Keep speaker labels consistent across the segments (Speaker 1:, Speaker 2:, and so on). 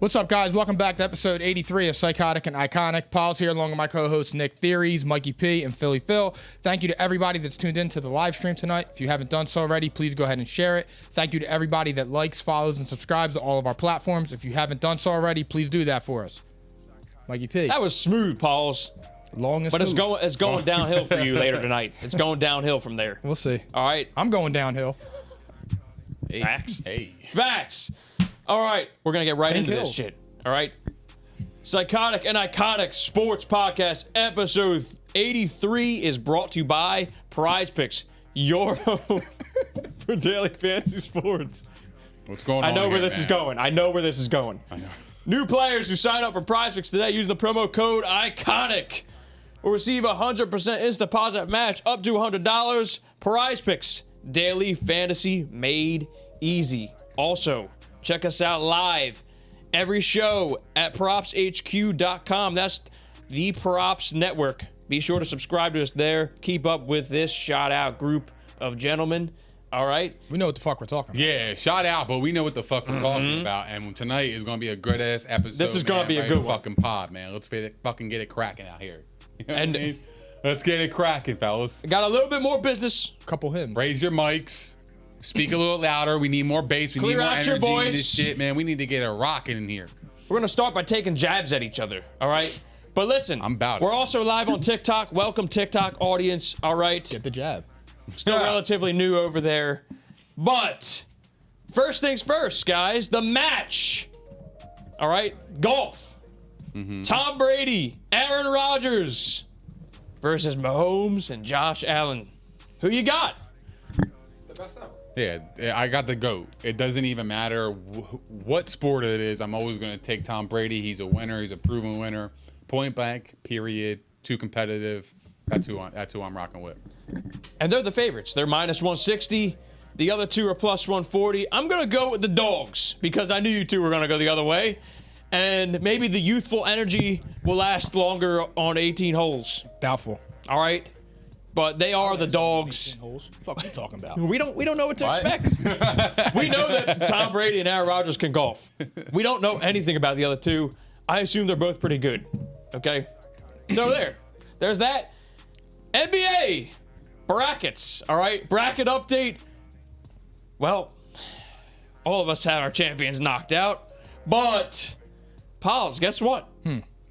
Speaker 1: What's up, guys? Welcome back to episode 83 of Psychotic and Iconic. Paul's here along with my co-hosts Nick Theories, Mikey P, and Philly Phil. Thank you to everybody that's tuned in to the live stream tonight. If you haven't done so already, please go ahead and share it. Thank you to everybody that likes, follows, and subscribes to all of our platforms. If you haven't done so already, please do that for us. Mikey P.
Speaker 2: That was smooth, Pauls.
Speaker 1: Long as
Speaker 2: But
Speaker 1: smooth.
Speaker 2: it's going downhill for you later tonight. It's going downhill from there.
Speaker 1: We'll see.
Speaker 2: All right.
Speaker 1: I'm going downhill.
Speaker 3: Hey.
Speaker 2: Facts.
Speaker 3: Hey.
Speaker 2: Facts. All right. We're going to get right into this shit. All right. Psychotic and Iconic Sports Podcast episode 83 is brought to you by Prize Picks, your home for daily fantasy sports.
Speaker 3: What's going on?
Speaker 2: I know where this is going. I know.
Speaker 3: I know.
Speaker 2: New players who sign up for Prize Picks today using the promo code ICONIC will receive a 100% instant deposit match up to $100. Prize Picks, daily fantasy made easy. Also, check us out live every show at propshq.com. That's the Props Network. Be sure to subscribe to us there. Keep up with this shout-out group of gentlemen. All right?
Speaker 1: We know what the fuck we're talking about.
Speaker 3: Yeah, shout out, but we know what the fuck we're talking about. And tonight is going to be a good ass episode.
Speaker 2: This is gonna be a good one.
Speaker 3: fucking pod, man. Let's fucking get it cracking out here. You know
Speaker 2: And-
Speaker 3: what I mean? Let's get it cracking, fellas.
Speaker 2: Got a little bit more business.
Speaker 1: Couple hymns.
Speaker 3: Raise your mics. Speak a little louder. We need more bass. We
Speaker 2: Clear
Speaker 3: need more
Speaker 2: out your
Speaker 3: energy in
Speaker 2: voice.
Speaker 3: this shit, man. We need to get it rocking in here.
Speaker 2: We're going to start by taking jabs at each other, all right? But listen,
Speaker 3: I'm about it.
Speaker 2: we're also live on TikTok. Welcome, TikTok audience, all right?
Speaker 1: Get the jab.
Speaker 2: Still relatively new over there. But first things first, guys, the match. All right, golf. Tom Brady, Aaron Rodgers versus Mahomes and Josh Allen. Who you got?
Speaker 1: The best ever.
Speaker 3: Yeah, I got the GOAT. It doesn't even matter what sport it is. I'm always going to take Tom Brady. He's a winner. He's a proven winner. Point blank, period. Too competitive. That's who I'm rocking with.
Speaker 2: And they're the favorites. They're minus 160. The other two are plus 140. I'm going to go with the dogs because I knew you two were going to go the other way. And maybe the youthful energy will last longer on 18 holes.
Speaker 1: Doubtful.
Speaker 2: All right? But they are the dogs.
Speaker 1: Holes. What the fuck are you talking about?
Speaker 2: We don't know what to expect. We know that Tom Brady and Aaron Rodgers can golf. We don't know anything about the other two. I assume they're both pretty good. Okay? So there's that. NBA brackets. All right? Bracket update. Well, all of us had our champions knocked out. But, Pauls, guess what?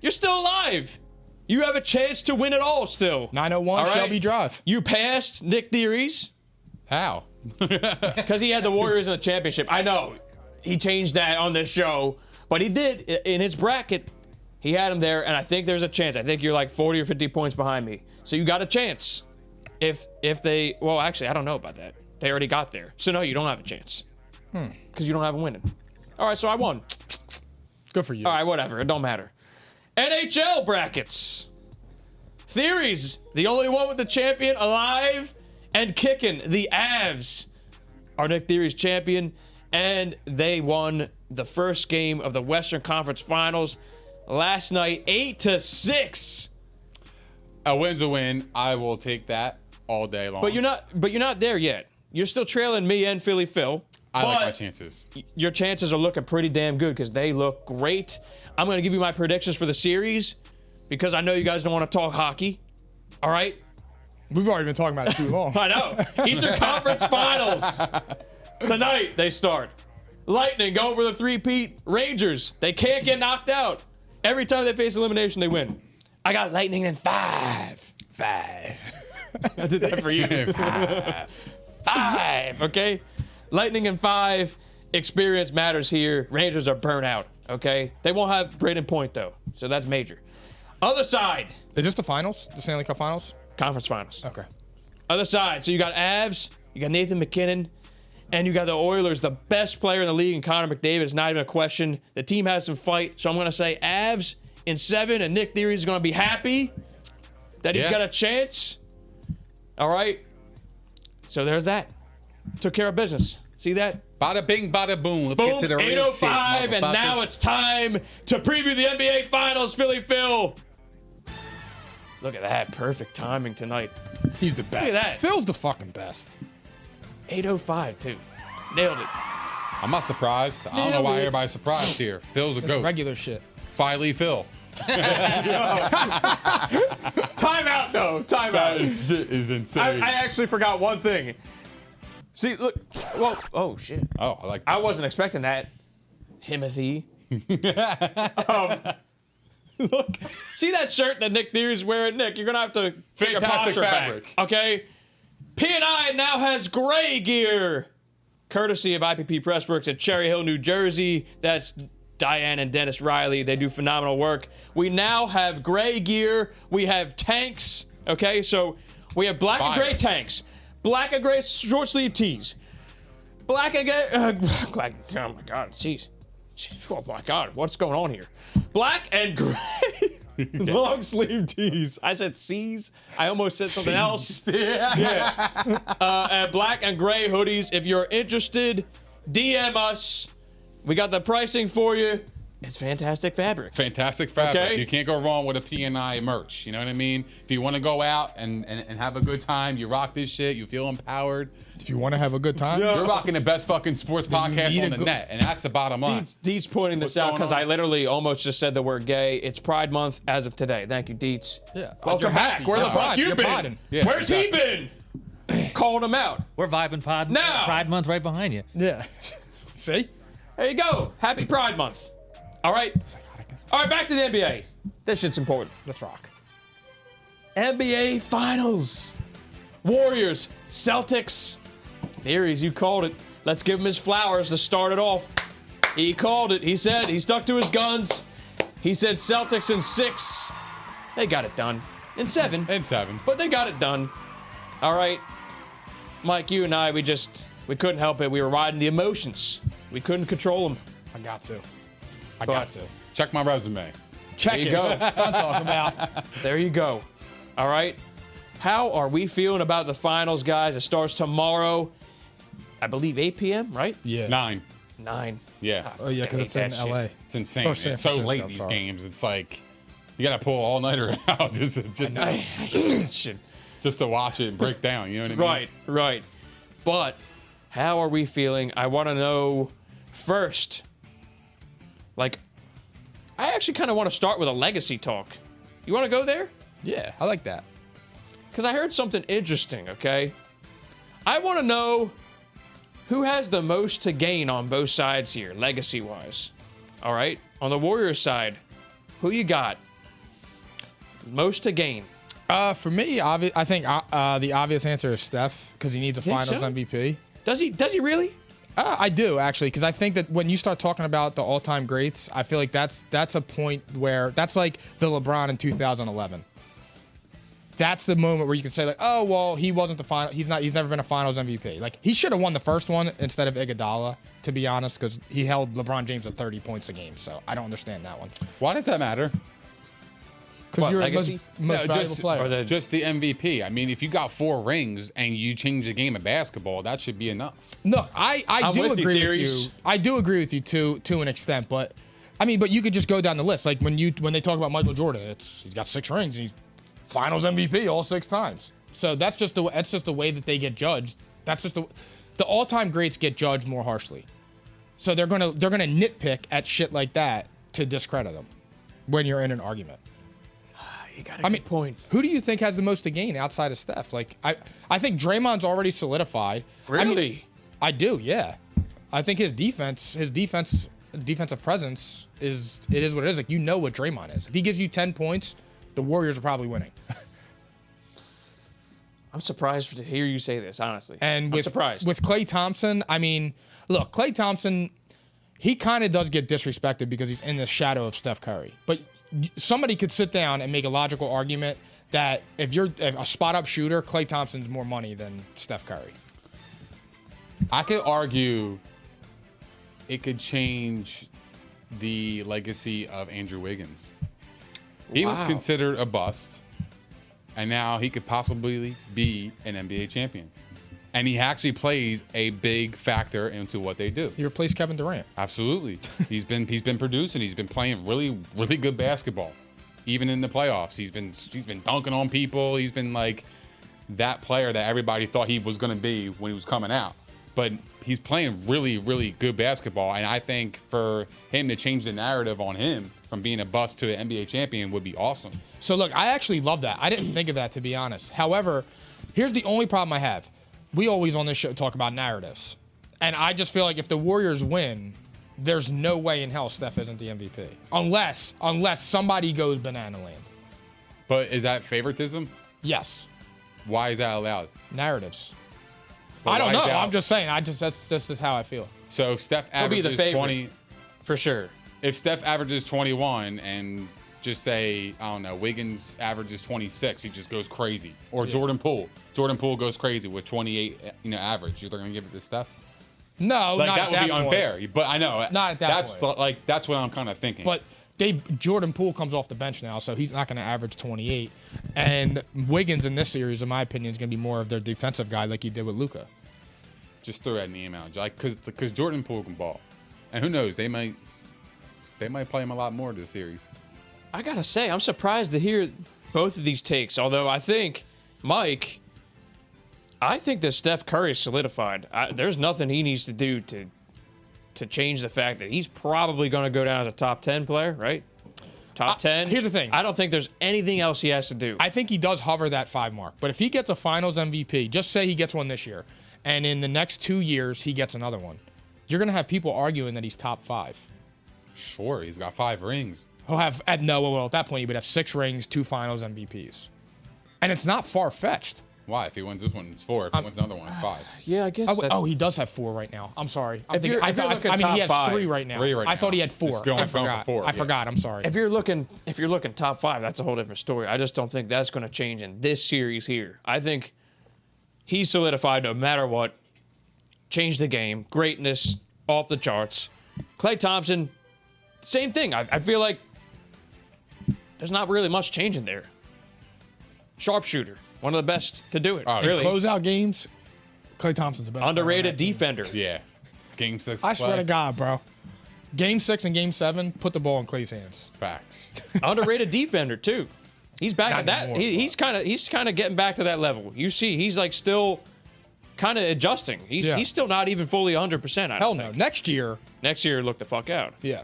Speaker 2: You're still alive. You have a chance to win it all still.
Speaker 1: 901
Speaker 2: All right?
Speaker 1: Shelby Drive.
Speaker 2: You passed Nick Theories
Speaker 3: How?
Speaker 2: because he had the Warriors in the championship. I know he changed that on this show, but he did in his bracket. He had him there, and I think there's a chance. I think you're like 40 or 50 points behind me, so you got a chance. If they, well, actually, I don't know about that. They already got there, so no, you don't have a chance because you don't have a winning. All right, so I won.
Speaker 1: Good for you.
Speaker 2: All right, whatever. It don't matter. NHL brackets. Theories, the only one with the champion alive and kicking. The Avs are Nick Theory's champion, and they won the first game of the Western Conference Finals last night, 8-6.
Speaker 3: A win's a win. I will take that all day long.
Speaker 2: But you're not there yet. You're still trailing me and Philly Phil.
Speaker 3: I like
Speaker 2: but
Speaker 3: my chances.
Speaker 2: Your chances are looking pretty damn good because they look great. I'm going to give you my predictions for the series because I know you guys don't want to talk hockey. All right?
Speaker 1: We've already been talking about it too long.
Speaker 2: I know. Eastern Conference Finals. Tonight they start. Lightning go over the three-peat. Rangers, they can't get knocked out. Every time they face elimination, they win. I got Lightning in 5. I did that for you. 5, okay? Lightning in 5. Experience matters here. Rangers are burnt out, okay? They won't have Braden Point, though, so that's major. Other side.
Speaker 1: Is this the finals? The Stanley Cup finals?
Speaker 2: Conference Finals.
Speaker 1: Okay.
Speaker 2: Other side. So you got Avs, you got Nathan McKinnon, and you got the Oilers, the best player in the league, and Connor McDavid. It's not even a question. The team has some fight, so I'm going to say Avs in 7, and Nick Theory is going to be happy that he's got a chance. All right? So there's that. Took care of business. See that?
Speaker 3: Bada bing, bada boom. Let's
Speaker 2: Boom,
Speaker 3: get to the real shit,
Speaker 2: 8:05, and now it's time to preview the NBA Finals, Philly Phil. Look at that. Perfect timing tonight.
Speaker 1: He's the best.
Speaker 2: Look at that.
Speaker 1: Phil's the fucking best.
Speaker 2: 8:05, too. Nailed it.
Speaker 3: I'm not surprised. I don't know why everybody's surprised here. Phil's a
Speaker 1: It's
Speaker 3: goat.
Speaker 1: regular shit.
Speaker 3: Filey Phil.
Speaker 2: Time out, though. Time out.
Speaker 3: That shit is insane.
Speaker 2: I actually forgot one thing. See, look. Well, oh, shit.
Speaker 3: Oh, I like
Speaker 2: I wasn't expecting that. Timothy. Look, see that shirt that Nick Theory's wearing? Nick, you're going to have to put your
Speaker 3: Fantastic
Speaker 2: posture
Speaker 3: fabric.
Speaker 2: back. Okay? P&I now has gray gear. Courtesy of IPP Pressworks at Cherry Hill, New Jersey. That's Diane and Dennis Riley. They do phenomenal work. We now have gray gear. We have tanks. Okay, so we have black and gray tanks. Black and gray short sleeve tees. Black and gray. Oh my God, jeez. Oh my God, what's going on here? Black and gray long sleeve tees. I said C's. I almost said something else. Yeah. And black and gray hoodies. If you're interested, DM us. We got the pricing for you. It's fantastic fabric.
Speaker 3: Fantastic fabric.
Speaker 2: Okay.
Speaker 3: You can't go wrong with a P&I merch. You know what I mean? If you want to go out and have a good time, you rock this shit, you feel empowered.
Speaker 1: If you want to have a good time,
Speaker 3: You're rocking the best fucking sports podcast
Speaker 1: need
Speaker 3: on
Speaker 1: a
Speaker 3: the
Speaker 1: good-
Speaker 3: net, and that's the bottom line.
Speaker 2: Deets pointing this
Speaker 3: What's
Speaker 2: out
Speaker 3: going
Speaker 2: because
Speaker 3: on?
Speaker 2: I literally almost just said the word gay. It's Pride Month as of today. Thank you, Deets.
Speaker 1: Yeah.
Speaker 2: Welcome
Speaker 1: You're
Speaker 2: back.
Speaker 1: happy.
Speaker 2: Where the
Speaker 1: You're
Speaker 2: fuck
Speaker 1: prodding.
Speaker 2: you
Speaker 1: You're
Speaker 2: been?
Speaker 1: prodding.
Speaker 3: Yeah,
Speaker 2: Where's he been? Called him out.
Speaker 4: We're vibing
Speaker 2: Now.
Speaker 4: Pride Month right behind you.
Speaker 1: yeah. See?
Speaker 2: There you go. Happy Pride Month. All right. All right, back to the NBA. This shit's important.
Speaker 1: Let's rock.
Speaker 2: NBA Finals. Warriors, Celtics. Theories, you called it. Let's give him his flowers to start it off. He called it. He said he stuck to his guns. He said Celtics in 6. They got it done. In 7.
Speaker 3: And 7.
Speaker 2: But they got it done. All right. Mike, you and I, we couldn't help it. We were riding the emotions. We couldn't control them.
Speaker 1: I got to. I
Speaker 2: But-
Speaker 1: got to.
Speaker 3: Check my resume.
Speaker 1: Check
Speaker 2: There you
Speaker 1: it.
Speaker 2: go.
Speaker 1: That's what I'm talking about.
Speaker 2: There you go. All right. How are we feeling about the finals, guys? It starts tomorrow, I believe 8 p.m., right?
Speaker 1: Yeah.
Speaker 3: 9.
Speaker 2: 9.
Speaker 3: Yeah.
Speaker 1: Oh, yeah, because
Speaker 2: hate
Speaker 1: it's in
Speaker 2: that shit.
Speaker 1: LA.
Speaker 3: It's insane.
Speaker 1: Oh, San
Speaker 3: It's so
Speaker 1: Francisco,
Speaker 3: late, these
Speaker 1: sorry.
Speaker 3: games. It's like, you got to pull all-nighter out just
Speaker 2: I hate that shit.
Speaker 3: to watch it and break down. You know what I mean?
Speaker 2: Right, right. But how are we feeling? I want to know first. Like, I actually kind of want to start with a legacy talk. You want to go there?
Speaker 1: Yeah, I like that.
Speaker 2: Because I heard something interesting, okay? I want to know who has the most to gain on both sides here, legacy-wise. All right? On the Warriors side, who you got? Most to gain.
Speaker 1: For me, I think the obvious answer is Steph because he needs a
Speaker 2: Think
Speaker 1: Finals
Speaker 2: so?
Speaker 1: MVP.
Speaker 2: Does he really?
Speaker 1: I do actually, because I think that when you start talking about the all-time greats, I feel like that's a point where that's like the LeBron in 2011. That's the moment where you can say like, oh well, he wasn't the final. He's never been a Finals MVP. Like he should have won the first one instead of Iguodala, to be honest, because he held LeBron James to 30 points a game. So I don't understand that one.
Speaker 3: Why does that matter?
Speaker 1: Because
Speaker 2: What,
Speaker 1: you're
Speaker 2: legacy?
Speaker 1: the most valuable
Speaker 3: just,
Speaker 1: player.
Speaker 3: just the MVP. I mean, if you got 4 rings and you change the game of basketball, that should be enough.
Speaker 1: Look, I
Speaker 2: I'm
Speaker 1: do
Speaker 2: with you,
Speaker 1: agree with
Speaker 2: Theories.
Speaker 1: you. I do agree with you to an extent, but I mean, but you could just go down the list. Like when they talk about Michael Jordan, he's got 6 rings and he's Finals MVP all 6 times. So that's just the way that they get judged. That's just the all-time greats get judged more harshly. So they're gonna nitpick at shit like that to discredit them when you're in an argument.
Speaker 2: You got a good point.
Speaker 1: Who do you think has the most to gain outside of Steph? Like I think Draymond's already solidified. I mean,
Speaker 2: Really?
Speaker 1: I do, yeah. I think his defensive presence is what it is. Like you know what Draymond is. If he gives you 10 points, the Warriors are probably winning.
Speaker 2: I'm surprised to hear you say this, honestly.
Speaker 1: And
Speaker 2: I'm
Speaker 1: with
Speaker 2: surprised.
Speaker 1: with Klay Thompson, I mean, look, Klay Thompson, he kind of does get disrespected because he's in the shadow of Steph Curry. But somebody could sit down and make a logical argument that if you're a spot-up shooter, Klay Thompson's more money than Steph Curry.
Speaker 3: I could argue it could change the legacy of Andrew Wiggins. He was
Speaker 2: Wow.
Speaker 3: considered a bust, and now he could possibly be an NBA champion. And he actually plays a big factor into what they do.
Speaker 1: He replaced Kevin Durant.
Speaker 3: Absolutely. he's been producing. He's been playing really, really good basketball. Even in the playoffs, he's been dunking on people. He's been like that player that everybody thought he was going to be when he was coming out. But he's playing really, really good basketball, and I think for him to change the narrative on him from being a bust to an NBA champion would be awesome.
Speaker 1: So look, I actually love that. I didn't think of that, to be honest. However, here's the only problem I have. We always on this show talk about narratives, and I just feel like if the Warriors win, there's no way in hell Steph isn't the MVP, unless somebody goes banana land.
Speaker 3: But is that favoritism?
Speaker 1: Yes,
Speaker 3: Why is that allowed?
Speaker 1: narratives.
Speaker 3: But
Speaker 1: I don't
Speaker 3: why
Speaker 1: know.
Speaker 3: is that-
Speaker 1: I'm just saying. That's just how I feel.
Speaker 3: So if Steph
Speaker 2: He'll be the
Speaker 3: averages
Speaker 2: favorite.
Speaker 3: 20,
Speaker 2: For sure.
Speaker 3: if Steph averages 21 and just say, I don't know, Wiggins averages 26, he just goes crazy. Or Jordan Poole goes crazy with 28, average. You're going to give it to Steph?
Speaker 1: No,
Speaker 3: Like
Speaker 1: not
Speaker 3: that
Speaker 1: at
Speaker 3: would
Speaker 1: that
Speaker 3: be
Speaker 1: point.
Speaker 3: unfair. But I know
Speaker 1: Not at that
Speaker 3: that's
Speaker 1: point.
Speaker 3: that's what I'm kind of thinking.
Speaker 1: But Jordan Poole comes off the bench now, so he's not going to average 28. And Wiggins in this series, in my opinion, is going to be more of their defensive guy, like he did with Luka.
Speaker 3: just throw that name out, like because Jordan Poole can ball, and who knows, they might play him a lot more this series.
Speaker 2: I gotta say, I'm surprised to hear both of these takes. Although I think, Mike, that Steph Curry's solidified. There's nothing he needs to do to change the fact that he's probably going to go down as a top 10 player, right? Top 10.
Speaker 1: Here's the thing.
Speaker 2: I don't think there's anything else he has to do.
Speaker 1: I think he does hover that 5 mark. But if he gets a Finals MVP, just say he gets one this year, and in the next 2 years he gets another one, you're going to have people arguing that he's top 5.
Speaker 3: Sure, he's got 5 rings.
Speaker 1: He'll have at that point he would have 6 rings, 2 Finals MVPs, and it's not far fetched.
Speaker 3: Why? If he wins this one, it's 4. If he wins another one, it's 5.
Speaker 2: Yeah, I guess.
Speaker 1: He does have 4 right now. I'm sorry.
Speaker 2: If you're looking
Speaker 1: he has
Speaker 2: top 5,
Speaker 1: 3 right now.
Speaker 3: 3 right
Speaker 1: I thought
Speaker 3: now.
Speaker 1: he had 4.
Speaker 3: It's going
Speaker 1: I
Speaker 3: for
Speaker 1: forgot.
Speaker 3: 4,
Speaker 1: I
Speaker 3: yeah.
Speaker 1: forgot. I'm sorry.
Speaker 2: if you're looking top 5, that's a whole different story. I just don't think that's going to change in this series here. I think he's solidified no matter what. Changed the game. Greatness off the charts. Klay Thompson, same thing. I feel like there's not really much changing there. Sharpshooter, one of the best to do it. Really.
Speaker 1: Closeout games, Klay Thompson's a better
Speaker 2: Underrated
Speaker 1: player on
Speaker 2: defender.
Speaker 3: Yeah. Game 6.
Speaker 1: that team. I swear to God, bro. Game 6 and Game 7, put the ball in Klay's hands.
Speaker 3: Facts.
Speaker 2: Underrated defender too. He's back
Speaker 1: Not
Speaker 2: at that.
Speaker 1: anymore,
Speaker 2: He's kind of getting back to that level. You see, he's like still kind of adjusting. He's still not even fully 100%. I
Speaker 1: Hell
Speaker 2: don't
Speaker 1: no.
Speaker 2: think.
Speaker 1: Next year,
Speaker 2: Next year, look the fuck out.
Speaker 1: yeah.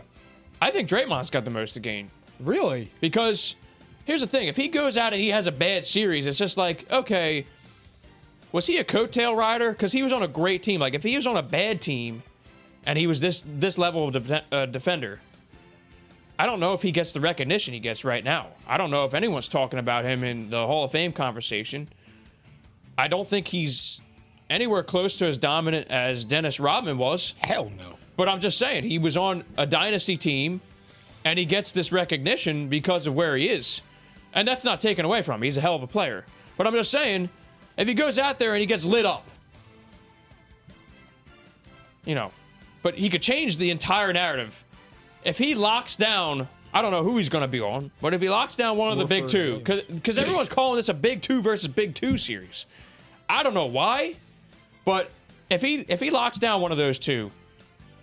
Speaker 2: I think Draymond's got the most to gain
Speaker 1: Really?
Speaker 2: because here's the thing: if he goes out and he has a bad series, it's just like, okay, was he a coattail rider? Because he was on a great team. Like if he was on a bad team, and he was this level of defender, I don't know if he gets the recognition he gets right now. I don't know if anyone's talking about him in the Hall of Fame conversation. I don't think he's anywhere close to as dominant as Dennis Rodman was.
Speaker 1: Hell no.
Speaker 2: But I'm just saying, he was on a dynasty team, and he gets this recognition because of where he is. And that's not taken away from him. He's a hell of a player. But I'm just saying, if he goes out there and he gets lit up, but he could change the entire narrative. If he locks down, I don't know who he's going to be on, but if he locks down one of the big two, because everyone's calling this a big 2 versus big 2 series. I don't know why, but if he locks down one of those two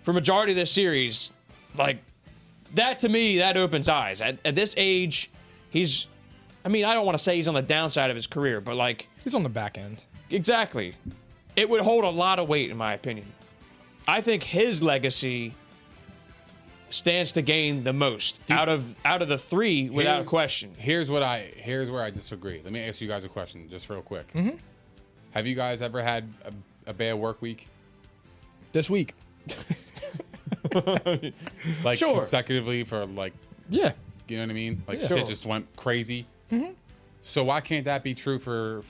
Speaker 2: for majority of this series, like that to me, that opens eyes. At this age, I don't want to say he's on the downside of his career, but like
Speaker 1: He's on the back end.
Speaker 2: exactly, it would hold a lot of weight in my opinion. I think his legacy stands to gain the most out of the 3 without question.
Speaker 3: Here's where I disagree. Let me ask you guys a question, just real quick. Mm-hmm. Have you guys ever had a bad work week?
Speaker 1: This week.
Speaker 3: Like
Speaker 2: Sure.
Speaker 3: consecutively for like,
Speaker 1: Yeah.
Speaker 3: you know what I mean? Like
Speaker 1: Yeah.
Speaker 3: shit
Speaker 2: Sure.
Speaker 3: just went crazy. Mm-hmm. So why can't that be true for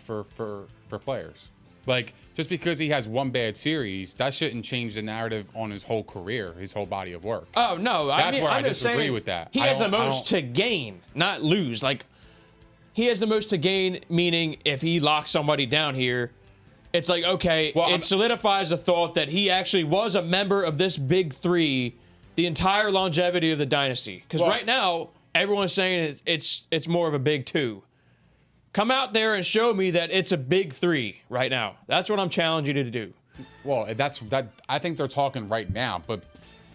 Speaker 3: players? Like just because he has one bad series, that shouldn't change the narrative on his whole career, his whole body of work.
Speaker 2: Oh no,
Speaker 3: That's where I
Speaker 2: I'm just
Speaker 3: disagree
Speaker 2: saying
Speaker 3: with that.
Speaker 2: He
Speaker 3: I
Speaker 2: has the
Speaker 3: don't- I
Speaker 2: most
Speaker 3: don't-
Speaker 2: to gain, not lose. Like he has the most to gain, meaning if he locks somebody down here, it's like okay,
Speaker 3: Well,
Speaker 2: it solidifies the thought that he actually was a member of this big 3 the entire longevity of the dynasty. Because
Speaker 3: Well-
Speaker 2: right now everyone's saying it's more of a big 2. Come out there and show me that it's a big 3 right now. That's what I'm challenging you to do.
Speaker 3: Well, that's that. I think they're talking right now, but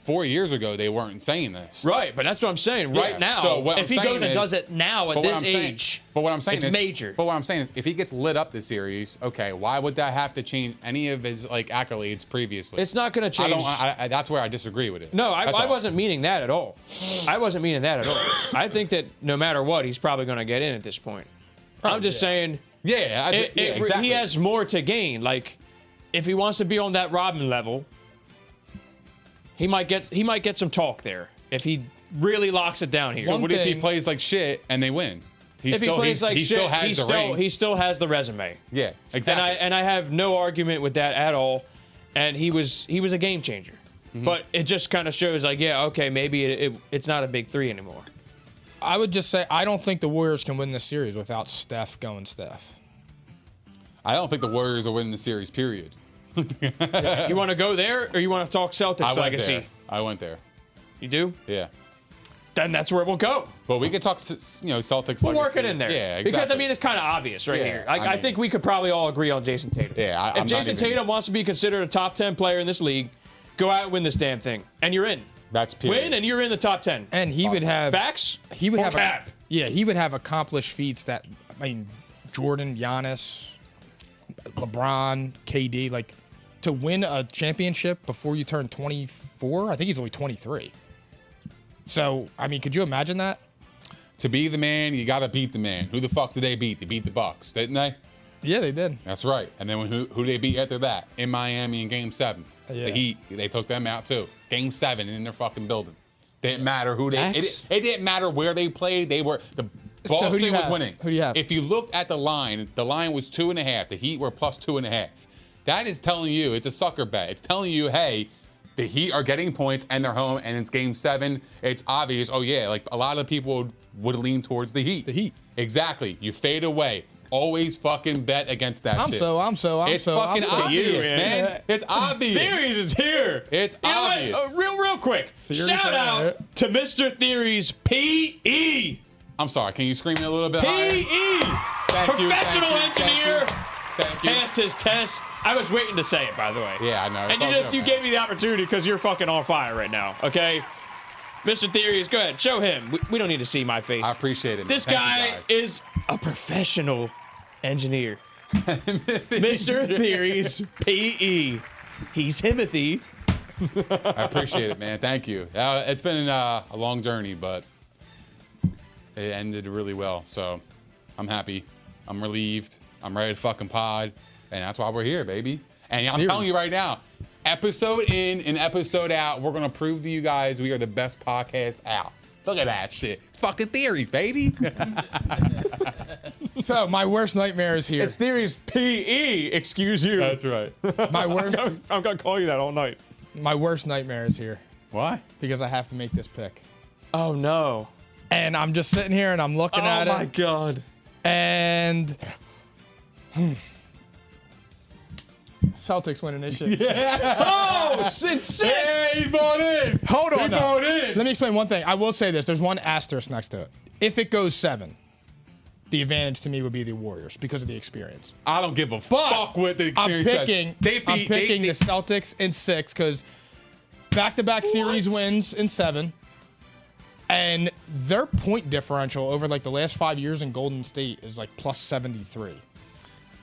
Speaker 3: 4 years ago, they weren't saying this.
Speaker 2: Right, but that's what I'm saying. Right now,
Speaker 3: So what
Speaker 2: if
Speaker 3: I'm
Speaker 2: he goes
Speaker 3: saying
Speaker 2: and
Speaker 3: is-
Speaker 2: does it now at
Speaker 3: But what
Speaker 2: this
Speaker 3: I'm saying-
Speaker 2: age,
Speaker 3: But what I'm saying
Speaker 2: it's
Speaker 3: is
Speaker 2: major.
Speaker 3: But what I'm saying is, if he gets lit up this series, okay, why would that have to change any of his like accolades previously?
Speaker 2: it's not going to
Speaker 3: I
Speaker 2: change.
Speaker 3: don't. That's where I disagree with it.
Speaker 2: No,
Speaker 3: That's
Speaker 2: I
Speaker 3: all.
Speaker 2: wasn't meaning that at all. I wasn't meaning that at all. I think that no matter what, he's probably going to get in at this point. I'm just saying
Speaker 3: Yeah, exactly.
Speaker 2: he has more to gain. Like, if he wants to be on that Robin level, he might get some talk there if he really locks it down here.
Speaker 3: So what if he
Speaker 1: thing-
Speaker 3: plays like shit and they win?
Speaker 2: if he plays like
Speaker 3: he
Speaker 2: shit,
Speaker 3: still has the ring.
Speaker 2: he still has the resume.
Speaker 3: Yeah, exactly.
Speaker 2: And I have no argument with that at all. And he was a game changer.
Speaker 3: Mm-hmm.
Speaker 2: But it just kind of shows like, yeah, okay, maybe it's not a big three anymore.
Speaker 1: I would just say I don't think the Warriors can win this series without Steph going Steph.
Speaker 3: I don't think the Warriors will win the series. Period.
Speaker 2: You want to go there, or you want to talk Celtics
Speaker 3: I went
Speaker 2: legacy?
Speaker 3: there. I went there.
Speaker 2: You do?
Speaker 3: Yeah.
Speaker 2: Then that's where we'll go.
Speaker 3: But we could talk, Celtics.
Speaker 2: We'll
Speaker 3: legacy.
Speaker 2: work it in there.
Speaker 3: Yeah, exactly.
Speaker 2: Because, I mean, it's kind of obvious right
Speaker 3: Yeah,
Speaker 2: here.
Speaker 3: I
Speaker 2: I
Speaker 3: mean-
Speaker 2: think we could probably all agree on Jason Tatum.
Speaker 3: Yeah, I'm
Speaker 2: if
Speaker 3: not
Speaker 2: Jason
Speaker 3: even-
Speaker 2: Tatum wants to be considered a top 10 player in this league, go out and win this damn thing. And you're in.
Speaker 3: That's period.
Speaker 2: Win, and you're in the top 10.
Speaker 1: And he would have
Speaker 2: Facts?
Speaker 1: He would
Speaker 2: Or
Speaker 1: have
Speaker 2: cap?
Speaker 1: he would have accomplished feats that Jordan, Giannis, LeBron, KD, like to win a championship before you turn 24. I think he's only 23. So could you imagine that?
Speaker 3: To be the man, you got to beat the man. Who the fuck did they beat? They beat the Bucks, didn't they?
Speaker 1: Yeah, they did.
Speaker 3: That's right. And then who they beat after that? In Miami in Game 7.
Speaker 1: Yeah.
Speaker 3: The Heat, they took them out too. Game 7 in their fucking building. Didn't matter who they.
Speaker 1: Facts.
Speaker 3: It didn't matter where they played. The
Speaker 1: So
Speaker 3: Boston
Speaker 1: who do you
Speaker 3: was
Speaker 1: have?
Speaker 3: winning.
Speaker 1: Who do you have?
Speaker 3: If you look at the line was 2.5. The Heat were plus 2.5. That is telling you it's a sucker bet. It's telling you, hey, the Heat are getting points and they're home, and it's Game 7. It's obvious. Oh yeah, like a lot of people would lean towards the Heat.
Speaker 1: The Heat.
Speaker 3: Exactly. You fade away. Always fucking bet against that shit. It's fucking
Speaker 2: so.
Speaker 3: obvious,
Speaker 2: You,
Speaker 3: man.
Speaker 2: man.
Speaker 3: It's obvious.
Speaker 2: Theories is here.
Speaker 3: It's
Speaker 2: You know what?
Speaker 3: obvious.
Speaker 2: Real quick.
Speaker 1: Theories
Speaker 2: Shout
Speaker 1: are
Speaker 2: out
Speaker 1: here.
Speaker 2: to Mr. Theories P.E.
Speaker 3: I'm sorry. Can you scream it a little bit higher?
Speaker 2: P.E.
Speaker 3: Thank you,
Speaker 2: Professional
Speaker 3: thank you,
Speaker 2: engineer.
Speaker 3: Thank you.
Speaker 2: Passed his test. I was waiting to say it, by the way.
Speaker 3: Yeah, I know. It's
Speaker 2: And you
Speaker 3: all
Speaker 2: just
Speaker 3: good,
Speaker 2: you
Speaker 3: man.
Speaker 2: gave me the opportunity because you're fucking on fire right now. Okay, Mr. Theories, go ahead, show him. We don't need to see my face.
Speaker 3: I appreciate it. Man.
Speaker 2: This
Speaker 3: Thank you,
Speaker 2: guy
Speaker 3: guys.
Speaker 2: is a professional engineer. Mr. Theories P.E. He's Timothy.
Speaker 3: I appreciate it, man. Thank you. It's been a long journey, but it ended really well. So I'm happy. I'm relieved. I'm ready to fucking pod. And that's why we're here, baby. And I'm telling you right now, episode in and episode out, we're going to prove to you guys we are the best podcast out. Look at that shit. It's fucking theories, baby.
Speaker 1: So my worst nightmare is here.
Speaker 2: It's Theories P.E. Excuse you.
Speaker 3: That's right.
Speaker 1: My worst
Speaker 2: I'm gonna call you that all night.
Speaker 1: my worst nightmare is here
Speaker 3: Why?
Speaker 1: because I have to make this pick.
Speaker 2: Oh no.
Speaker 1: And I'm just sitting here and I'm looking at
Speaker 2: Oh my
Speaker 1: it.
Speaker 2: god.
Speaker 1: And Celtics winning this shit.
Speaker 2: Oh, since six.
Speaker 3: Hey, he bought in.
Speaker 1: Hold on.
Speaker 3: He
Speaker 1: though.
Speaker 3: bought in.
Speaker 1: Let me explain one thing. I will say this. There's one asterisk next to it. If it goes 7, the advantage to me would be the Warriors because of the experience.
Speaker 3: I don't give a fuck what the
Speaker 1: I'm
Speaker 3: experience says.
Speaker 1: picking.
Speaker 3: They beat,
Speaker 1: I'm picking
Speaker 3: they,
Speaker 1: the Celtics in 6 because back-to-back series wins in 7, and their point differential over like the last 5 years in Golden State is like plus 73,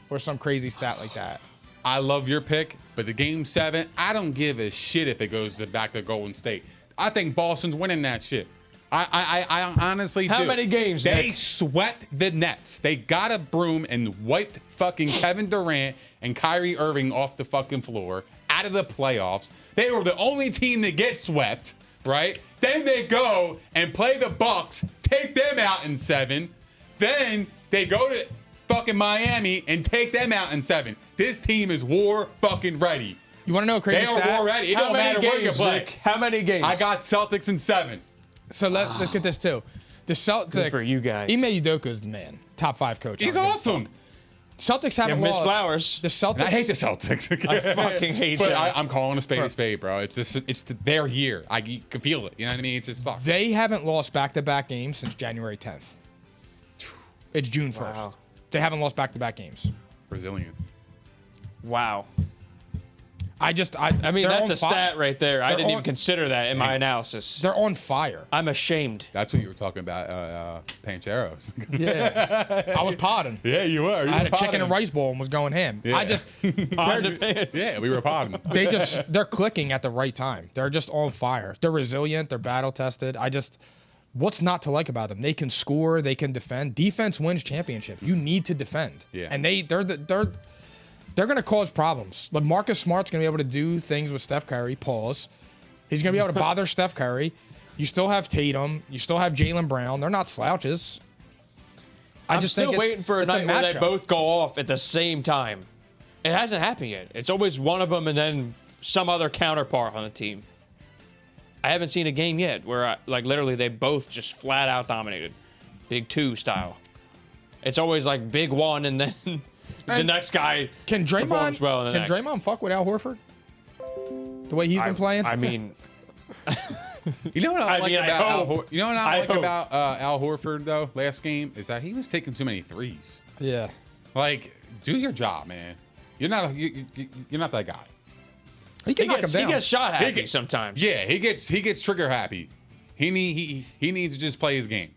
Speaker 1: or some crazy stat like that.
Speaker 3: I love your pick, but the Game 7, I don't give a shit if it goes back to Golden State. I think Boston's winning that shit. I honestly do.
Speaker 2: How many games,
Speaker 3: They
Speaker 2: Nick?
Speaker 3: swept the Nets. They got a broom and wiped fucking Kevin Durant and Kyrie Irving off the fucking floor out of the playoffs. They were the only team that get swept, right? Then they go and play the Bucks, take them out in 7. Then they go to fucking Miami and take them out in 7. This team is war fucking ready.
Speaker 1: You want to know a crazy
Speaker 3: They are
Speaker 1: stat?
Speaker 3: war ready. It
Speaker 2: How
Speaker 3: don't
Speaker 2: many
Speaker 3: matter where you
Speaker 2: games,
Speaker 3: play.
Speaker 2: Nick? How many games?
Speaker 3: I got Celtics in 7.
Speaker 1: So let's get this too. The Celtics.
Speaker 2: Good for you guys.
Speaker 1: Ime Udoka is the man. Top 5 coach.
Speaker 3: He's
Speaker 1: I don't give a
Speaker 3: awesome.
Speaker 1: fuck. Celtics haven't
Speaker 2: Miss
Speaker 1: lost.
Speaker 2: Flowers.
Speaker 1: The Celtics.
Speaker 3: And I hate the Celtics.
Speaker 2: I fucking hate
Speaker 3: But
Speaker 2: them.
Speaker 3: I'm calling a spade, bro. It's just their year. You can feel it. You know what I mean? It just sucks.
Speaker 1: They haven't lost back-to-back games since January 10th. It's June 1st.
Speaker 2: Wow.
Speaker 1: They haven't lost back-to-back games.
Speaker 3: Resilience.
Speaker 2: Wow. I mean, that's a stat right there. I didn't even consider that in my analysis.
Speaker 1: They're on fire.
Speaker 2: I'm ashamed.
Speaker 3: That's what you were talking about, Pancheros.
Speaker 1: Yeah. I was potting.
Speaker 3: Yeah, you were.
Speaker 1: I had a chicken and rice bowl and was going ham.
Speaker 3: Yeah.
Speaker 1: Yeah,
Speaker 3: we were potting.
Speaker 1: They're clicking at the right time. They're just on fire. They're resilient. They're battle tested. What's not to like about them? They can score. They can defend. Defense wins championships. You need to defend.
Speaker 3: Yeah.
Speaker 1: And they're going to cause problems. But Marcus Smart's going to be able to do things with Steph Curry. Pause. He's going to be able to bother Steph Curry. You still have Tatum. You still have Jaylen Brown. They're not slouches.
Speaker 2: I'm still waiting for a night where they both go off at the same time. It hasn't happened yet. It's always one of them and then some other counterpart on the team. I haven't seen a game yet where, literally they both just flat out dominated. Big two style. It's always like big one and then... the next guy performs well in the next.
Speaker 1: Draymond fuck with Al Horford? The way he's been playing?
Speaker 2: I mean...
Speaker 3: You know what I like about Al Horford, though, last game? Is that he was taking too many threes.
Speaker 1: Yeah.
Speaker 3: Like, do your job, man. You're not that guy.
Speaker 1: He gets
Speaker 2: shot happy sometimes.
Speaker 3: Yeah, he gets trigger happy. He needs to just play his game.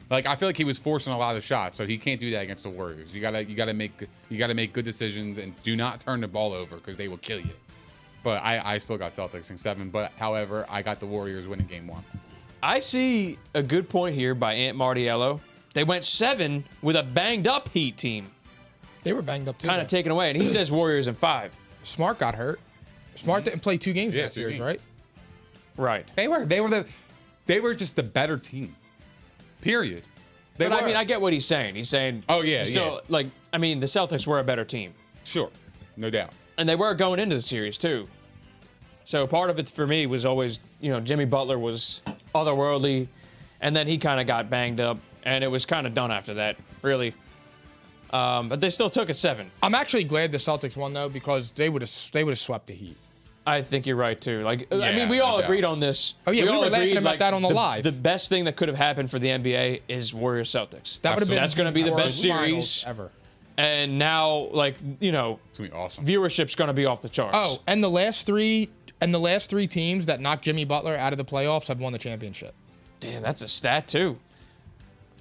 Speaker 3: Like, I feel like he was forcing a lot of shots, so he can't do that against the Warriors. You gotta make good decisions and do not turn the ball over because they will kill you. But I still got Celtics in 7. But however, I got the Warriors winning game 1.
Speaker 2: I see a good point here by Ant Martiello. They went 7 with a banged up Heat team.
Speaker 1: They were banged up too.
Speaker 2: Kind of taken away, and he says Warriors in 5.
Speaker 1: Smart got hurt. Smart didn't play 2 games that series, right?
Speaker 2: Right.
Speaker 3: They were just the better team. Period.
Speaker 2: I mean, I get what he's saying. He's saying,
Speaker 3: oh yeah,
Speaker 2: still, the Celtics were a better team.
Speaker 3: Sure, no doubt.
Speaker 2: And they were going into the series too. So part of it for me was always, Jimmy Butler was otherworldly, and then he kind of got banged up, and it was kind of done after that, really. But they still took it 7.
Speaker 1: I'm actually glad the Celtics won though because they would have swept the Heat.
Speaker 2: I think you're right too. We all agreed on this.
Speaker 1: Oh yeah, we were laughing about that on the live.
Speaker 2: The best thing that could have happened for the NBA is Warriors Celtics.
Speaker 1: That's
Speaker 2: going to be the best series
Speaker 1: ever.
Speaker 2: And now,
Speaker 3: it's gonna be awesome.
Speaker 2: Viewership's going to be off the charts.
Speaker 1: Oh, and the last three teams that knocked Jimmy Butler out of the playoffs have won the championship.
Speaker 2: Damn, that's a stat too.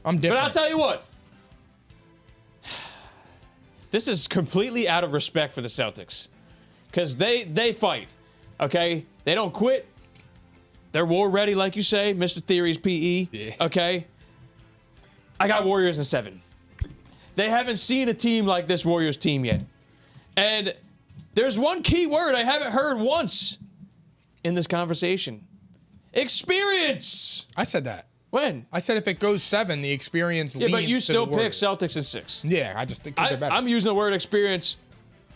Speaker 1: I'm different.
Speaker 2: But I'll tell you what. This is completely out of respect for the Celtics. Because they fight, okay? They don't quit. They're war ready, like you say, Mr. Theory's PE, okay? I got Warriors in 7. They haven't seen a team like this Warriors team yet. And there's one key word I haven't heard once in this conversation. Experience!
Speaker 1: I said that.
Speaker 2: When?
Speaker 1: I said if it goes 7, the experience leans to the
Speaker 2: Yeah, but you still pick
Speaker 1: Warriors.
Speaker 2: Celtics in 6.
Speaker 1: Yeah, I just think they're better.
Speaker 2: I'm using the word experience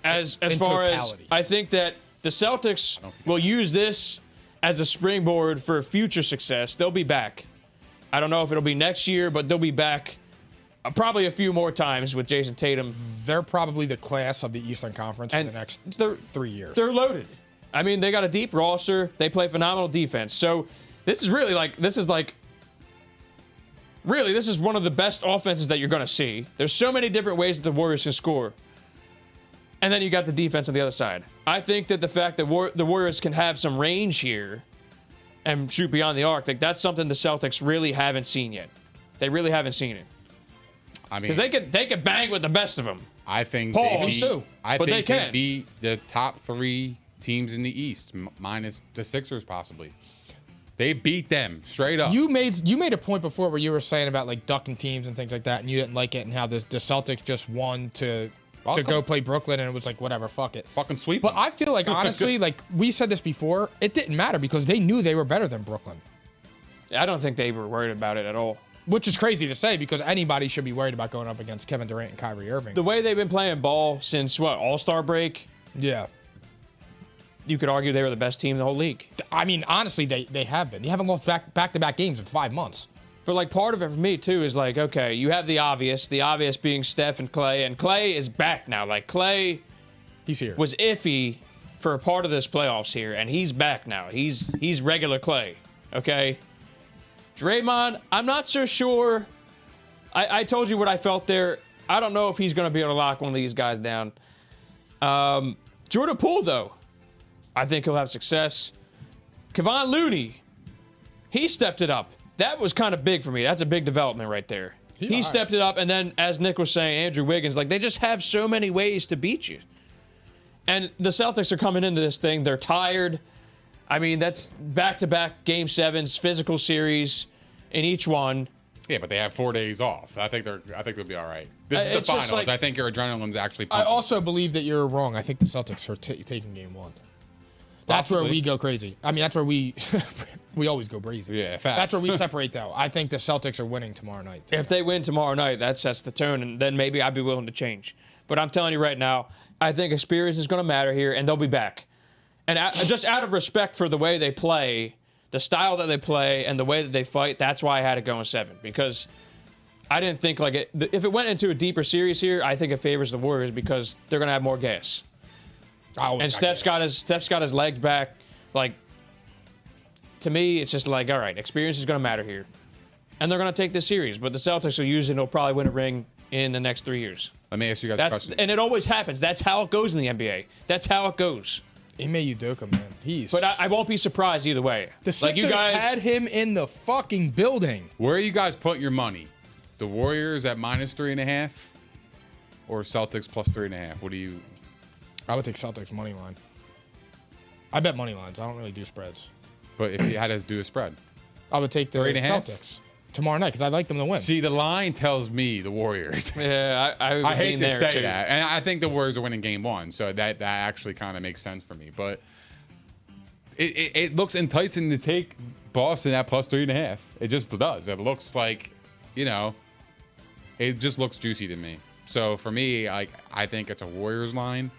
Speaker 2: as far
Speaker 1: totality.
Speaker 2: as I think that the Celtics will use this as a springboard for future success. They'll be back. I don't know if it'll be next year, but they'll be back probably a few more times with Jason Tatum.
Speaker 1: They're probably the class of the Eastern Conference for the next 3 years.
Speaker 2: They're loaded. I mean, they got a deep roster. They play phenomenal defense. So this is really this is one of the best offenses that you're going to see. There's so many different ways that the Warriors can score. And then you got the defense on the other side. I think that the fact that the Warriors can have some range here and shoot beyond the arc, that's something the Celtics really haven't seen yet. They really haven't seen it.
Speaker 3: I mean,
Speaker 2: because they could bang with the best of them.
Speaker 3: I think
Speaker 2: they can
Speaker 3: beat the top 3 teams in the East, minus the Sixers possibly. They beat them straight up.
Speaker 1: You made a point before where you were saying about ducking teams and things like that, and you didn't like it, and how the Celtics just won to go play Brooklyn, and it was whatever, fuck it.
Speaker 3: Fucking sweep.
Speaker 1: But I feel honestly, we said this before, it didn't matter because they knew they were better than Brooklyn.
Speaker 2: I don't think they were worried about it at all.
Speaker 1: Which is crazy to say because anybody should be worried about going up against Kevin Durant and Kyrie Irving.
Speaker 2: The way they've been playing ball since, All-Star break?
Speaker 1: Yeah.
Speaker 2: You could argue they were the best team in the whole league.
Speaker 1: I mean, honestly, they have been. They haven't lost back-to-back games in 5 months.
Speaker 2: But part of it for me too is okay, you have the obvious being Steph and Clay is back now. Clay,
Speaker 1: he's here.
Speaker 2: Was iffy for a part of this playoffs here, and he's back now. He's regular Clay. Okay. Draymond, I'm not so sure. I told you what I felt there. I don't know if he's going to be able to lock one of these guys down. Jordan Poole though, I think he'll have success. Kevon Looney, he stepped it up. That was kind of big for me. That's a big development right there. He stepped it up, and then, as Nick was saying, Andrew Wiggins, like, they just have so many ways to beat you. And the Celtics are coming into this thing. They're tired. I mean, that's back-to-back Game 7s, physical series in each one.
Speaker 3: Yeah, but they have 4 days off. I think they'll be all right. This is the
Speaker 2: It's just
Speaker 3: finals.
Speaker 2: like-
Speaker 3: I think your adrenaline's actually
Speaker 1: I
Speaker 3: pumping.
Speaker 1: also believe that you're wrong. I think the Celtics are taking game 1. That's where
Speaker 3: Possibly.
Speaker 1: we go crazy. I mean, that's where we we always go crazy.
Speaker 3: Yeah, facts.
Speaker 1: That's where we separate out. I think the Celtics are winning tomorrow night.
Speaker 2: If they win tomorrow night, that sets the tone, and then maybe I'd be willing to change. But I'm telling you right now, I think experience is going to matter here, and they'll be back. And just out of respect for the way they play, the style that they play, and the way that they fight, that's why I had it going 7. Because I didn't think like it. If it went into a deeper series here, I think it favors the Warriors because they're going to have more gas. And Steph's got his legs back. Like, to me, it's just like, all right, experience is going to matter here. And they're going to take this series. But the Celtics will use it and they'll probably win a ring in the next 3 years.
Speaker 3: Let me ask you guys a question.
Speaker 2: And it always happens. That's how it goes in the NBA. That's how it goes.
Speaker 1: Ime Udoka, man.
Speaker 2: But I won't be surprised either way.
Speaker 1: The Sixers
Speaker 2: you guys
Speaker 1: had him in the fucking building.
Speaker 3: Where are you guys putting your money? The Warriors at -3.5, or Celtics plus 3.5? What do you?
Speaker 1: I would take Celtics money line. I bet money lines. I don't really do spreads.
Speaker 3: But if you had to do a spread,
Speaker 1: I would take the
Speaker 3: 3.5?
Speaker 1: Celtics tomorrow night because I'd like them to win.
Speaker 3: see, the line tells me the Warriors.
Speaker 2: Yeah, I
Speaker 3: I hate
Speaker 2: lean
Speaker 3: to
Speaker 2: there
Speaker 3: say
Speaker 2: too.
Speaker 3: that, and I think the Warriors are winning Game 1, so that actually kind of makes sense for me. But it looks enticing to take Boston at plus 3.5. It just does. It looks like, it just looks juicy to me. So for me, I think it's a Warriors line.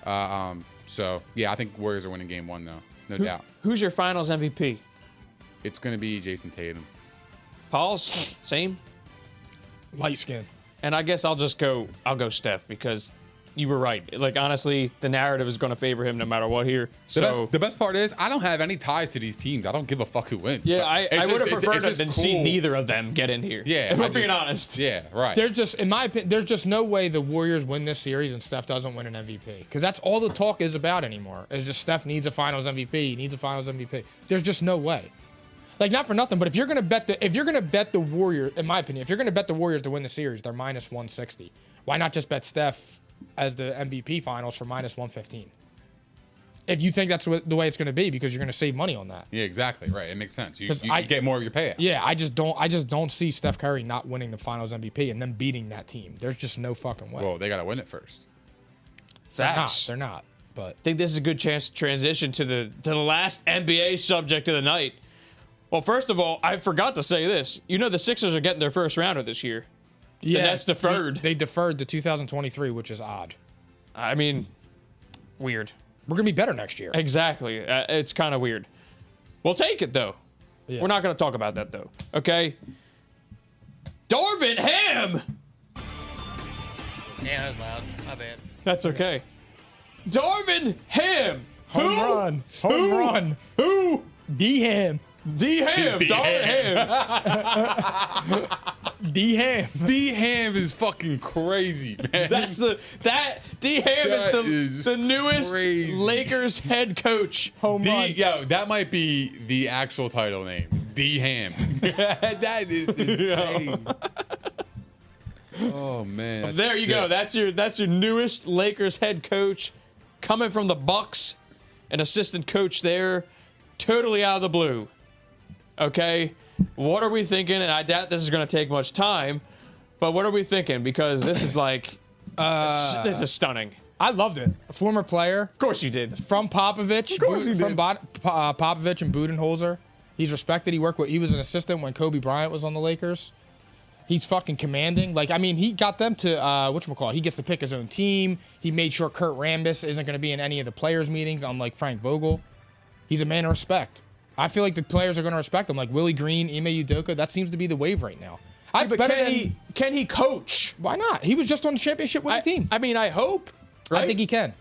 Speaker 3: So yeah, I think Warriors are winning Game 1 though, no doubt.
Speaker 2: Who's your Finals MVP?
Speaker 3: It's gonna be Jason Tatum.
Speaker 2: Paul's same.
Speaker 1: Light skin.
Speaker 2: And I guess I'll go Steph because you were right. Like, honestly, the narrative is going to favor him no matter what here. So
Speaker 3: The best part is I don't have any ties to these teams. I don't give a fuck who wins.
Speaker 2: yeah, I
Speaker 3: It's
Speaker 2: would have
Speaker 3: just-
Speaker 2: preferred
Speaker 3: it's
Speaker 2: it
Speaker 3: just
Speaker 2: than see
Speaker 3: cool.
Speaker 2: neither of them get in here.
Speaker 3: Yeah,
Speaker 2: if
Speaker 3: I
Speaker 2: we're being
Speaker 3: just-
Speaker 2: honest.
Speaker 3: Yeah, right.
Speaker 1: There's just, in my opinion, there's just no way the Warriors win this series and Steph doesn't win an MVP. Because that's all the talk is about anymore. Is just Steph needs a Finals MVP. He needs a Finals MVP. There's just no way. Like, not for nothing, but if you're gonna bet the Warriors, in my opinion, if you're gonna bet the Warriors to win the series, they're minus 160. Why not just bet Steph as the MVP Finals for minus 115? If you think that's the way it's gonna be, because you're gonna save money on that.
Speaker 3: Yeah, exactly. Right. It makes sense. You
Speaker 1: 'Cause
Speaker 3: you get more of your payout.
Speaker 1: Yeah, I just don't see Steph Curry not winning the Finals MVP and then beating that team. There's just no fucking way.
Speaker 3: Well, they gotta win it first.
Speaker 2: Facts.
Speaker 1: They're not. But
Speaker 2: I think this is a good chance to transition to the last NBA subject of the night. Well, first of all, I forgot to say this. You know the Sixers are getting their first rounder this year.
Speaker 1: yeah,
Speaker 2: And that's deferred.
Speaker 1: They deferred to 2023, which is odd.
Speaker 2: I mean, weird.
Speaker 1: We're gonna be better next year.
Speaker 2: Exactly. It's kind of weird. We'll take it, though.
Speaker 1: Yeah.
Speaker 2: We're not going to talk about that, though. Okay? Darvin Ham!
Speaker 4: Yeah, that was loud. My bad.
Speaker 2: That's okay. Darvin Ham!
Speaker 1: Home run. Home run.
Speaker 2: Who?
Speaker 1: D-Ham.
Speaker 2: D-Ham. Darvin Ham.
Speaker 1: D-Ham.
Speaker 3: D-Ham is fucking crazy, man.
Speaker 2: D-Ham
Speaker 3: That
Speaker 2: is
Speaker 3: is
Speaker 2: the newest
Speaker 3: crazy.
Speaker 2: Lakers head coach.
Speaker 1: Home run.
Speaker 3: Yo, that might be the actual title name. D-Ham. That is insane. Oh man. that's
Speaker 2: There you go.
Speaker 3: sick.
Speaker 2: That's your newest Lakers head coach, coming from the Bucks, an assistant coach there, totally out of the blue. Okay, what are we thinking? And I doubt this is going to take much time, but what are we thinking? Because this is like, this is stunning.
Speaker 1: I loved it. A former player
Speaker 2: Of course you did.
Speaker 1: from Popovich.
Speaker 2: Of course he did.
Speaker 1: Popovich and Budenholzer. He's respected. He was an assistant when Kobe Bryant was on the Lakers. He's fucking commanding. Like, I mean, he got them to, whatchamacallit, he gets to pick his own team. He made sure Kurt Rambis isn't going to be in any of the players' meetings, unlike Frank Vogel. He's a man of respect. I feel like the players are going to respect him. Like Willie Green, Ime Udoka, that seems to be the wave right now.
Speaker 2: But can he coach?
Speaker 1: Why not? He was just on the championship winning team.
Speaker 2: I mean, I hope. Right?
Speaker 1: I think he can.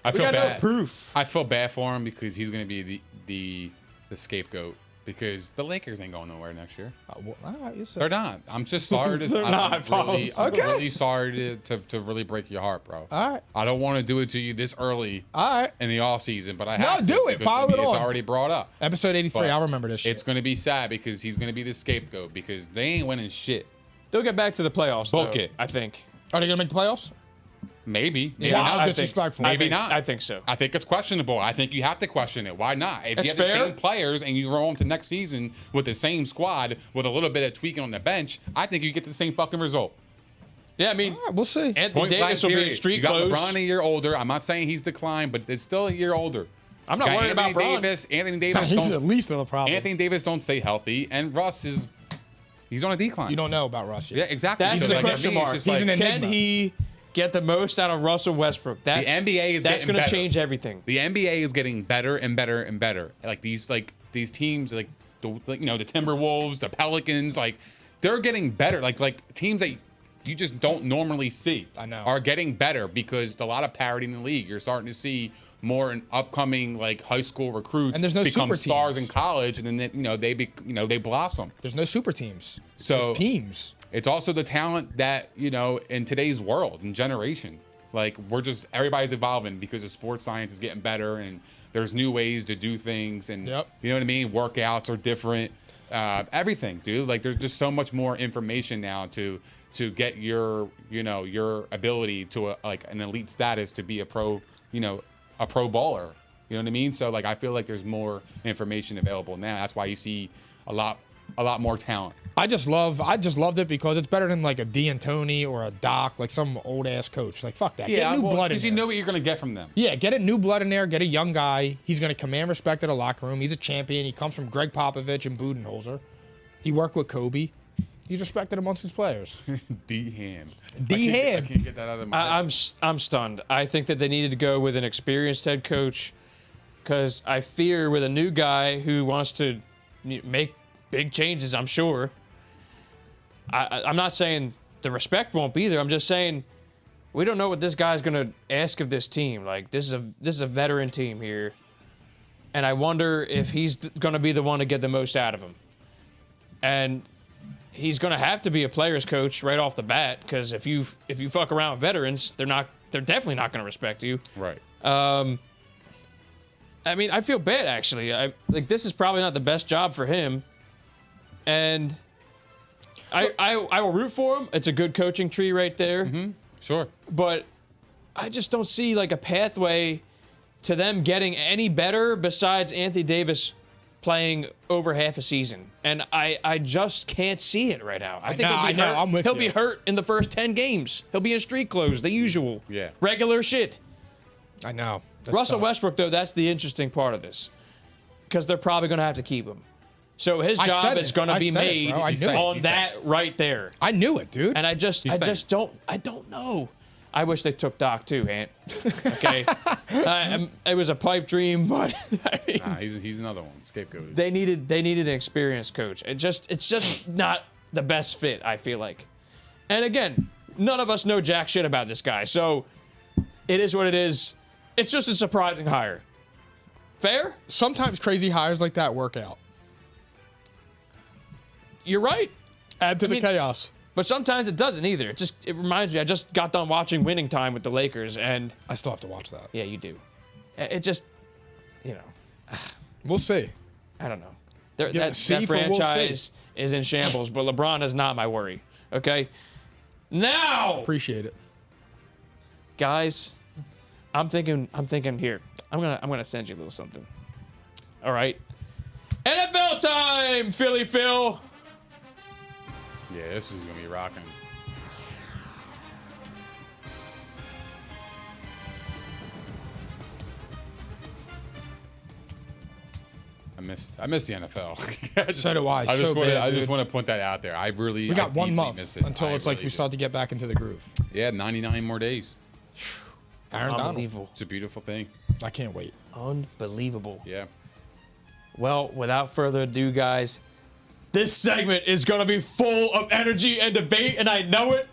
Speaker 3: I
Speaker 2: We
Speaker 3: feel
Speaker 2: got no
Speaker 3: bad.
Speaker 2: proof.
Speaker 3: I feel bad for him because he's going to be the scapegoat because the Lakers ain't going nowhere next year.
Speaker 1: Well, all right, you said.
Speaker 3: They're not. I'm just sorry to.
Speaker 2: They're not,
Speaker 3: I'm really,
Speaker 2: Pauls.
Speaker 3: I'm
Speaker 1: Okay.
Speaker 3: really sorry to really break your heart, bro.
Speaker 1: All right.
Speaker 3: I don't want to do it to you this early
Speaker 1: All right.
Speaker 3: in the off season, but I have to.
Speaker 1: do it.
Speaker 3: because,
Speaker 1: Pile it
Speaker 3: It's
Speaker 1: on.
Speaker 3: already brought up.
Speaker 1: Episode 83.
Speaker 3: But
Speaker 1: I'll remember this shit.
Speaker 3: It's going to be sad because he's going to be the scapegoat because they ain't winning shit.
Speaker 2: They'll get back to the playoffs,
Speaker 3: Book
Speaker 2: though,
Speaker 3: it.
Speaker 2: I think.
Speaker 1: Are they going to make the playoffs?
Speaker 3: Maybe. Maybe
Speaker 1: Wow,
Speaker 3: not.
Speaker 2: I think-
Speaker 1: disrespectful.
Speaker 2: I
Speaker 3: Maybe
Speaker 2: think-
Speaker 3: not.
Speaker 2: I think so.
Speaker 3: I think it's questionable. I think you have to question it. Why not? If
Speaker 2: That's
Speaker 3: you have the
Speaker 2: fair.
Speaker 3: same players and you roll into next season with the same squad with a little bit of tweaking on the bench, I think you get the same fucking result.
Speaker 2: Yeah, I mean,
Speaker 1: All right, we'll see.
Speaker 2: Anthony
Speaker 3: Point blank
Speaker 2: Davis will be in
Speaker 3: period.
Speaker 2: street
Speaker 3: You got
Speaker 2: clothes.
Speaker 3: LeBron a year older. I'm not saying he's declined, but it's still a year older.
Speaker 2: I'm not
Speaker 3: Got
Speaker 2: worried about
Speaker 3: Anthony
Speaker 2: Bron.
Speaker 3: Davis. Anthony Davis
Speaker 1: He's at
Speaker 3: don't.
Speaker 1: least the problem.
Speaker 3: Anthony Davis don't stay healthy, and Russ is. He's on a decline.
Speaker 1: You don't know about Russ
Speaker 3: Yeah,
Speaker 1: yet.
Speaker 3: exactly.
Speaker 2: That's
Speaker 3: Because,
Speaker 2: the
Speaker 3: like, I
Speaker 2: question
Speaker 3: mean, it's
Speaker 2: mark.
Speaker 3: just
Speaker 1: He's
Speaker 3: like-
Speaker 1: an
Speaker 2: Can
Speaker 1: enigma.
Speaker 2: he get the most out of Russell Westbrook? That's,
Speaker 3: NBA is
Speaker 2: that's
Speaker 3: getting
Speaker 2: gonna
Speaker 3: better.
Speaker 2: change everything.
Speaker 3: The NBA is getting better and better and better. Like these teams, the Timberwolves, the Pelicans, they're getting better. Like teams that you just don't normally see.
Speaker 1: I know.
Speaker 3: Are getting better because a lot of parity in the league. You're starting to see more in upcoming high school recruits
Speaker 1: And there's no
Speaker 3: become
Speaker 1: super
Speaker 3: stars
Speaker 1: teams.
Speaker 3: in college, and then they blossom.
Speaker 1: There's no super teams.
Speaker 3: So-
Speaker 1: There's teams.
Speaker 3: It's also the talent that, in today's world and generation, everybody's evolving because the sports science is getting better and there's new ways to do things. And
Speaker 1: Yep.
Speaker 3: you know what I mean? Workouts are different. Everything, dude. There's just so much more information now to get your ability to an elite status to be a pro bowler. You know what I mean? So I feel like there's more information available now. That's why you see a lot more talent.
Speaker 1: I just loved it because it's better than like a D'Antoni or a Doc, like some old ass coach. Like fuck that. Get new blood in
Speaker 3: because you
Speaker 1: there.
Speaker 3: know what you're gonna get from them.
Speaker 1: Yeah, get a new blood in there. Get a young guy. He's gonna command respect in the locker room. He's a champion. He comes from Greg Popovich and Budenholzer. He worked with Kobe. He's respected amongst his players.
Speaker 3: D-Hand.
Speaker 1: D-Hand.
Speaker 3: I can't get that out of my head.
Speaker 2: I'm stunned. I think that they needed to go with an experienced head coach because I fear with a new guy who wants to make big changes, I'm sure. I'm not saying the respect won't be there. I'm just saying we don't know what this guy's going to ask of this team. Like this is a veteran team here, and I wonder if he's going to be the one to get the most out of him. And he's going to have to be a player's coach right off the bat because if you fuck around with veterans, they're definitely not going to respect you.
Speaker 3: Right.
Speaker 2: I mean, I feel bad actually. This is probably not the best job for him, and I will root for him. It's a good coaching tree right there.
Speaker 3: Mm-hmm. Sure.
Speaker 2: But I just don't see a pathway to them getting any better besides Anthony Davis playing over half a season, and I just can't see it right now. I think
Speaker 1: know,
Speaker 2: he'll be hurt.
Speaker 1: I'm with
Speaker 2: he'll
Speaker 1: you.
Speaker 2: be hurt in the first 10 games. He'll be in street clothes, the usual.
Speaker 3: Yeah.
Speaker 2: Regular shit.
Speaker 1: I know. That's
Speaker 2: Russell
Speaker 1: tough.
Speaker 2: Westbrook, though, that's the interesting part of this. Because they're probably going to have to keep him. So his
Speaker 1: I
Speaker 2: job
Speaker 1: said
Speaker 2: is
Speaker 1: it.
Speaker 2: going to
Speaker 1: I
Speaker 2: be
Speaker 1: said it,
Speaker 2: made
Speaker 1: bro. I knew it.
Speaker 2: on
Speaker 3: He's
Speaker 2: that right there.
Speaker 1: I knew it, dude.
Speaker 2: And I just don't know. I wish they took Doc too, Ant. Okay. It was a pipe dream, but I mean,
Speaker 3: Nah, he's another one. Scapegoat.
Speaker 2: they needed an experienced coach. It's just not the best fit, I feel like. And again, none of us know jack shit about this guy, so it is what it is. It's just a surprising hire. Fair?
Speaker 1: Sometimes crazy hires like that work out.
Speaker 2: You're right.
Speaker 1: Add to the
Speaker 2: mean-
Speaker 1: chaos.
Speaker 2: But sometimes it doesn't either. It reminds me, I just got done watching Winning Time with the Lakers, and
Speaker 1: I still have to watch that.
Speaker 2: yeah, you do. It just,
Speaker 1: We'll see.
Speaker 2: I don't know.
Speaker 1: Yeah,
Speaker 2: That
Speaker 1: see for we'll
Speaker 2: franchise is in shambles, but LeBron is not my worry. Okay? Now,
Speaker 1: Appreciate it.
Speaker 2: guys, I'm thinking here. I'm gonna send you a little something. All right. NFL time, Philly Phil.
Speaker 3: Yeah, this is gonna be rocking. I miss the NFL.
Speaker 1: So do I.
Speaker 3: I
Speaker 1: So bad,
Speaker 3: just
Speaker 1: dude.
Speaker 3: want to point that out there.
Speaker 1: We got 1 month
Speaker 3: miss it.
Speaker 1: until
Speaker 3: I
Speaker 1: it's like
Speaker 3: really
Speaker 1: we
Speaker 3: do.
Speaker 1: start to get back into the groove.
Speaker 3: Yeah, 99 more days.
Speaker 1: Aaron Donald.
Speaker 2: Unbelievable.
Speaker 3: It's a beautiful thing.
Speaker 1: I can't wait.
Speaker 2: Unbelievable.
Speaker 3: Yeah.
Speaker 2: Well, without further ado, guys, this segment is going to be full of energy and debate, and I know it.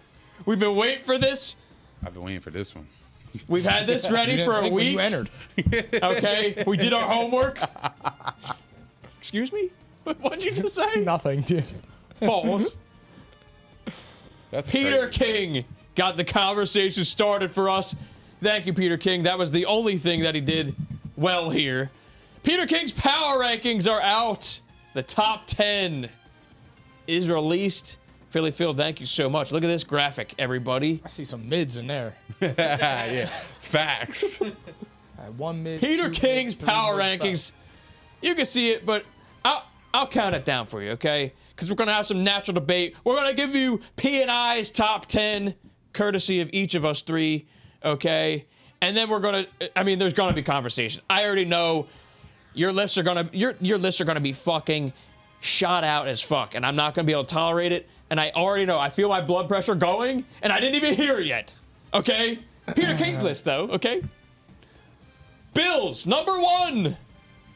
Speaker 2: We've been waiting for this.
Speaker 3: I've been waiting for this one.
Speaker 2: We've had this
Speaker 1: You
Speaker 2: ready
Speaker 1: didn't
Speaker 2: for a
Speaker 1: think when
Speaker 2: week.
Speaker 1: you entered.
Speaker 2: Okay, we did our homework. Excuse me? What'd you just say?
Speaker 1: Nothing, dude.
Speaker 2: Pause.
Speaker 3: That's
Speaker 2: Peter
Speaker 3: crazy.
Speaker 2: King got the conversation started for us. Thank you, Peter King. That was the only thing that he did well here. Peter King's power rankings are out. The top 10 is released. Philly Phil, thank you so much. Look at this graphic, everybody.
Speaker 1: I see some mids in there.
Speaker 3: Yeah, facts.
Speaker 1: One mid.
Speaker 2: Peter
Speaker 1: two
Speaker 2: King's
Speaker 1: mid, three
Speaker 2: power
Speaker 1: mid,
Speaker 2: rankings. You can see it, but I'll count it down for you, okay? Because we're going to have some natural debate. We're going to give you P&I's top 10, courtesy of each of us three, okay? And then we're going to, I mean, there's going to be conversation. I already know your lists are going to, your lists are going to be fucking shot out as fuck, and I'm not going to be able to tolerate it. And I already know. I feel my blood pressure going, and I didn't even hear it yet, okay? Peter King's list, though, okay? Bills, number 1.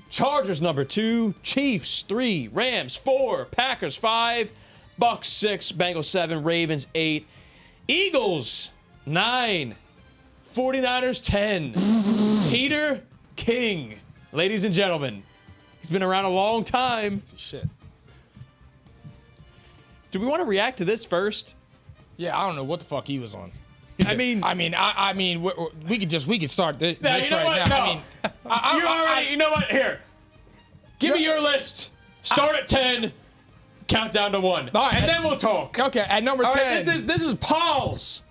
Speaker 2: Chargers, number 2. Chiefs, 3. Rams, 4. Packers, 5. Bucks, 6. Bengals, 7. Ravens, 8. Eagles, 9. 49ers, 10. Peter King, ladies and gentlemen. He's been around a long time.
Speaker 1: Shit.
Speaker 2: Do we want to react to this first?
Speaker 1: Yeah, I don't know what the fuck he was on.
Speaker 2: I mean,
Speaker 1: we could start this,
Speaker 2: now, you know
Speaker 1: right
Speaker 2: what?
Speaker 1: now.
Speaker 2: No. You know what? Here. Give me your list. Start at 10. Count down to 1.
Speaker 1: All right,
Speaker 2: and then we'll talk.
Speaker 1: Okay, at number
Speaker 2: All
Speaker 1: 10.
Speaker 2: right, this is Paul's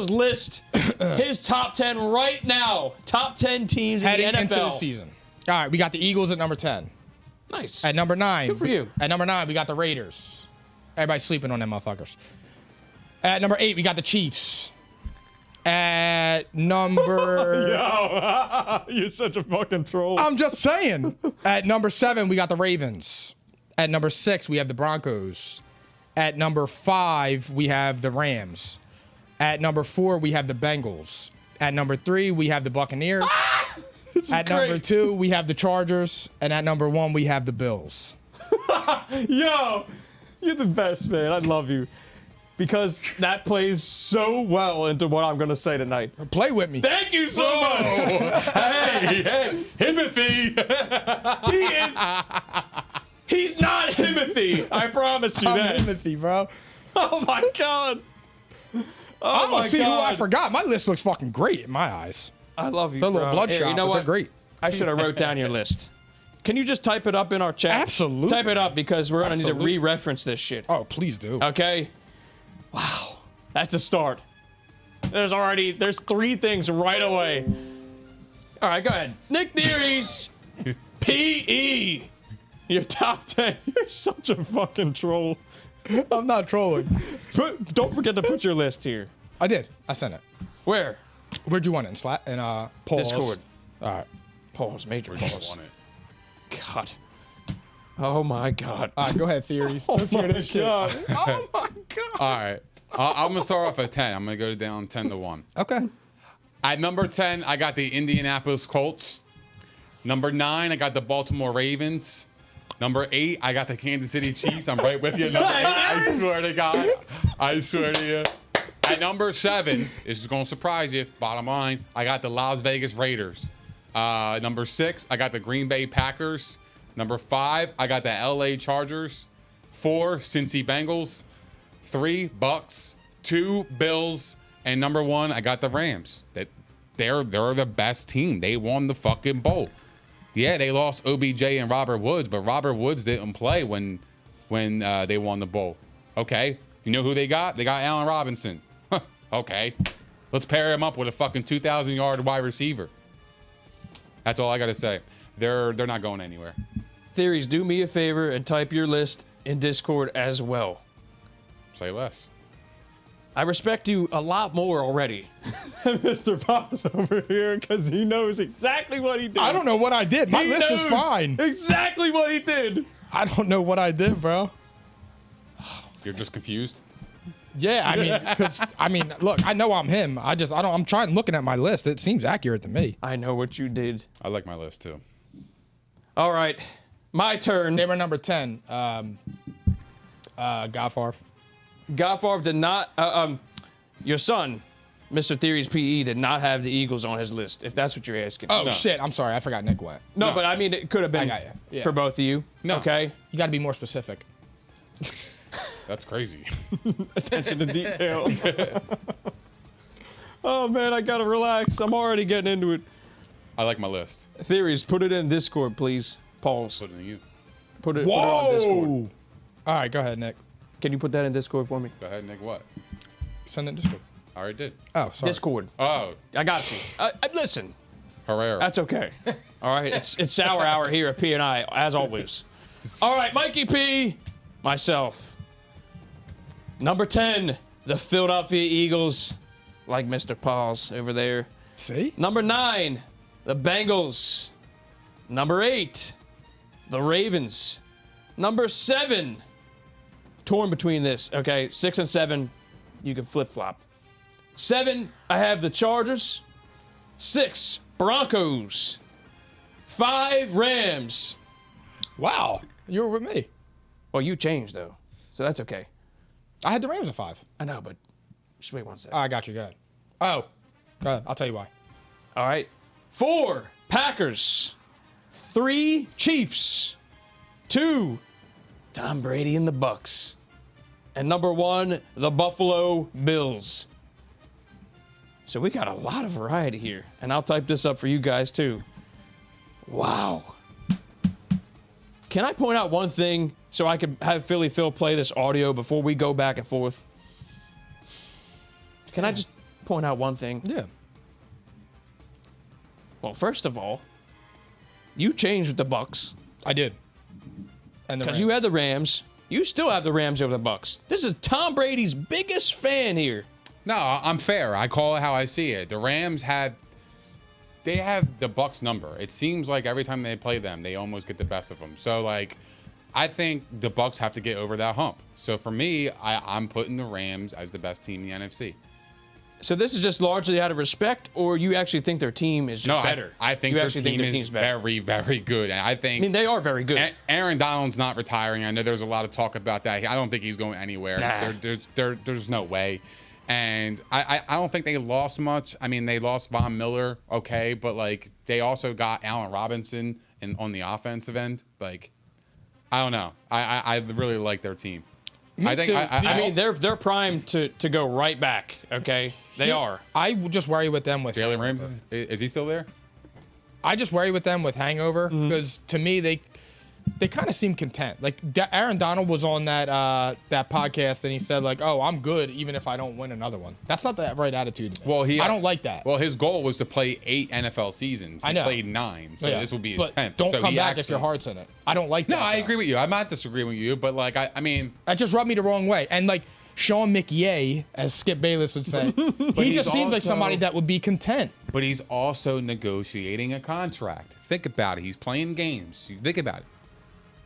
Speaker 2: list. His top 10 right now. Top 10 teams in
Speaker 1: heading
Speaker 2: the NFL.
Speaker 1: into the season. All right, we got the Eagles at number 10.
Speaker 2: Nice.
Speaker 1: At number 9.
Speaker 2: Good for you.
Speaker 1: At number 9, we got the Raiders. Everybody's sleeping on them motherfuckers. At number 8, we got the Chiefs. At number...
Speaker 2: Yo, you're such a fucking troll.
Speaker 1: I'm just saying. At number 7, we got the Ravens. At number 6, we have the Broncos. At number 5, we have the Rams. At number 4, we have the Bengals. At number 3, we have the Buccaneers. At number 2, we have the Chargers. And at number 1, we have the Bills.
Speaker 2: Yo, you're the best, man. I love you. Because that plays so well into what I'm going to say tonight.
Speaker 1: Play with me.
Speaker 2: Thank you so much.
Speaker 3: Hey, Timothy.
Speaker 2: He's not Timothy. I promise you that.
Speaker 1: I'm Timothy, bro.
Speaker 2: Oh, my God.
Speaker 1: I
Speaker 2: my
Speaker 1: don't see who I
Speaker 2: God.
Speaker 1: forgot. My list looks fucking great in my eyes.
Speaker 2: I love you,
Speaker 1: They're a little
Speaker 2: bro.
Speaker 1: bloodshot,
Speaker 2: Here, you know
Speaker 1: but
Speaker 2: what?
Speaker 1: they're great.
Speaker 2: I should have wrote down your list. Can you just type it up in our chat?
Speaker 1: Absolutely.
Speaker 2: Type it up because we're going to need to
Speaker 1: Absolutely.
Speaker 2: re-reference this shit.
Speaker 1: Oh, please do.
Speaker 2: Okay? Wow. That's a start. There's 3 things right away. All right, go ahead. Nick Theory's PE. Your top 10. You're such a fucking troll.
Speaker 1: I'm not trolling.
Speaker 2: Don't forget to put your list here.
Speaker 1: I did. I sent it.
Speaker 2: Where?
Speaker 1: Where'd you want it? In polls?
Speaker 2: Discord.
Speaker 1: All right.
Speaker 2: Pause. Major pause.
Speaker 3: Want it.
Speaker 2: God. Oh my God.
Speaker 1: All right, go ahead, theories. Let's hear this shit.
Speaker 2: Oh my God.
Speaker 3: All right. I'm going to start off at 10. I'm going to go down 10 to 1.
Speaker 1: Okay.
Speaker 3: At number 10, I got the Indianapolis Colts. Number 9, I got the Baltimore Ravens. Number 8, I got the Kansas City Chiefs. I'm right with you. Number 8, I swear to God. I swear to you. At number 7, this is going to surprise you. Bottom line, I got the Las Vegas Raiders. Number 6, I got the Green Bay Packers. Number 5, I got the LA Chargers. 4, Cincy Bengals. 3, Bucks. 2, Bills. And number 1, I got the Rams. They're the best team. They won the fucking bowl. Yeah, they lost OBJ and Robert Woods, but Robert Woods didn't play when they won the bowl. Okay, you know who they got? They got Allen Robinson. Okay, let's pair him up with a fucking 2,000-yard wide receiver. That's all I gotta say. They're not going anywhere.
Speaker 2: Theories, do me a favor and type your list in Discord as well.
Speaker 3: Say less.
Speaker 2: I respect you a lot more already than Mr. Pops over here because he knows exactly what he did.
Speaker 1: I don't know what I did. My
Speaker 2: He
Speaker 1: list is
Speaker 2: knows
Speaker 1: fine.
Speaker 2: Exactly what he did.
Speaker 1: I don't know what I did, bro.
Speaker 3: You're just confused?
Speaker 1: Yeah, look, I know I'm him. I'm trying looking at my list. It seems accurate to me.
Speaker 2: I know what you did.
Speaker 3: I like my list too.
Speaker 2: All right, my turn.
Speaker 1: They were number 10. Godfarf.
Speaker 2: Godfarv did not. Your son Mr. Theory's PE did not have the Eagles on his list, if that's what you're asking.
Speaker 1: Oh,
Speaker 3: No.
Speaker 1: shit. I'm sorry. I forgot Nick went.
Speaker 2: No,
Speaker 3: No.
Speaker 2: but I mean, it could have been
Speaker 1: got you. Yeah.
Speaker 2: for both of you.
Speaker 3: No.
Speaker 2: Okay?
Speaker 1: You got to be more specific.
Speaker 3: That's crazy.
Speaker 2: Attention to detail. Oh, man, I got to relax. I'm already getting into it.
Speaker 3: I like my list.
Speaker 2: Theories, put it in Discord, please. Pause.
Speaker 3: Put it in you.
Speaker 2: Put it on Discord.
Speaker 1: All right, go ahead, Nick.
Speaker 2: Can you put that in Discord for me?
Speaker 3: Go ahead, Nick. What?
Speaker 1: Send it in Discord.
Speaker 3: I already did.
Speaker 1: Oh, sorry.
Speaker 2: Discord.
Speaker 3: Oh,
Speaker 2: I got you. Listen,
Speaker 3: Herrera.
Speaker 2: that's okay. All right, it's sour hour here at P&I, as always. All right, Mikey P, myself. Number 10, the Philadelphia Eagles, like Mr. Paul's over there.
Speaker 1: See?
Speaker 2: Number 9, the Bengals. Number 8, the Ravens. Number 7, torn between this. Okay, 6 and 7, you can flip-flop. 7, I have the Chargers. 6, Broncos. 5, Rams.
Speaker 1: Wow. You were with me.
Speaker 2: Well, you changed, though, so that's okay.
Speaker 1: I had the Rams at 5.
Speaker 2: I know, but just wait one second.
Speaker 1: I got you. Go ahead. Oh. Go ahead. I'll tell you why.
Speaker 2: All right. 4, Packers. 3, Chiefs. 2, Tom Brady and the Bucks. And number 1, the Buffalo Bills. So we got a lot of variety here. And I'll type this up for you guys, too. Wow. Can I point out one thing so I can have Philly Phil play this audio before we go back and forth? Can I just point out one thing?
Speaker 1: Yeah.
Speaker 2: Well, first of all, you changed with the Bucks
Speaker 1: I did. And the
Speaker 2: because
Speaker 1: Rams.
Speaker 2: you had the Rams. You still have the Rams over the Bucks. This is Tom Brady's biggest fan here.
Speaker 3: No, I'm fair. I call it how I see it. The Rams have the Bucks number. It seems like every time they play them, they almost get the best of them. So like, I think the Bucks have to get over that hump. So for me, I'm putting the Rams as the best team in the NFC.
Speaker 2: So this is just largely out of respect, or you actually think their team is just
Speaker 3: No,
Speaker 2: better?
Speaker 3: I think
Speaker 2: you
Speaker 3: their
Speaker 2: actually
Speaker 3: team
Speaker 2: think their
Speaker 3: is
Speaker 2: team's better.
Speaker 3: very, very good. And I think
Speaker 2: I mean, they are very good.
Speaker 3: Aaron Donald's not retiring. I know there's a lot of talk about that. I don't think he's going anywhere.
Speaker 2: Nah.
Speaker 3: There's no way. And I don't think they lost much. I mean, they lost Von Miller, okay, but like they also got Allen Robinson on the offensive end. Like, I don't know. I really like their team. I think
Speaker 1: too.
Speaker 2: I mean, they're primed to go right back. Okay, they are.
Speaker 1: I just worry with them with
Speaker 3: Jalen
Speaker 1: hangover.
Speaker 3: Ramsey, is he still there?
Speaker 1: I just worry with them with hangover because to me they kind of seem content. Like Aaron Donald was on that podcast and he said like, "Oh, I'm good even if I don't win another one." That's not the right attitude. To me.
Speaker 3: Well,
Speaker 1: I don't like that.
Speaker 3: Well, his goal was to play 8 NFL seasons. He
Speaker 1: I know.
Speaker 3: played 9, so
Speaker 1: Yeah.
Speaker 3: this will be his
Speaker 1: but
Speaker 3: 10th.
Speaker 1: don't
Speaker 3: So
Speaker 1: come
Speaker 3: he
Speaker 1: back if
Speaker 3: actually-
Speaker 1: your heart's in it. I don't like that.
Speaker 3: No, I
Speaker 1: though.
Speaker 3: agree with you. I'm not disagreeing with you, but like I mean,
Speaker 1: That just rubbed me the wrong way. And like Sean McYay, as Skip Bayless would say, he
Speaker 3: he's
Speaker 1: just seems like
Speaker 3: also-
Speaker 1: somebody that would be content.
Speaker 3: but he's also negotiating a contract. Think about it. He's playing games. You think about it.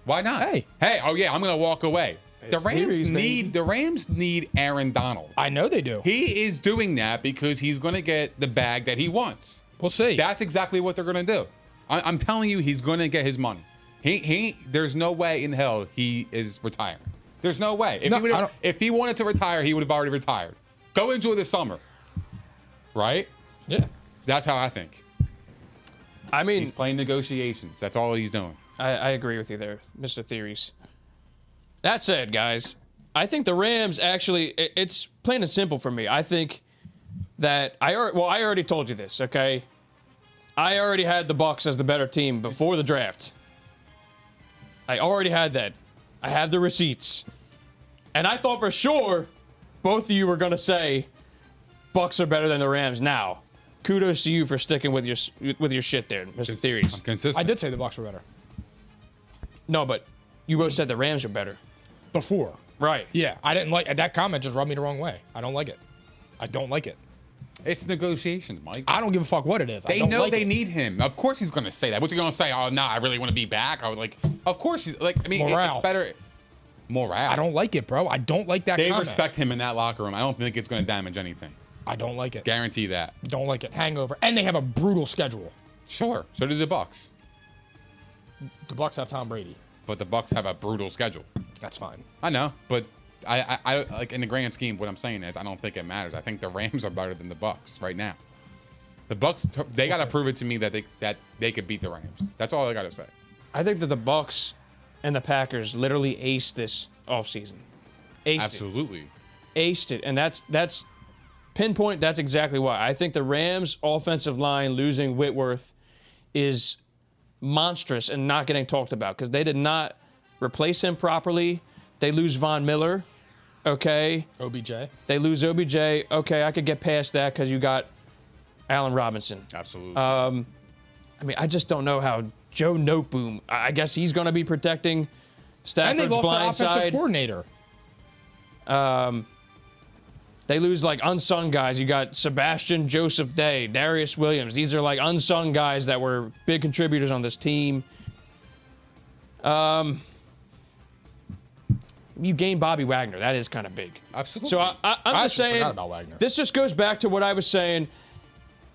Speaker 3: Why not?
Speaker 1: Hey.
Speaker 3: Oh yeah, I'm gonna walk away. The
Speaker 2: It's
Speaker 3: Rams
Speaker 2: theories, baby.
Speaker 3: need Aaron Donald.
Speaker 1: I know they do.
Speaker 3: He is doing that because he's gonna get the bag that he wants.
Speaker 1: We'll see.
Speaker 3: That's exactly what they're gonna do. I'm telling you, he's gonna get his money. There's no way in hell he is retiring. There's no way. If he wanted to retire, he would have already retired. Go enjoy the summer. Right?
Speaker 1: Yeah.
Speaker 3: That's how I think.
Speaker 2: I mean,
Speaker 3: He's playing negotiations. That's all he's doing.
Speaker 2: I agree with you there, Mr. Theories. That said, guys, I think the Rams actually, it's plain and simple for me. I think that I already told you this, okay? I already had the Bucs as the better team before the draft. I already had that. I have the receipts. And I thought for sure both of you were going to say Bucs are better than the Rams now. Kudos to you for sticking with your shit there, Mr. Theories.
Speaker 3: I'm consistent.
Speaker 1: I did say the Bucs were better
Speaker 2: No, but you both said the Rams are better.
Speaker 1: before.
Speaker 2: Right.
Speaker 1: Yeah, I didn't like that comment. Just rubbed me the wrong way. I don't like it. I don't like it.
Speaker 3: It's negotiations, Mike.
Speaker 1: I don't give a fuck what it is.
Speaker 3: They
Speaker 1: I don't
Speaker 3: know
Speaker 1: like
Speaker 3: they
Speaker 1: it.
Speaker 3: need him. Of course he's going to say that. What's he going to say? Oh, no, I really want to be back. I would like. Of course he's like. I mean,
Speaker 1: Morale.
Speaker 3: it's better. Morale.
Speaker 1: I don't like it, bro. I don't like that
Speaker 3: They
Speaker 1: comment.
Speaker 3: respect him in that locker room. I don't think it's going to damage anything.
Speaker 1: I don't like it.
Speaker 3: Guarantee that.
Speaker 1: Don't like it. Hangover. And they have a brutal schedule.
Speaker 3: Sure. So do the Bucks.
Speaker 1: The Bucs have Tom Brady.
Speaker 3: But the Bucks have a brutal schedule.
Speaker 1: That's fine.
Speaker 3: I know, but I like in the grand scheme, what I'm saying is I don't think it matters. I think the Rams are better than the Bucks right now. The Bucks, they got to prove it to me that they could beat the Rams. That's all I got to say.
Speaker 2: I think that the Bucks and the Packers literally aced this offseason.
Speaker 3: Absolutely.
Speaker 2: Aced it. And that's pinpoint. That's exactly why. I think the Rams offensive line losing Whitworth is monstrous and not getting talked about because they did not replace him properly. They lose Von Miller. Okay.
Speaker 1: OBJ.
Speaker 2: They lose OBJ. Okay, I could get past that because you got Allen Robinson.
Speaker 3: Absolutely.
Speaker 2: I mean, I just don't know how Joe Noteboom, I guess he's going to be protecting Stafford's
Speaker 1: And they've lost
Speaker 2: blind
Speaker 1: their offensive
Speaker 2: side.
Speaker 1: coordinator.
Speaker 2: They lose like unsung guys. You got Sebastian Joseph Day, Darius Williams. These are like unsung guys that were big contributors on this team. You gain Bobby Wagner. That is kind of big.
Speaker 3: Absolutely.
Speaker 2: So I'm just
Speaker 1: actually
Speaker 2: saying,
Speaker 1: forgot about Wagner.
Speaker 2: this just goes back to what I was saying.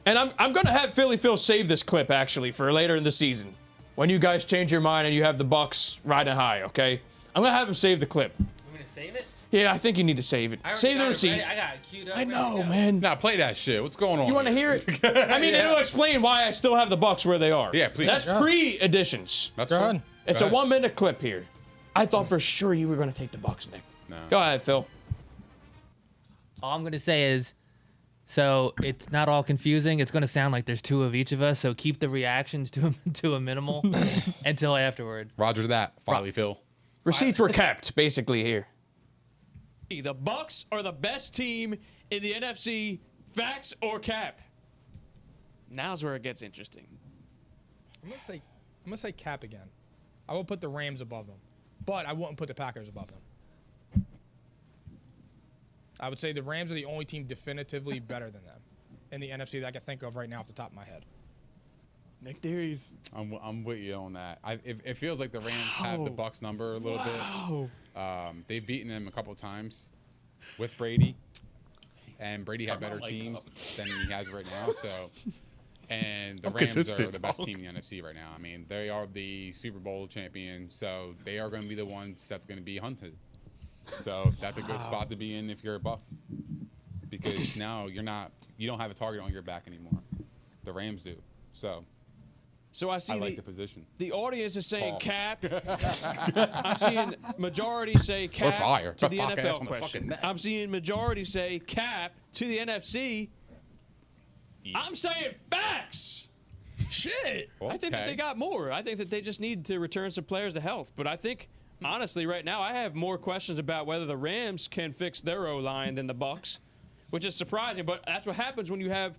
Speaker 2: And I'm going to have Philly Phil save this clip, actually, for later in the season. When you guys change your mind and you have the Bucks riding high, okay? I'm going to have him save the clip.
Speaker 4: You want me to save it?
Speaker 2: Yeah, I think you need to save it. Save the receipt.
Speaker 4: I got it queued up.
Speaker 2: I
Speaker 4: ready to
Speaker 2: know,
Speaker 4: go.
Speaker 2: man.
Speaker 3: Now play that shit. What's going on?
Speaker 2: You want to hear it? I mean, it'll explain why I still have the Bucks where they are.
Speaker 3: Yeah, please.
Speaker 2: That's pre-additions.
Speaker 3: That's
Speaker 1: Go
Speaker 3: cool.
Speaker 1: ahead.
Speaker 2: It's
Speaker 3: Go
Speaker 2: a
Speaker 3: ahead.
Speaker 2: 1 minute clip here. I thought for sure you were going to take the Bucks, Nick.
Speaker 3: No.
Speaker 2: Go ahead, Phil.
Speaker 4: All I'm gonna say is, so it's not all confusing. It's gonna sound like there's two of each of us. So keep the reactions to a minimal until afterward.
Speaker 3: Roger that. Finally, Phil.
Speaker 2: Receipts were kept, basically, here. The Bucks are the best team in the NFC. Facts or cap? Now's where it gets interesting.
Speaker 1: I'm gonna say cap again. I will put the Rams above them, but I wouldn't put the Packers above them. I would say the Rams are the only team definitively better than them in the NFC that I can think of right now off the top of my head.
Speaker 2: Nick Theories.
Speaker 3: I'm with you on that. It feels like the Rams have the Bucks number a little bit. They've beaten them a couple times with Brady, and Brady had better teams than he has right now. So, and the Rams are the best team in the NFC right now. I mean, they are the Super Bowl champions, so they are going to be the ones that's going to be hunted. So that's a good spot to be in if you're a Buck, because now you don't have a target on your back anymore. The Rams do. So
Speaker 2: I see
Speaker 3: I like the position.
Speaker 2: the audience is saying
Speaker 3: Pause.
Speaker 2: cap. I'm seeing majority say cap
Speaker 3: fire.
Speaker 2: to the
Speaker 3: Fuck ass
Speaker 2: NFL
Speaker 3: on the
Speaker 2: question.
Speaker 3: fucking net.
Speaker 2: I'm seeing majority say cap to the NFC. I'm saying facts. Shit. I think that they got more. I think that they just need to return some players to health. But I think, honestly, right now, I have more questions about whether the Rams can fix their O-line than the Bucks, which is surprising. But that's what happens when you have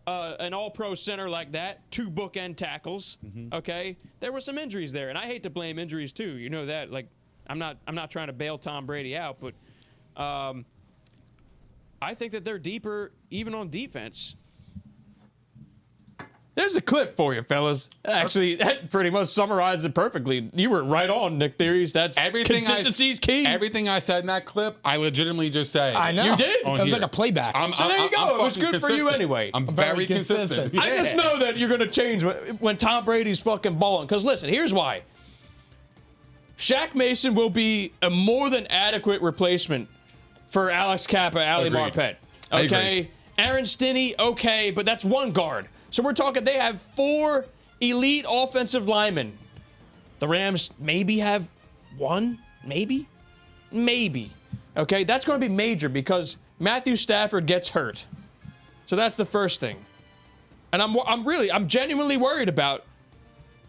Speaker 2: an all-pro center like that, 2 bookend tackles. Okay, there were some injuries there, and I hate to blame injuries too. You know that. Like, I'm not trying to bail Tom Brady out, but I think that they're deeper even on defense. There's a clip for you, fellas. Actually, that pretty much summarizes it perfectly. You were right on, Nick Theories. That's consistency's key.
Speaker 3: Everything I said in that clip, I legitimately just say.
Speaker 1: I know.
Speaker 2: You did?
Speaker 1: It was like a playback.
Speaker 2: So there you go. It was
Speaker 3: fucking
Speaker 2: good for you
Speaker 3: consistent.
Speaker 2: anyway.
Speaker 3: I'm very consistent.
Speaker 2: I just know that you're going to change when Tom Brady's fucking balling. Because listen, here's why. Shaq Mason will be a more than adequate replacement for Alex Kappa, Ali
Speaker 3: Agreed.
Speaker 2: Marpet.
Speaker 3: I
Speaker 2: Okay?
Speaker 3: agree.
Speaker 2: Aaron Stinney, okay, but that's one guard. So we're talking they have 4 elite offensive linemen. The Rams maybe have 1, maybe. Okay, that's going to be major because Matthew Stafford gets hurt. So that's the first thing. And I'm genuinely worried about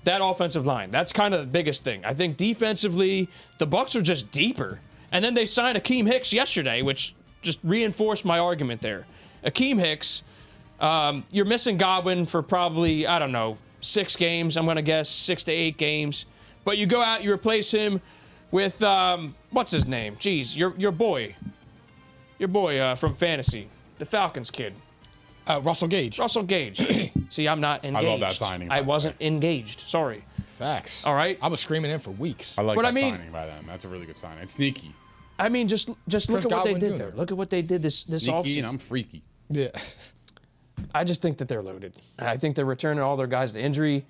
Speaker 2: that offensive line. That's kind of the biggest thing. I think defensively, the Bucks are just deeper. And then they signed Akeem Hicks yesterday, which just reinforced my argument there. Akeem Hicks, you're missing Godwin for probably, 6 games. I'm going to guess 6 to 8 games. But you go out, you replace him with, what's his name? Jeez, your boy from Fantasy, the Falcons kid.
Speaker 1: Russell Gage.
Speaker 2: Russell Gage. See, I'm not engaged.
Speaker 3: I love that signing,
Speaker 2: I
Speaker 3: by the
Speaker 2: wasn't engaged. Sorry.
Speaker 1: Facts.
Speaker 2: All right.
Speaker 1: I was screaming in for weeks.
Speaker 3: I like
Speaker 2: But
Speaker 3: that
Speaker 2: I mean-
Speaker 3: signing by them. That's a really good signing. It's sneaky.
Speaker 2: I mean, just look at what they
Speaker 1: Godwin
Speaker 2: did
Speaker 1: Jr.
Speaker 2: there. Look at what they did this
Speaker 3: Sneaky,
Speaker 2: offseason.
Speaker 3: and I'm freaky.
Speaker 1: Yeah.
Speaker 2: I just think that they're loaded. And I think they're returning all their guys to injury.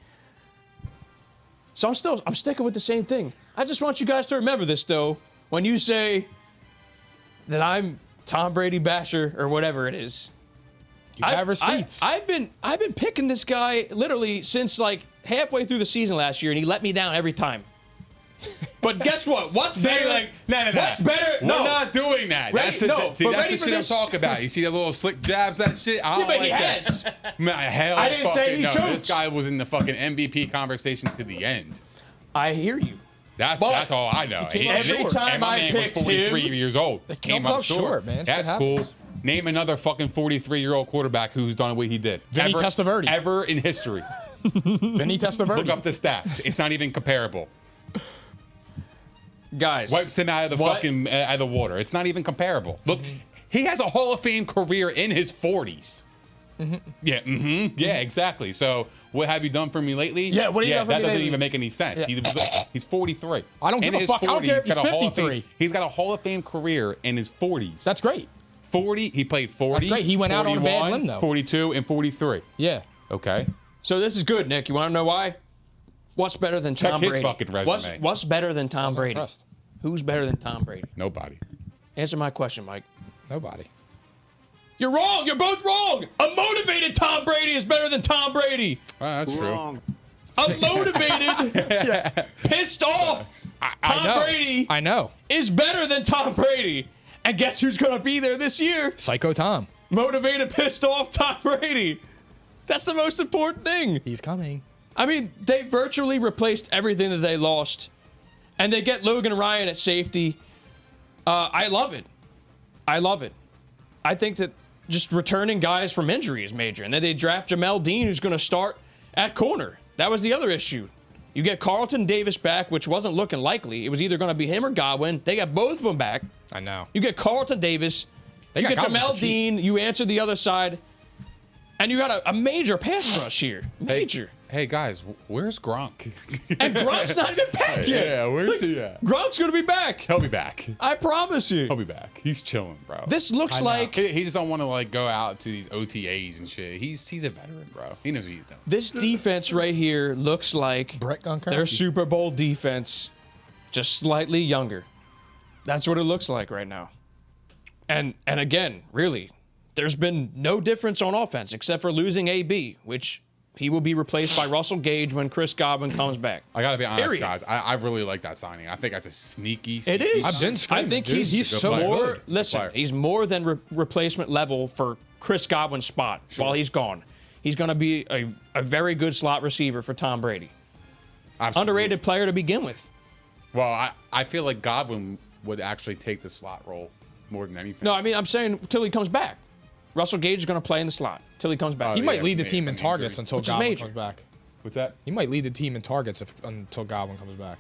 Speaker 2: So I'm sticking with the same thing. I just want you guys to remember this, though. When you say that I'm Tom Brady basher or whatever it is.
Speaker 1: You have receipts.
Speaker 2: I've been picking this guy literally since like halfway through the season last year, and he let me down every time. But guess what? What's better?
Speaker 3: Like, no.
Speaker 2: What's better?
Speaker 3: We're
Speaker 2: No.
Speaker 3: not doing that.
Speaker 2: Ready?
Speaker 3: That's the,
Speaker 2: No,
Speaker 3: see,
Speaker 2: but
Speaker 3: that's
Speaker 2: ready
Speaker 3: the
Speaker 2: for
Speaker 3: shit
Speaker 2: this?
Speaker 3: I'm talking about. You see the little slick jabs, that shit? I don't
Speaker 2: but
Speaker 3: like
Speaker 2: he
Speaker 3: that.
Speaker 2: has.
Speaker 3: Man, hell
Speaker 2: I didn't say he
Speaker 3: no.
Speaker 2: chose.
Speaker 3: This guy was in the fucking MVP conversation to the end.
Speaker 2: I hear you.
Speaker 3: That's all I know.
Speaker 2: Every time
Speaker 3: and my
Speaker 2: I
Speaker 3: man was
Speaker 2: picked
Speaker 3: 43
Speaker 2: him,
Speaker 3: years old.
Speaker 1: comes up short, man.
Speaker 3: That's
Speaker 1: Shit
Speaker 3: cool.
Speaker 1: happens.
Speaker 3: Name another fucking 43-year-old quarterback who's done what he did.
Speaker 1: Vinny Testaverde.
Speaker 3: Ever in history.
Speaker 1: Vinny Testaverde.
Speaker 3: Look up the stats. It's not even comparable.
Speaker 2: Guys.
Speaker 3: Wipes him out of the fucking out of the water. It's not even comparable. Look, he has a Hall of Fame career in his 40s. Yeah, yeah, exactly. So, what have you done for me lately?
Speaker 1: Yeah, what have you done for
Speaker 3: that
Speaker 1: me
Speaker 3: doesn't
Speaker 1: lately?
Speaker 3: even make any sense.
Speaker 1: Yeah.
Speaker 3: He's 43.
Speaker 1: I don't give
Speaker 3: In
Speaker 1: a
Speaker 3: his
Speaker 1: fuck. I don't care if
Speaker 3: he's got
Speaker 1: he's
Speaker 3: a Hall of Fame-
Speaker 1: 53.
Speaker 3: He's got a Hall of Fame career in his 40s.
Speaker 1: That's great.
Speaker 3: 40. He played 40.
Speaker 1: That's great. He went out on a bad
Speaker 3: 41,
Speaker 1: limb, though.
Speaker 3: 42 and 43.
Speaker 1: Yeah.
Speaker 3: Okay.
Speaker 2: So this is good, Nick. You want to know why? What's better than Tom
Speaker 3: his
Speaker 2: Brady?
Speaker 3: fucking resume.
Speaker 2: What's better than Tom Brady?
Speaker 1: impressed.
Speaker 2: Who's better than Tom Brady?
Speaker 3: Nobody.
Speaker 2: Answer my question, Mike.
Speaker 1: Nobody.
Speaker 2: You're wrong. You're both wrong. A motivated Tom Brady is better than Tom Brady.
Speaker 3: Well, that's true.
Speaker 2: A motivated, pissed off
Speaker 1: I
Speaker 2: Tom
Speaker 1: know.
Speaker 2: Brady
Speaker 1: I know.
Speaker 2: is better than Tom Brady. And guess who's going to be there this year?
Speaker 1: Psycho Tom.
Speaker 2: Motivated, pissed off Tom Brady. That's the most important thing.
Speaker 1: He's coming.
Speaker 2: I mean, they virtually replaced everything that they lost. And they get Logan Ryan at safety. I love it. I love it. I think that just returning guys from injury is major. And then they draft Jamel Dean, who's going to start at corner. That was the other issue. You get Carlton Davis back, which wasn't looking likely. It was either going to be him or Godwin. They got both of them back.
Speaker 1: I know.
Speaker 2: You get Carlton Davis. You
Speaker 1: got
Speaker 2: get
Speaker 1: Godwin
Speaker 2: Jamel
Speaker 1: for cheap.
Speaker 2: Dean. You answer the other side. And you got a major pass rush here. Major.
Speaker 3: Hey guys, where's Gronk?
Speaker 2: And Gronk's not even back yet.
Speaker 3: Yeah, where's he at?
Speaker 2: Gronk's going to be back.
Speaker 3: He'll be back.
Speaker 2: I promise you.
Speaker 3: He'll be back. He's chilling, bro.
Speaker 2: This looks
Speaker 1: know.
Speaker 2: like
Speaker 3: He just don't want to like go out to these OTAs and shit. He's a veteran, bro. He knows what he's doing.
Speaker 2: this defense right here looks like
Speaker 1: Brett Gunkowski.
Speaker 2: their Super Bowl defense, just slightly younger. That's what it looks like right now. And again, really, there's been no difference on offense except for losing AB, which he will be replaced by Russell Gage when Chris Godwin comes back.
Speaker 3: I gotta be honest,
Speaker 2: Period.
Speaker 3: guys. I really like that signing. I think that's a sneaky.
Speaker 2: It is.
Speaker 1: I've been
Speaker 2: I
Speaker 1: screaming,
Speaker 2: think
Speaker 1: dude.
Speaker 2: he's
Speaker 1: He's so
Speaker 3: player.
Speaker 2: more.
Speaker 1: good.
Speaker 2: Listen,
Speaker 3: player.
Speaker 2: he's more than replacement level for Chris Godwin's spot while he's gone. He's going to be a very good slot receiver for Tom Brady.
Speaker 3: Absolutely.
Speaker 2: Underrated player to begin with.
Speaker 3: Well, I feel like Godwin would actually take the slot role more than anything.
Speaker 2: No, I mean I'm saying till he comes back. Russell Gage is going to play in the slot till he comes back.
Speaker 1: He
Speaker 3: Oh,
Speaker 1: might
Speaker 3: yeah,
Speaker 1: lead the
Speaker 3: from
Speaker 1: team in
Speaker 3: injury.
Speaker 1: targets until
Speaker 2: Which is
Speaker 1: Godwin
Speaker 2: major.
Speaker 1: comes back.
Speaker 3: What's that?
Speaker 1: He might lead the team in targets until Godwin comes back.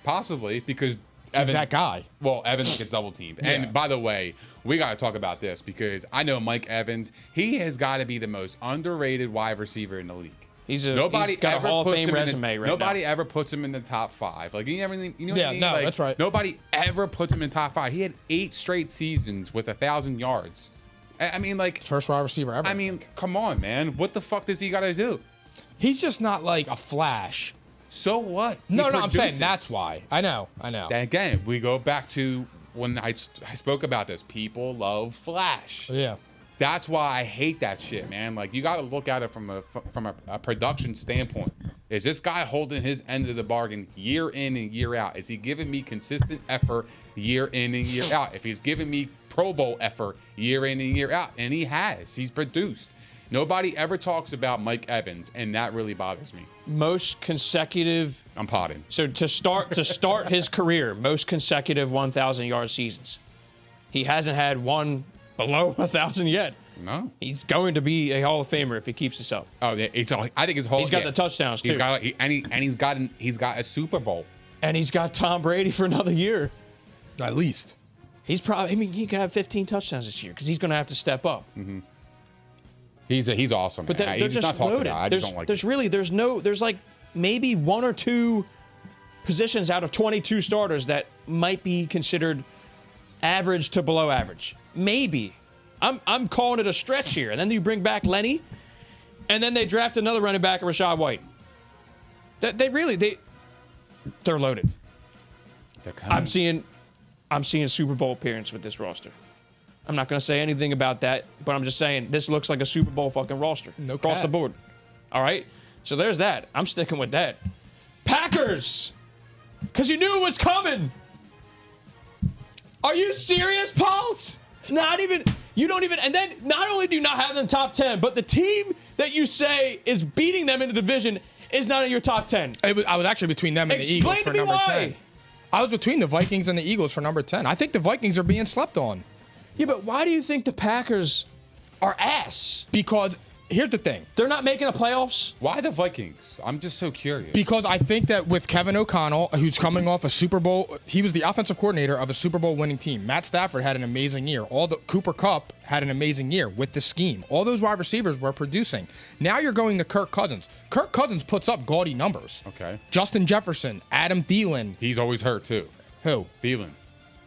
Speaker 3: Possibly because
Speaker 1: He's
Speaker 3: Evans,
Speaker 1: that guy.
Speaker 3: Well, Evans gets double teamed.
Speaker 1: Yeah.
Speaker 3: And by the way, we got to talk about this because I know Mike Evans. He has got to be the most underrated wide receiver in the league.
Speaker 2: He's
Speaker 3: He's got
Speaker 2: got a Hall of Fame resume right now.
Speaker 3: Nobody ever puts him in the top 5. Like you know what
Speaker 1: Yeah,
Speaker 3: I mean?
Speaker 1: no,
Speaker 3: Like,
Speaker 1: that's right.
Speaker 3: Nobody ever puts him in top 5. He had 8 straight seasons with 1,000 yards. I mean, like,
Speaker 1: First wide receiver ever.
Speaker 3: I mean, come on, man. What the fuck does he got to do?
Speaker 1: he's just not like a flash.
Speaker 3: So what? He
Speaker 1: No, I'm saying
Speaker 3: produces.
Speaker 1: that's why. I know.
Speaker 3: Again, we go back to when I spoke about this. People love flash.
Speaker 1: Yeah.
Speaker 3: That's why I hate that shit, man. Like you got to look at it from a production standpoint. Is this guy holding his end of the bargain year in and year out? Is he giving me consistent effort year in and year out? If he's giving me Pro Bowl effort year in and year out, and he has, he's produced. Nobody ever talks about Mike Evans, and that really bothers me.
Speaker 2: most consecutive.
Speaker 3: I'm potting.
Speaker 2: So to start his career, most consecutive 1,000-yard seasons. He hasn't had one below 1,000 yet.
Speaker 3: No.
Speaker 2: He's going to be a Hall of Famer if he keeps this up.
Speaker 3: Oh, yeah, it's all. I think his whole.
Speaker 2: He's got the touchdowns too,
Speaker 3: He's got he's got a Super Bowl.
Speaker 2: and he's got Tom Brady for another year.
Speaker 1: At least.
Speaker 2: He's probably. I mean, he could have 15 touchdowns this year because he's going to have to step up.
Speaker 3: He's awesome.
Speaker 2: But
Speaker 3: man.
Speaker 2: they're
Speaker 3: He's
Speaker 2: just
Speaker 3: not talking
Speaker 2: loaded.
Speaker 3: about it. I just don't like.
Speaker 2: There's like maybe one or two positions out of 22 starters that might be considered average to below average. Maybe. I'm calling it a stretch here. And then you bring back Lenny, and then they draft another running back, Rashad White. They're loaded.
Speaker 3: They're coming.
Speaker 2: I'm seeing Super Bowl appearance with this roster. I'm not going to say anything about that, but I'm just saying this looks like a Super Bowl fucking roster across
Speaker 1: cap.
Speaker 2: the board. All right? So there's that. I'm sticking with that. Packers! Because you knew it was coming. Are you serious, Pauls? It's not even... You don't even... And then not only do you not have them top 10, but the team that you say is beating them in the division is not in your top 10.
Speaker 1: I was actually between them and the Eagles for number 10. I was between the Vikings and the Eagles for number 10. I think the Vikings are being slept on.
Speaker 2: Yeah, but why do you think the Packers are ass?
Speaker 1: Because here's the thing.
Speaker 2: They're not making the playoffs?
Speaker 3: Why the Vikings? I'm just so curious.
Speaker 1: Because I think that with Kevin O'Connell, who's coming off a Super Bowl, he was the offensive coordinator of a Super Bowl winning team. Matt Stafford had an amazing year. Cooper Kupp had an amazing year with the scheme. All those wide receivers were producing. Now you're going to Kirk Cousins. Kirk Cousins puts up gaudy numbers.
Speaker 3: Okay.
Speaker 1: Justin Jefferson, Adam Thielen.
Speaker 3: He's always hurt too.
Speaker 1: Who?
Speaker 3: Thielen.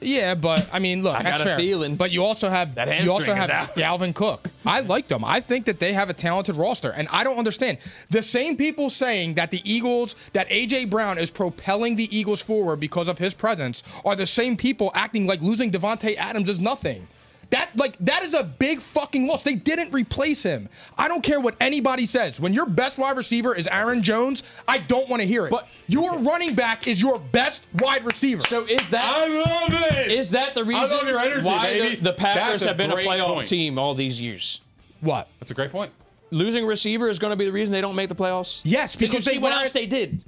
Speaker 1: Yeah, but I mean, look,
Speaker 2: I
Speaker 1: that's
Speaker 2: got a
Speaker 1: fair.
Speaker 2: feeling
Speaker 1: But you also have
Speaker 2: that hamstring is out.
Speaker 1: Dalvin Cook. I like them. I think that they have a talented roster, and I don't understand the same people saying that the Eagles, that AJ Brown is propelling the Eagles forward because of his presence, are the same people acting like losing Devontae Adams is nothing. That is a big fucking loss. They didn't replace him. I don't care what anybody says. When your best wide receiver is Aaron Jones, I don't want to hear it. But your running back is your best wide receiver.
Speaker 2: So is that...
Speaker 3: I love it!
Speaker 2: Is that the reason
Speaker 3: love your energy,
Speaker 2: why
Speaker 3: baby.
Speaker 2: the Packers
Speaker 3: That's a
Speaker 2: have been a
Speaker 3: great
Speaker 2: playoff
Speaker 3: point.
Speaker 2: team all these years?
Speaker 1: What?
Speaker 3: That's a great point.
Speaker 2: Losing a receiver is going to be the reason they don't make the playoffs?
Speaker 1: Yes, because
Speaker 2: Did you see what else they did?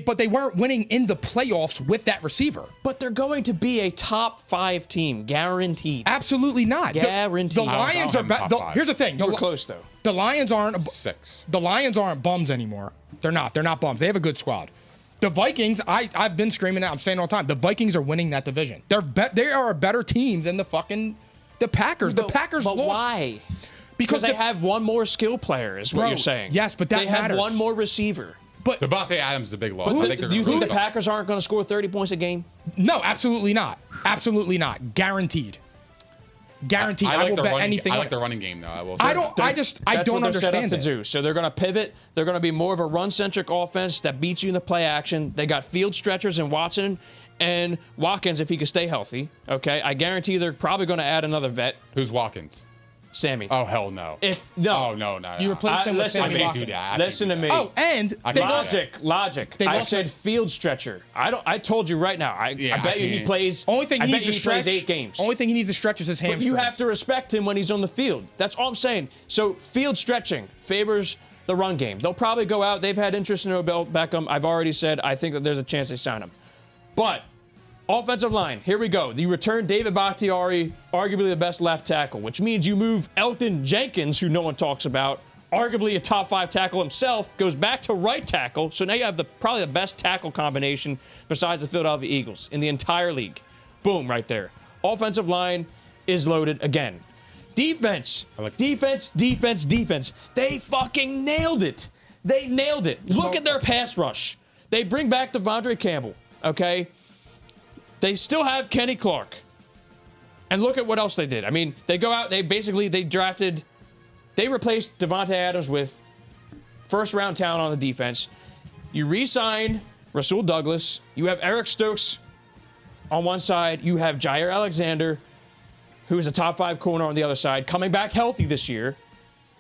Speaker 1: But they weren't winning in the playoffs with that receiver.
Speaker 2: But they're going to be a top 5 team, guaranteed.
Speaker 1: Absolutely not.
Speaker 2: Guaranteed.
Speaker 1: The Lions are.
Speaker 3: top five.
Speaker 1: Here's the thing.
Speaker 2: We're close, though.
Speaker 1: The Lions aren't.
Speaker 3: 6.
Speaker 1: The Lions aren't bums anymore. They're not. They're not bums. They have a good squad. The Vikings, I've been screaming that. I'm saying all the time. The Vikings are winning that division. They are a better team than the Packers. The Packers
Speaker 2: But
Speaker 1: lost.
Speaker 2: why?
Speaker 1: Because
Speaker 2: they have one more skill player, is what
Speaker 1: Bro,
Speaker 2: you're saying.
Speaker 1: yes, but that
Speaker 2: they have
Speaker 1: matters.
Speaker 2: one more receiver.
Speaker 1: But
Speaker 3: Devontae Adams is a big loss. I think they're
Speaker 2: Do you
Speaker 3: gonna
Speaker 2: think the
Speaker 3: lose.
Speaker 2: Packers aren't going to score 30 points a game?
Speaker 1: no, absolutely not. Absolutely not. Guaranteed. Guaranteed. I,
Speaker 3: like
Speaker 1: will
Speaker 3: their
Speaker 1: bet
Speaker 3: running,
Speaker 1: anything.
Speaker 3: I
Speaker 1: on
Speaker 3: like
Speaker 1: it.
Speaker 3: their running game, though. I will say.
Speaker 1: I don't. I don't
Speaker 2: That's what they're set up
Speaker 1: understand
Speaker 2: to
Speaker 1: it.
Speaker 2: do. So they're going to pivot. They're going to be more of a run-centric offense that beats you in the play action. They got field stretchers in Watson and Watkins if he can stay healthy. Okay, I guarantee they're probably going to add another vet,
Speaker 3: Who's Watkins?
Speaker 2: Sammy.
Speaker 3: Oh, hell no.
Speaker 2: No.
Speaker 3: Oh, no.
Speaker 1: You replaced him with
Speaker 2: listen,
Speaker 1: Sammy
Speaker 3: I can't
Speaker 1: Watkins.
Speaker 3: do that. I
Speaker 2: Listen to
Speaker 3: can't do
Speaker 2: me.
Speaker 3: that.
Speaker 1: Oh, and
Speaker 3: I
Speaker 1: they
Speaker 3: can't
Speaker 1: lost.
Speaker 3: do that.
Speaker 2: Logic.
Speaker 1: They
Speaker 2: I
Speaker 1: lost
Speaker 2: said
Speaker 1: it.
Speaker 2: field stretcher. I told you right now. I
Speaker 3: Yeah,
Speaker 2: bet
Speaker 3: I
Speaker 2: you he
Speaker 3: can't.
Speaker 2: plays.
Speaker 1: Only thing
Speaker 2: I
Speaker 1: he
Speaker 2: bet
Speaker 1: needs
Speaker 2: you
Speaker 1: to
Speaker 2: he
Speaker 1: stretch.
Speaker 2: plays 8 games.
Speaker 1: Only thing he needs to stretch is his
Speaker 2: But
Speaker 1: hamstrings.
Speaker 2: you have to respect him when he's on the field. That's all I'm saying. So field stretching favors the run game. They'll probably go out. They've had interest in Odell Beckham. I've already said I think that there's a chance they sign him. But offensive line, here we go. You return David Bakhtiari, arguably the best left tackle, which means you move Elton Jenkins, who no one talks about, arguably a top 5 tackle himself, goes back to right tackle. So now you have probably the best tackle combination besides the Philadelphia Eagles in the entire league. Boom, right there. Offensive line is loaded again. Defense. Defense. They fucking nailed it. They nailed it. Look at their pass rush. They bring back Devondre Campbell, okay? They still have Kenny Clark. And look at what else they did. I mean, they go out, they replaced Devontae Adams with first-round talent on the defense. You re-sign Rasul Douglas. You have Eric Stokes on one side. You have Jair Alexander, who is a top 5 corner on the other side, coming back healthy this year.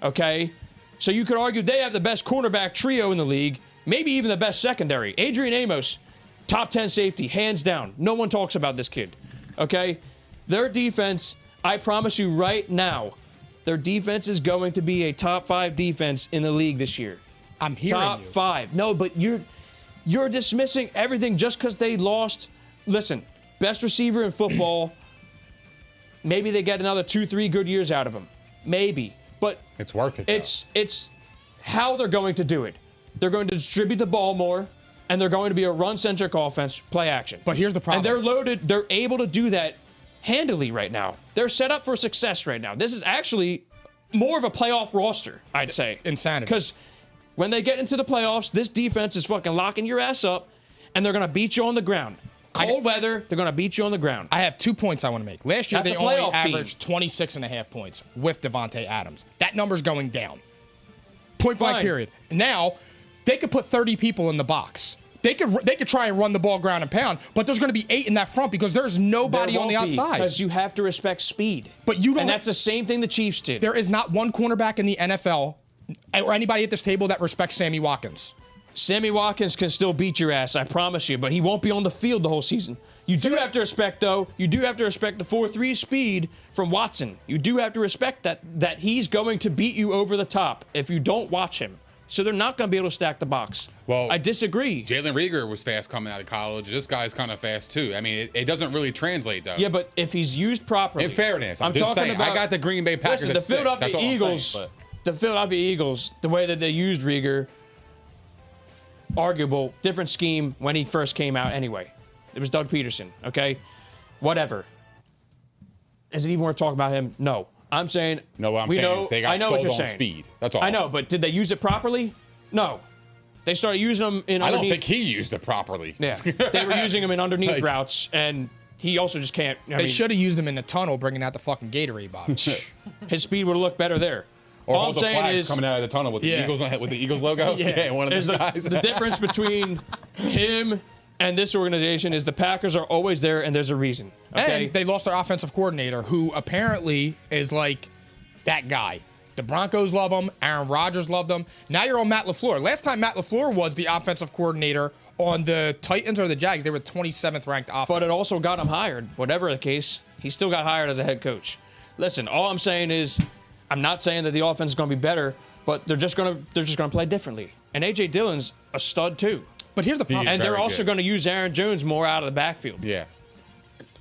Speaker 2: Okay? So you could argue they have the best cornerback trio in the league, maybe even the best secondary. Adrian Amos, top 10 safety, hands down. No one talks about this kid. Okay? Their defense, I promise you right now, their defense is going to be a top 5 defense in the league this year.
Speaker 1: I'm hearing
Speaker 2: Top
Speaker 1: you.
Speaker 2: 5. No, but you're dismissing everything just because they lost. Listen, best receiver in football. Maybe they get another 2-3 good years out of him. Maybe. But
Speaker 3: It's worth it, though.
Speaker 2: it's how they're going to do it. They're going to distribute the ball more, and they're going to be a run-centric offense, play action.
Speaker 1: But here's the problem.
Speaker 2: And they're loaded. They're able to do that handily right now. They're set up for success right now. This is actually more of a playoff roster, I'd say.
Speaker 1: Insanity.
Speaker 2: Because when they get into the playoffs, this defense is fucking locking your ass up, and they're going to beat you on the ground. Cold weather, they're going to beat you on the ground.
Speaker 1: I have 2 points I want to make. Last year,
Speaker 2: That's
Speaker 1: they
Speaker 2: a
Speaker 1: only
Speaker 2: playoff team.
Speaker 1: averaged 26.5 points with Devontae Adams. That number's going down. Point blank
Speaker 2: Fine.
Speaker 1: period. Now, they could put 30 people in the box. They could try and run the ball ground and pound, but there's going to be 8 in that front because there's nobody on the outside.
Speaker 2: Because you have to respect speed.
Speaker 1: But you don't.
Speaker 2: And that's the same thing the Chiefs did.
Speaker 1: There is not one cornerback in the NFL or anybody at this table that respects Sammy Watkins.
Speaker 2: Sammy Watkins can still beat your ass, I promise you, but he won't be on the field the whole season. You do have to respect, though, the 4.3 speed from Watson. You do have to respect that he's going to beat you over the top if you don't watch him. So they're not going to be able to stack the box. Well, I disagree.
Speaker 3: Jalen Reagor was fast coming out of college. This guy's kind of fast, too. I mean, it doesn't really translate, though.
Speaker 2: Yeah, but if he's used properly.
Speaker 3: In fairness,
Speaker 2: I'm just
Speaker 3: talking
Speaker 2: saying,
Speaker 3: about, I got the Green Bay Packers
Speaker 2: listen,
Speaker 3: at 6. That's all I'm saying,
Speaker 2: the Philadelphia Eagles, the way that they used Reagor, arguable, different scheme when he first came out anyway. It was Doug Peterson, okay? Whatever. Is it even worth talking about him? No. I'm saying.
Speaker 3: No, what I'm saying is they got sold on speed. That's all.
Speaker 2: I know, but did they use it properly? No. They started using them in underneath.
Speaker 3: I don't think he used it properly.
Speaker 2: Yeah. They were using them in underneath routes, and he also just can't.
Speaker 1: They should have used him in the tunnel, bringing out the fucking Gatorade bottles.
Speaker 2: His speed would have looked better there.
Speaker 3: Or
Speaker 2: all
Speaker 3: all
Speaker 2: I'm
Speaker 3: the
Speaker 2: saying
Speaker 3: flags
Speaker 2: is
Speaker 3: coming out of the tunnel with the Eagles logo.
Speaker 1: Yeah,
Speaker 3: one of those guys.
Speaker 2: The difference between him and this organization is the Packers are always there, and there's a reason. Okay?
Speaker 1: And they lost their offensive coordinator, who apparently is like that guy. The Broncos love him. Aaron Rodgers loved him. Now you're on Matt LaFleur. Last time Matt LaFleur was the offensive coordinator on the Titans or the Jags, they were 27th ranked offense.
Speaker 2: But it also got him hired. Whatever the case, he still got hired as a head coach. Listen, all I'm saying is, I'm not saying that the offense is going to be better, but they're just going to play differently. And A.J. Dillon's a stud too.
Speaker 1: But here's the problem.
Speaker 2: And they're also going to use Aaron Jones more out of the backfield.
Speaker 3: Yeah.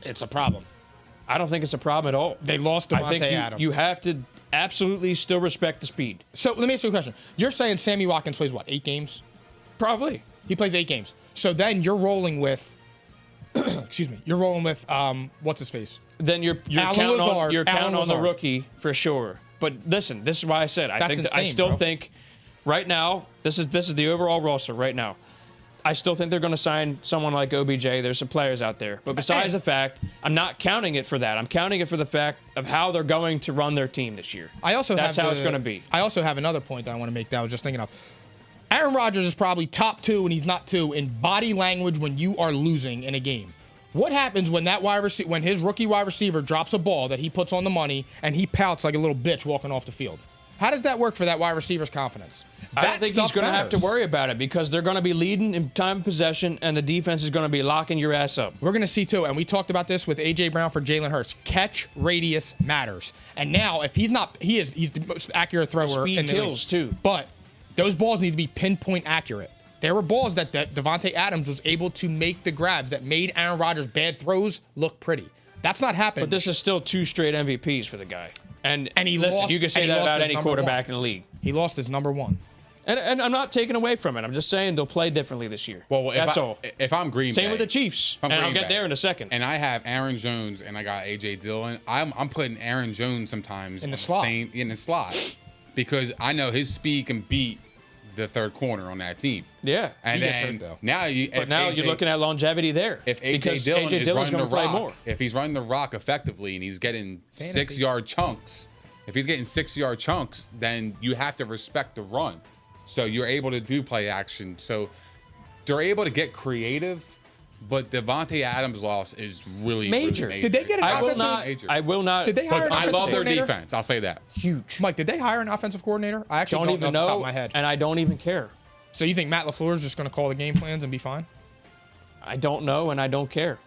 Speaker 1: It's a problem.
Speaker 2: I don't think it's a problem at all.
Speaker 1: They lost Devontae Adams.
Speaker 2: You have to absolutely still respect the speed.
Speaker 1: So let me ask you a question. You're saying Sammy Watkins plays what, 8 games?
Speaker 2: Probably.
Speaker 1: He plays 8 games. So then you're rolling with, excuse me, you're rolling with, what's his face?
Speaker 2: Then you're counting on the rookie for sure. But listen, this is why I said I still think right now this is the overall roster right now. I still think they're going to sign someone like OBJ. There's some players out there. But besides the fact, I'm not counting it for that. I'm counting it for the fact of how they're going to run their team this year. That's how it's going to be.
Speaker 1: I also have another point that I want to make that I was just thinking of. Aaron Rodgers is probably top 2, and he's not 2 in body language when you are losing in a game. What happens when when his rookie wide receiver drops a ball that he puts on the money and he pouts like a little bitch walking off the field? How does that work for that wide receiver's confidence?
Speaker 2: I don't think he's going to have to worry about it because they're going to be leading in time of possession and the defense is going to be locking your ass up.
Speaker 1: We're going to see too, and we talked about this with A.J. Brown for Jalen Hurts. Catch radius matters. And now, if he's the most accurate thrower
Speaker 2: Speed
Speaker 1: in the
Speaker 2: kills too.
Speaker 1: But those balls need to be pinpoint accurate. There were balls that Devontae Adams was able to make the grabs that made Aaron Rodgers' bad throws look pretty. That's not happening.
Speaker 2: But this is still 2 straight MVPs for the guy. And
Speaker 1: he
Speaker 2: listen,
Speaker 1: lost,
Speaker 2: you can say that about any quarterback in the league.
Speaker 1: He lost his number 1.
Speaker 2: And I'm not taking away from it. I'm just saying they'll play differently this year.
Speaker 3: Well,
Speaker 2: that's all.
Speaker 3: If I'm Green Bay.
Speaker 2: Same with the Chiefs. And I'll get there in a second.
Speaker 3: And I have Aaron Jones and I got A.J. Dillon. I'm putting Aaron Jones sometimes
Speaker 1: in the slot.
Speaker 3: In the slot because I know his speed can beat the third corner on that team.
Speaker 2: Yeah.
Speaker 3: And then now
Speaker 2: you're looking at longevity there.
Speaker 3: If A.J. Dillon is running the rock, if he's running the rock effectively and he's getting 6-yard chunks, if he's getting 6-yard chunks, then you have to respect the run. So you're able to do play action. So they're able to get creative, but Devontae Adams' loss is really
Speaker 2: major.
Speaker 3: Really major.
Speaker 1: Did they get an
Speaker 2: I will not.
Speaker 1: Did they hire an
Speaker 3: I
Speaker 1: offensive
Speaker 3: love their
Speaker 1: coordinator?
Speaker 3: defense. I'll say that.
Speaker 2: Huge.
Speaker 1: Mike, did they hire an offensive coordinator? I actually don't
Speaker 2: even
Speaker 1: know off the top of
Speaker 2: know,
Speaker 1: my head.
Speaker 2: and I don't even care.
Speaker 1: So you think Matt LaFleur is just going to call the game plans and be fine?
Speaker 2: I don't know, and I don't care.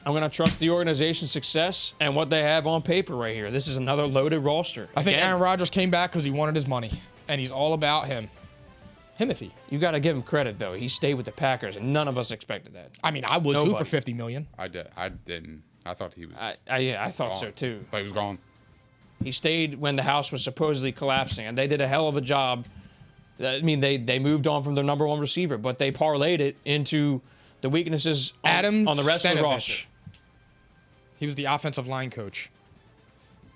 Speaker 2: I'm going to trust the organization's success and what they have on paper right here. This is another loaded roster.
Speaker 1: I think Aaron Rodgers came back because he wanted his money, and he's all about him. Himothy.
Speaker 2: You got to give him credit, though. He stayed with the Packers, and none of us expected that.
Speaker 1: I mean, I would too for $50 million.
Speaker 3: I didn't. I thought he was.
Speaker 2: I thought so too.
Speaker 3: But he was gone.
Speaker 2: He stayed when the house was supposedly collapsing, and they did a hell of a job. I mean, they moved on from their number 1 receiver, but they parlayed it into the weaknesses on the rest of the roster.
Speaker 1: He was the offensive line coach.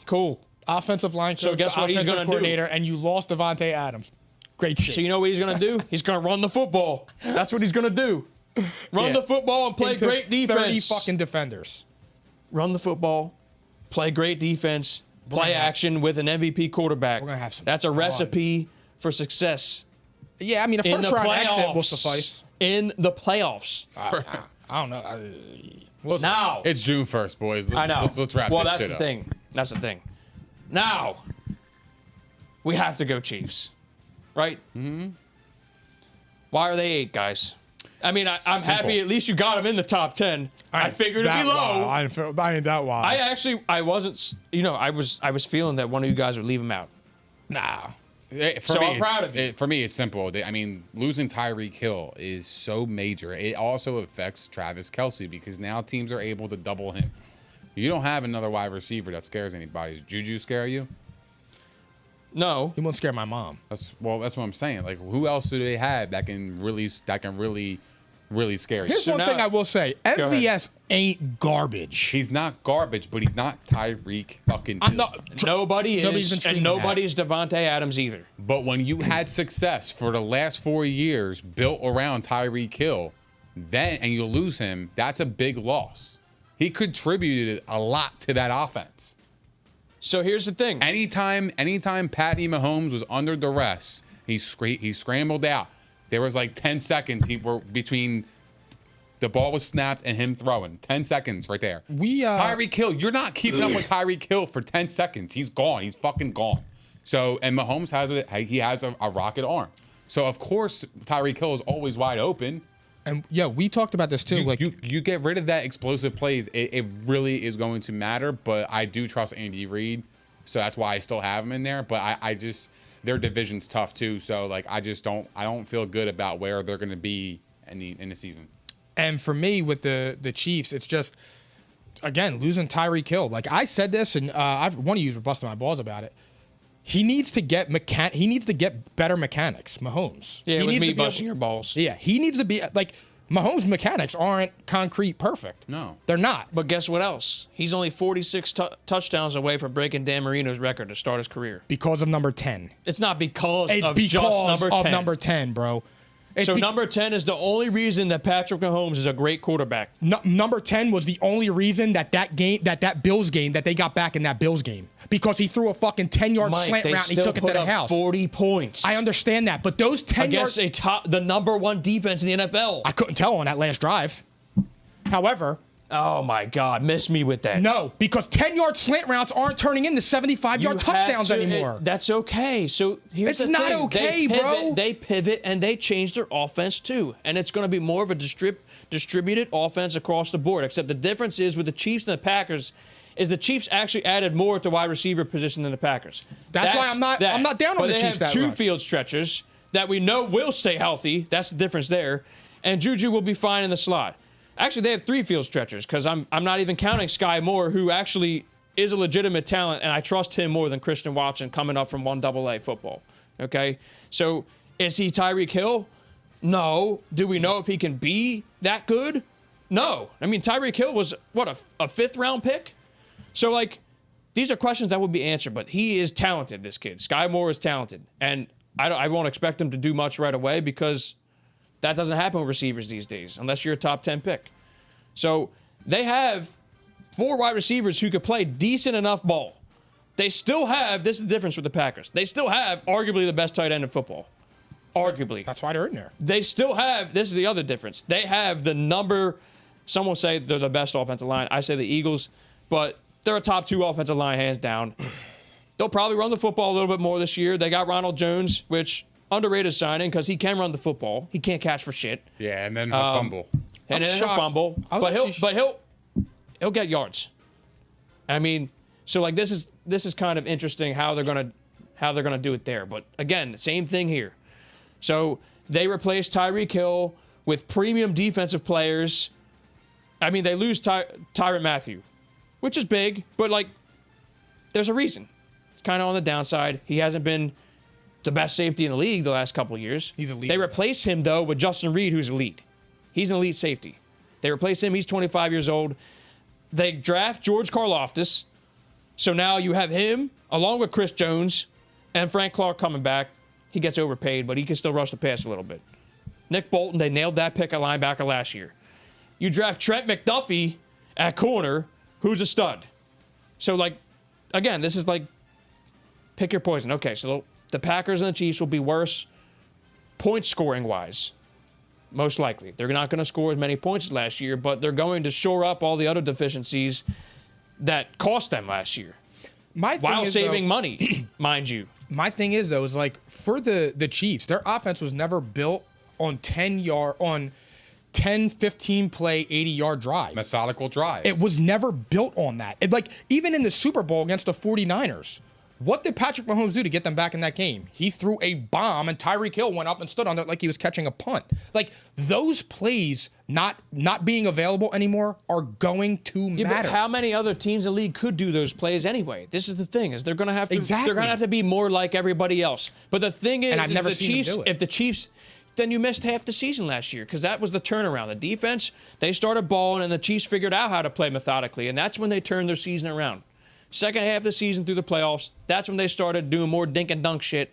Speaker 2: Cool.
Speaker 1: Offensive line coach.
Speaker 2: So guess what he's going to do?
Speaker 1: And you lost Devontae Adams. Great shit.
Speaker 2: So you know what he's going to do? He's going to run the football. That's what he's going to do. Run the football and play great defense.
Speaker 1: 30 fucking defenders.
Speaker 2: Run the football, play great defense, play action with an MVP quarterback.
Speaker 1: We're gonna have some
Speaker 2: That's a
Speaker 1: fun.
Speaker 2: recipe for success.
Speaker 1: Yeah, I mean, a
Speaker 2: in the
Speaker 1: first round exit will
Speaker 2: playoffs.
Speaker 1: suffice.
Speaker 2: In the playoffs.
Speaker 1: I don't know.
Speaker 2: Now.
Speaker 3: It's June 1st, boys.
Speaker 2: I know.
Speaker 3: Let's wrap
Speaker 2: well,
Speaker 3: this
Speaker 2: that's
Speaker 3: shit
Speaker 2: the
Speaker 3: up.
Speaker 2: thing. That's the thing. Now, we have to go Chiefs, right? Mm-hmm. Why are they 8, guys? I mean, I'm happy at least you got them in the top 10. I figured it'd be low.
Speaker 1: I ain't that wild.
Speaker 2: I wasn't, I was feeling that one of you guys would leave them out.
Speaker 1: Nah.
Speaker 2: So I'm proud of you.
Speaker 3: For me, it's simple. I mean, losing Tyreek Hill is so major. It also affects Travis Kelce because now teams are able to double him. You don't have another wide receiver that scares anybody. Does Juju scare you?
Speaker 2: No.
Speaker 1: He won't scare my mom.
Speaker 3: That's what I'm saying. Like, who else do they have that can really scare you?
Speaker 1: Here's one thing I will say. MVS ain't garbage.
Speaker 3: He's not garbage, but he's not Tyreek fucking Hill.
Speaker 2: Nobody
Speaker 1: Nobody's been
Speaker 2: is,
Speaker 1: screaming
Speaker 2: and nobody's Devontae Adams either.
Speaker 3: But when you had success for the last 4 years built around Tyreek Hill, and you lose him, that's a big loss. He contributed a lot to that offense.
Speaker 2: So here's the thing.
Speaker 3: Anytime Patty Mahomes was under duress, he scrambled out. There was like 10 seconds between the ball was snapped and him throwing. 10 seconds right there. Tyreek Hill, you're not keeping up with Tyreek Hill for 10 seconds. He's gone. He's fucking gone. So, and Mahomes has a rocket arm. So of course Tyreek Hill is always wide open.
Speaker 1: And yeah, we talked about this too.
Speaker 3: You get rid of that explosive plays, it really is going to matter. But I do trust Andy Reid, so that's why I still have him in there. But I just their division's tough too, so like I don't feel good about where they're going to be in the season.
Speaker 1: And for me with the Chiefs, it's just again losing Tyreek Hill. Like I said this, and one of you were busting my balls about it. He needs to get better mechanics, Mahomes.
Speaker 2: Yeah,
Speaker 1: he
Speaker 2: with
Speaker 1: needs
Speaker 2: me
Speaker 1: to be
Speaker 2: busting your balls.
Speaker 1: Yeah, he needs to be like Mahomes' mechanics aren't concrete perfect.
Speaker 3: No.
Speaker 1: They're not.
Speaker 2: But guess what else? He's only 46 touchdowns away from breaking Dan Marino's record to start his career.
Speaker 1: Because of number 10.
Speaker 2: It's not because
Speaker 1: It's
Speaker 2: of
Speaker 1: because
Speaker 2: just number 10.
Speaker 1: of number 10, bro.
Speaker 2: So number 10 is the only reason that Patrick Mahomes is a great quarterback.
Speaker 1: Number 10 was the only reason that Bills game that they got back in that Bills game because he threw a fucking 10-yard slant route and he took it to the house.
Speaker 2: 40 points.
Speaker 1: I understand that, but those 10 yards
Speaker 2: against the number 1 defense in the NFL.
Speaker 1: I couldn't tell on that last drive. However,
Speaker 2: oh my God, miss me with that.
Speaker 1: no, because 10-yard slant routes aren't turning into 75-yard touchdowns anymore.
Speaker 2: That's okay. So here's
Speaker 1: It's
Speaker 2: the
Speaker 1: not
Speaker 2: thing.
Speaker 1: okay, bro.
Speaker 2: They pivot and they change their offense too, and it's going to be more of a distributed offense across the board. Except the difference is with the Chiefs and the Packers, is the Chiefs actually added more at the wide receiver position than the Packers.
Speaker 1: That's why I'm not down on the Chiefs that
Speaker 2: They have 2
Speaker 1: much.
Speaker 2: field stretchers that we know will stay healthy. That's the difference there, and Juju will be fine in the slot. Actually, they have 3 field stretchers because I'm not even counting Sky Moore, who actually is a legitimate talent, and I trust him more than Christian Watson coming up from 1AA football. Okay? So is he Tyreek Hill? No. Do we know if he can be that good? No. I mean, Tyreek Hill was, what, a 5th-round pick? So, like, these are questions that will be answered, but he is talented, this kid. Sky Moore is talented, and I won't expect him to do much right away because that doesn't happen with receivers these days, unless you're a top 10 pick. So they have 4 wide receivers who could play decent enough ball. They still have, this is the difference with the Packers, they still have arguably the best tight end in football. Arguably.
Speaker 1: That's why they're in there.
Speaker 2: They still have, this is the other difference, they have some will say they're the best offensive line. I say the Eagles, but they're a top 2 offensive line hands down. They'll probably run the football a little bit more this year. They got Ronald Jones, which underrated signing because he can run the football. He can't catch for shit.
Speaker 3: Yeah, and then he'll fumble.
Speaker 2: And then he'll fumble. But he'll get yards. I mean, so like this is kind of interesting how they're gonna do it there. But again, same thing here. So they replace Tyreek Hill with premium defensive players. I mean, they lose Tyrann Mathieu, which is big, but like there's a reason. It's kind of on the downside. He hasn't been the best safety in the league the last couple of years.
Speaker 1: He's elite.
Speaker 2: They replace him, though, with Justin Reed, who's elite. He's an elite safety. They replace him. He's 25 years old. They draft George Karlaftis. So now you have him, along with Chris Jones, and Frank Clark coming back. He gets overpaid, but he can still rush the pass a little bit. Nick Bolton, they nailed that pick at linebacker last year. You draft Trent McDuffie at corner, who's a stud. So, like, again, this is like pick your poison. Okay, so the Packers and the Chiefs will be worse point scoring wise. Most likely. They're not going to score as many points as last year, but they're going to shore up all the other deficiencies that cost them last year. While saving money, mind you.
Speaker 1: My thing is, though, is like for the Chiefs, their offense was never built on 10, 15 play, 80-yard drive.
Speaker 3: Methodical drive.
Speaker 1: It was never built on that. Like, even in the Super Bowl against the 49ers, what did Patrick Mahomes do to get them back in that game? He threw a bomb, and Tyreek Hill went up and stood on it like he was catching a punt. Like, those plays not being available anymore are going to matter.
Speaker 2: But how many other teams in the league could do those plays anyway? This is the thing, is they're going to have to
Speaker 1: Exactly.
Speaker 2: they're going to have to be more like everybody else. But the thing is,
Speaker 1: And I've never
Speaker 2: the
Speaker 1: seen them
Speaker 2: Chiefs,
Speaker 1: do it.
Speaker 2: if the Chiefs, then you missed half the season last year, because that was the turnaround. The defense, they started balling, and the Chiefs figured out how to play methodically, and that's when they turned their season around. Second half of the season through the playoffs, that's when they started doing more dink and dunk shit.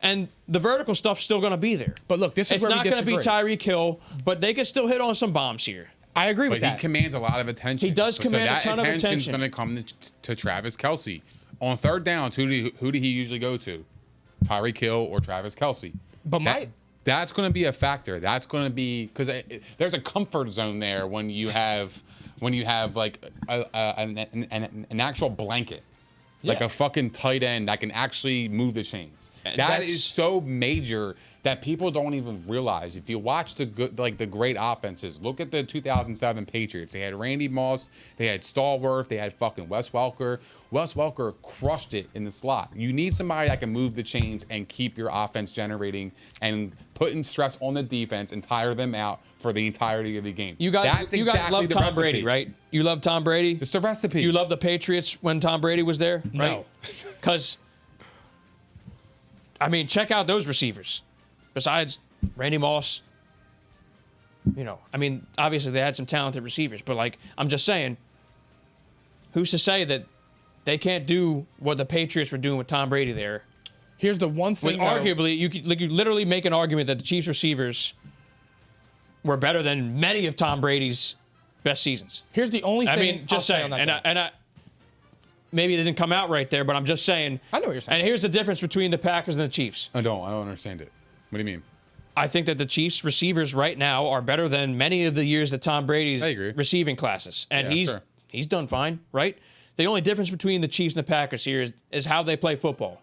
Speaker 2: And the vertical stuff's still going to be there.
Speaker 1: But look, this is
Speaker 2: it's
Speaker 1: where we
Speaker 2: not going to be
Speaker 1: disagree.
Speaker 2: Tyreek Hill, but they could still hit on some bombs here.
Speaker 1: I agree
Speaker 3: But
Speaker 1: with that.
Speaker 3: he commands a lot of attention.
Speaker 2: He does command a ton of
Speaker 3: attention's
Speaker 2: attention.
Speaker 3: going to come to Travis Kelce. On third downs, who do he usually go to? Tyreek Hill or Travis Kelce.
Speaker 1: But
Speaker 3: that's going to be a factor. That's going to be because there's a comfort zone there when you have like an actual blanket, like
Speaker 2: Yeah.
Speaker 3: a fucking tight end that can actually move the chains. That is so major that people don't even realize. If you watch the great offenses, look at the 2007 Patriots. They had Randy Moss, they had Stallworth, they had fucking Wes Welker. Wes Welker crushed it in the slot. You need somebody that can move the chains and keep your offense generating and putting stress on the defense and tire them out for the entirety of the game.
Speaker 2: You guys love
Speaker 3: the
Speaker 2: Tom
Speaker 3: recipe.
Speaker 2: Brady, right? You love Tom Brady.
Speaker 3: It's the recipe.
Speaker 2: You love the Patriots when Tom Brady was there, right?
Speaker 1: No.
Speaker 2: Because, I mean, check out those receivers. Besides Randy Moss, obviously they had some talented receivers, but like, I'm just saying, who's to say that they can't do what the Patriots were doing with Tom Brady there?
Speaker 1: Here's the one thing.
Speaker 2: Arguably, you could literally make an argument that the Chiefs receivers were better than many of Tom Brady's best seasons.
Speaker 1: Here's the only thing.
Speaker 2: I mean, just saying, and I maybe it didn't come out right there, but I'm just saying.
Speaker 1: I know what you're saying.
Speaker 2: And here's the difference between the Packers and the Chiefs.
Speaker 3: I don't understand it. What do you mean?
Speaker 2: I think that the Chiefs receivers right now are better than many of the years that Tom Brady's
Speaker 3: I agree.
Speaker 2: receiving classes. And
Speaker 3: Yeah,
Speaker 2: he's done fine, right? The only difference between the Chiefs and the Packers here is how they play football.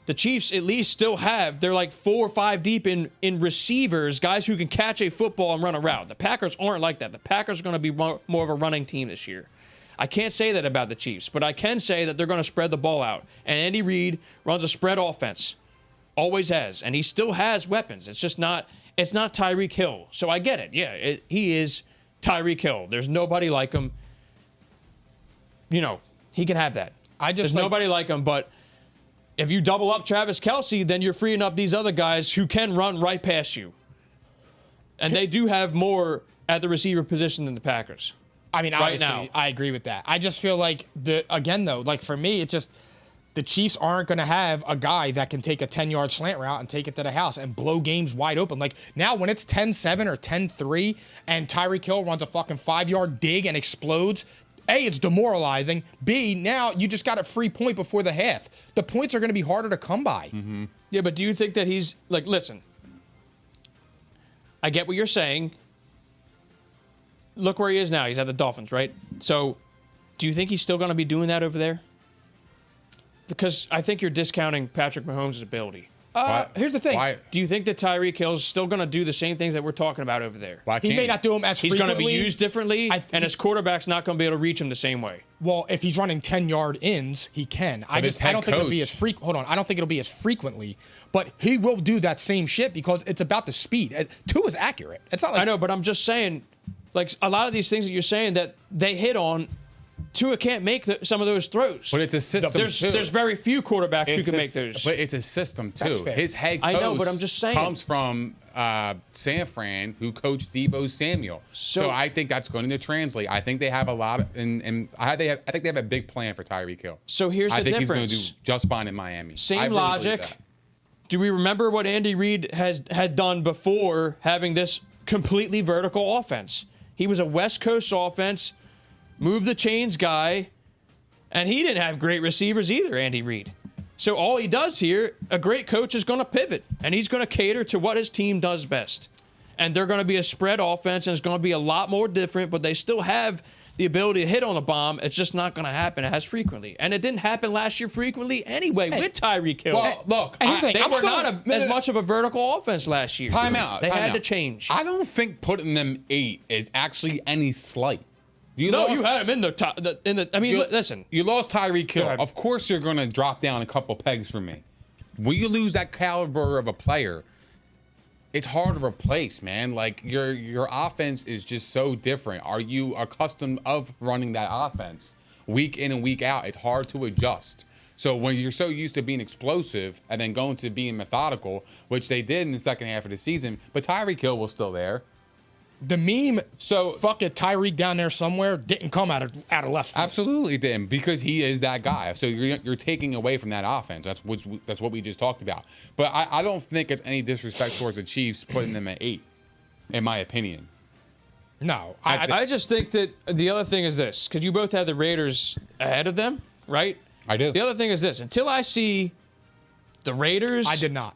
Speaker 2: The Chiefs at least still they're like 4 or 5 deep in receivers, guys who can catch a football and run a route. The Packers aren't like that. The Packers are going to be more of a running team this year. I can't say that about the Chiefs, but I can say that they're going to spread the ball out. And Andy Reid runs a spread offense. Always has. And he still has weapons. It's not Tyreek Hill. So I get it. Yeah, he is Tyreek Hill. There's nobody like him. He can have that. There's nobody like him, but if you double up Travis Kelce, then you're freeing up these other guys who can run right past you. And they do have more at the receiver position than the Packers.
Speaker 1: I mean,
Speaker 2: right
Speaker 1: obviously,
Speaker 2: now.
Speaker 1: I agree with that. I just feel like for me, it's just the Chiefs aren't going to have a guy that can take a 10-yard slant route and take it to the house and blow games wide open. Like now when it's 10-7 or 10-3 and Tyreek Hill runs a fucking 5-yard dig and explodes, A, it's demoralizing. B, now you just got a free point before the half. The points are going to be harder to come by.
Speaker 3: Mm-hmm.
Speaker 2: Yeah, but do you think that he's like, listen, I get what you're saying. Look where he is now. He's at the Dolphins, right? So do you think he's still going to be doing that over there? Because I think you're discounting Patrick Mahomes' ability.
Speaker 1: Here's the thing.
Speaker 2: Do you think that Tyreek Hill's still going to do the same things that we're talking about over there?
Speaker 1: He may not do them as
Speaker 2: He's
Speaker 1: frequently.
Speaker 2: going to be used differently, and his quarterback's not going to be able to reach him the same way.
Speaker 1: Well, if he's running 10-yard ins, he can. I don't think it'll be as frequent. Hold on. I don't think it'll be as frequently, but he will do that same shit because it's about the speed. Tua is accurate. It's not like
Speaker 2: I know, but I'm just saying, like a lot of these things that you're saying that they hit on, Tua can't make some of those throws.
Speaker 3: But it's a system too.
Speaker 2: There's very few quarterbacks who can make those.
Speaker 3: But it's a system too.
Speaker 1: That's fair.
Speaker 3: His head coach
Speaker 2: I know, but I'm just saying.
Speaker 3: comes from San Fran, who coached Deebo Samuel. So I think that's going to translate. I think they have a lot, and I think they have a big plan for Tyreek Hill.
Speaker 2: So here's the
Speaker 3: I think
Speaker 2: difference.
Speaker 3: he's going to do just fine in Miami.
Speaker 2: Same
Speaker 3: I really believe
Speaker 2: logic.
Speaker 3: that.
Speaker 2: Do we remember what Andy Reid had done before having this completely vertical offense? He was a West Coast offense, move the chains guy, and he didn't have great receivers either, Andy Reid. So all he does here, a great coach is going to pivot, and he's going to cater to what his team does best. And they're going to be a spread offense, and it's going to be a lot more different, but they still have the ability to hit on a bomb. It's just not going to happen as frequently. And it didn't happen last year frequently anyway with Tyreek Hill.
Speaker 3: Well, look,
Speaker 2: they
Speaker 3: I'm
Speaker 2: were
Speaker 3: still-
Speaker 2: not as much of a vertical offense last year.
Speaker 3: Time out.
Speaker 2: They
Speaker 3: time
Speaker 2: had
Speaker 3: out.
Speaker 2: to change.
Speaker 3: I don't think putting them 8 is actually any slight. You
Speaker 2: No,
Speaker 3: lost-
Speaker 2: you had him in the top. I mean, listen.
Speaker 3: You lost Tyreek Hill.
Speaker 2: ahead.
Speaker 3: Of course, you're going to drop down a couple pegs for me. When you lose that caliber of a player, it's hard to replace, man. Like your offense is just so different. Are you accustomed of running that offense week in and week out? It's hard to adjust. So when you're so used to being explosive and then going to being methodical, which they did in the second half of the season, but Tyreek Hill was still there.
Speaker 1: The meme,
Speaker 3: So
Speaker 1: fuck it, Tyreek down there somewhere, didn't come out of left field.
Speaker 3: absolutely didn't, because he is that guy. So you're taking away from that offense. That's what we just talked about. But I don't think it's any disrespect towards the Chiefs putting them at 8, in my opinion.
Speaker 1: No,
Speaker 2: I just think that the other thing is this, because you both have the Raiders ahead of them, right?
Speaker 3: I do.
Speaker 2: The other thing is this: until I see the Raiders,
Speaker 1: I did not.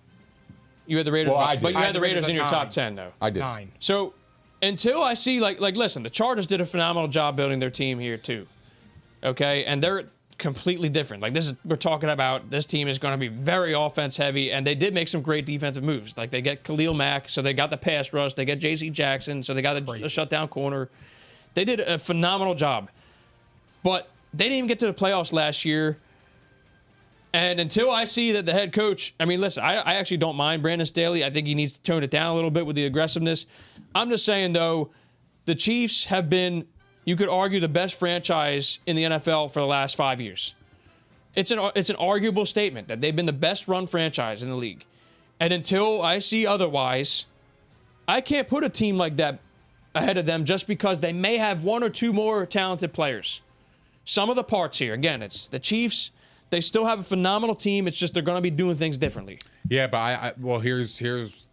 Speaker 2: You had the Raiders,
Speaker 3: Well, I did.
Speaker 2: but you
Speaker 1: I
Speaker 2: had the Raiders in your
Speaker 1: at
Speaker 2: top
Speaker 1: 9.
Speaker 2: 10, though.
Speaker 3: I did.
Speaker 1: 9.
Speaker 2: So until I see, like, listen, the Chargers did a phenomenal job building their team here too. Okay, and they're completely different. Like we're talking about this team is going to be very offense heavy, and they did make some great defensive moves. Like they get Khalil Mack, so they got the pass rush. They get J.C. Jackson, so they got a shutdown corner. They did a phenomenal job, but they didn't even get to the playoffs last year. And until I see that the head coach, I mean, listen, I actually don't mind Brandon Staley. I think he needs to tone it down a little bit with the aggressiveness. I'm just saying, though, the Chiefs have been, you could argue, the best franchise in the NFL for the last 5 years. It's an arguable statement that they've been the best run franchise in the league. And until I see otherwise, I can't put a team like that ahead of them just because they may have one or two more talented players. Some of the parts here, again, it's the Chiefs. They still have a phenomenal team. It's just they're going to be doing things differently.
Speaker 3: Yeah, but well, here's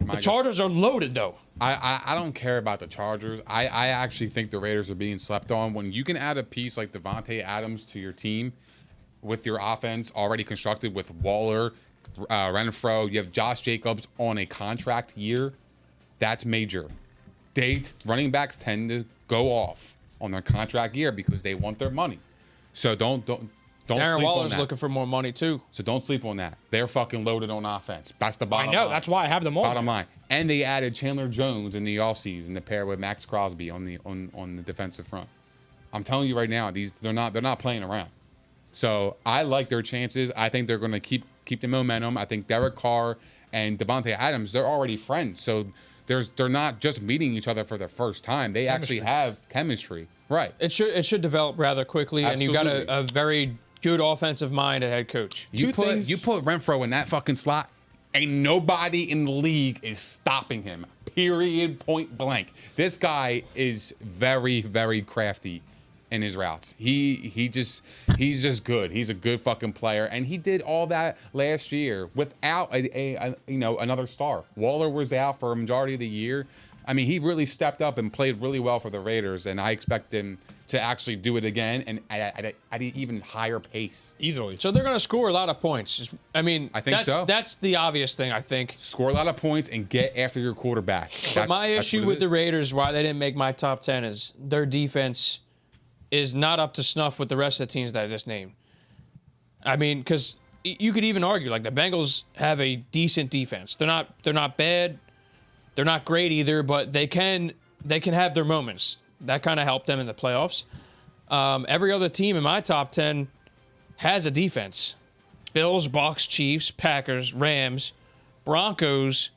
Speaker 3: my.
Speaker 2: The Chargers are loaded, though.
Speaker 3: I don't care about the Chargers. I actually think the Raiders are being slept on. When you can add a piece like Devontae Adams to your team with your offense already constructed with Waller, Renfro, you have Josh Jacobs on a contract year, that's major. Running backs tend to go off on their contract year because they want their money. So don't
Speaker 2: Darren
Speaker 3: sleep
Speaker 2: Waller's
Speaker 3: on that.
Speaker 2: looking for more money, too.
Speaker 3: So don't sleep on that. They're fucking loaded on offense. That's the
Speaker 1: I
Speaker 3: bottom
Speaker 1: know.
Speaker 3: line.
Speaker 1: That's why I have them on.
Speaker 3: Bottom line. And they added Chandler Jones in the offseason to pair with Max Crosby on the defensive front. I'm telling you right now, they're not playing around. So I like their chances. I think they're going to keep the momentum. I think Derek Carr and Devontae Adams, they're already friends. So they're not just meeting each other for the first time. They actually have chemistry. Right.
Speaker 2: It should develop rather quickly, and you got
Speaker 3: Absolutely.
Speaker 2: a very good offensive mind at head coach.
Speaker 3: You put Renfro in that fucking slot, ain't nobody in the league is stopping him. Period. Point blank. This guy is very, very crafty in his routes. He's just good. He's a good fucking player, and he did all that last year without another star. Waller was out for a majority of the year. I mean, he really stepped up and played really well for the Raiders, and I expect him to actually do it again and at an even higher pace.
Speaker 1: Easily.
Speaker 2: So they're going to score a lot of points. I mean,
Speaker 3: I think so.
Speaker 2: That's the obvious thing, I think.
Speaker 3: Score a lot of points and get after your quarterback.
Speaker 2: But my issue with the Raiders, why they didn't make my top 10, is their defense is not up to snuff with the rest of the teams that I just named. I mean, because you could even argue, like, the Bengals have a decent defense. They're not bad. They're not great either, but they can have their moments. That kind of helped them in the playoffs. Every other team in my top 10 has a defense. Bills, Bucs, Chiefs, Packers, Rams, Broncos,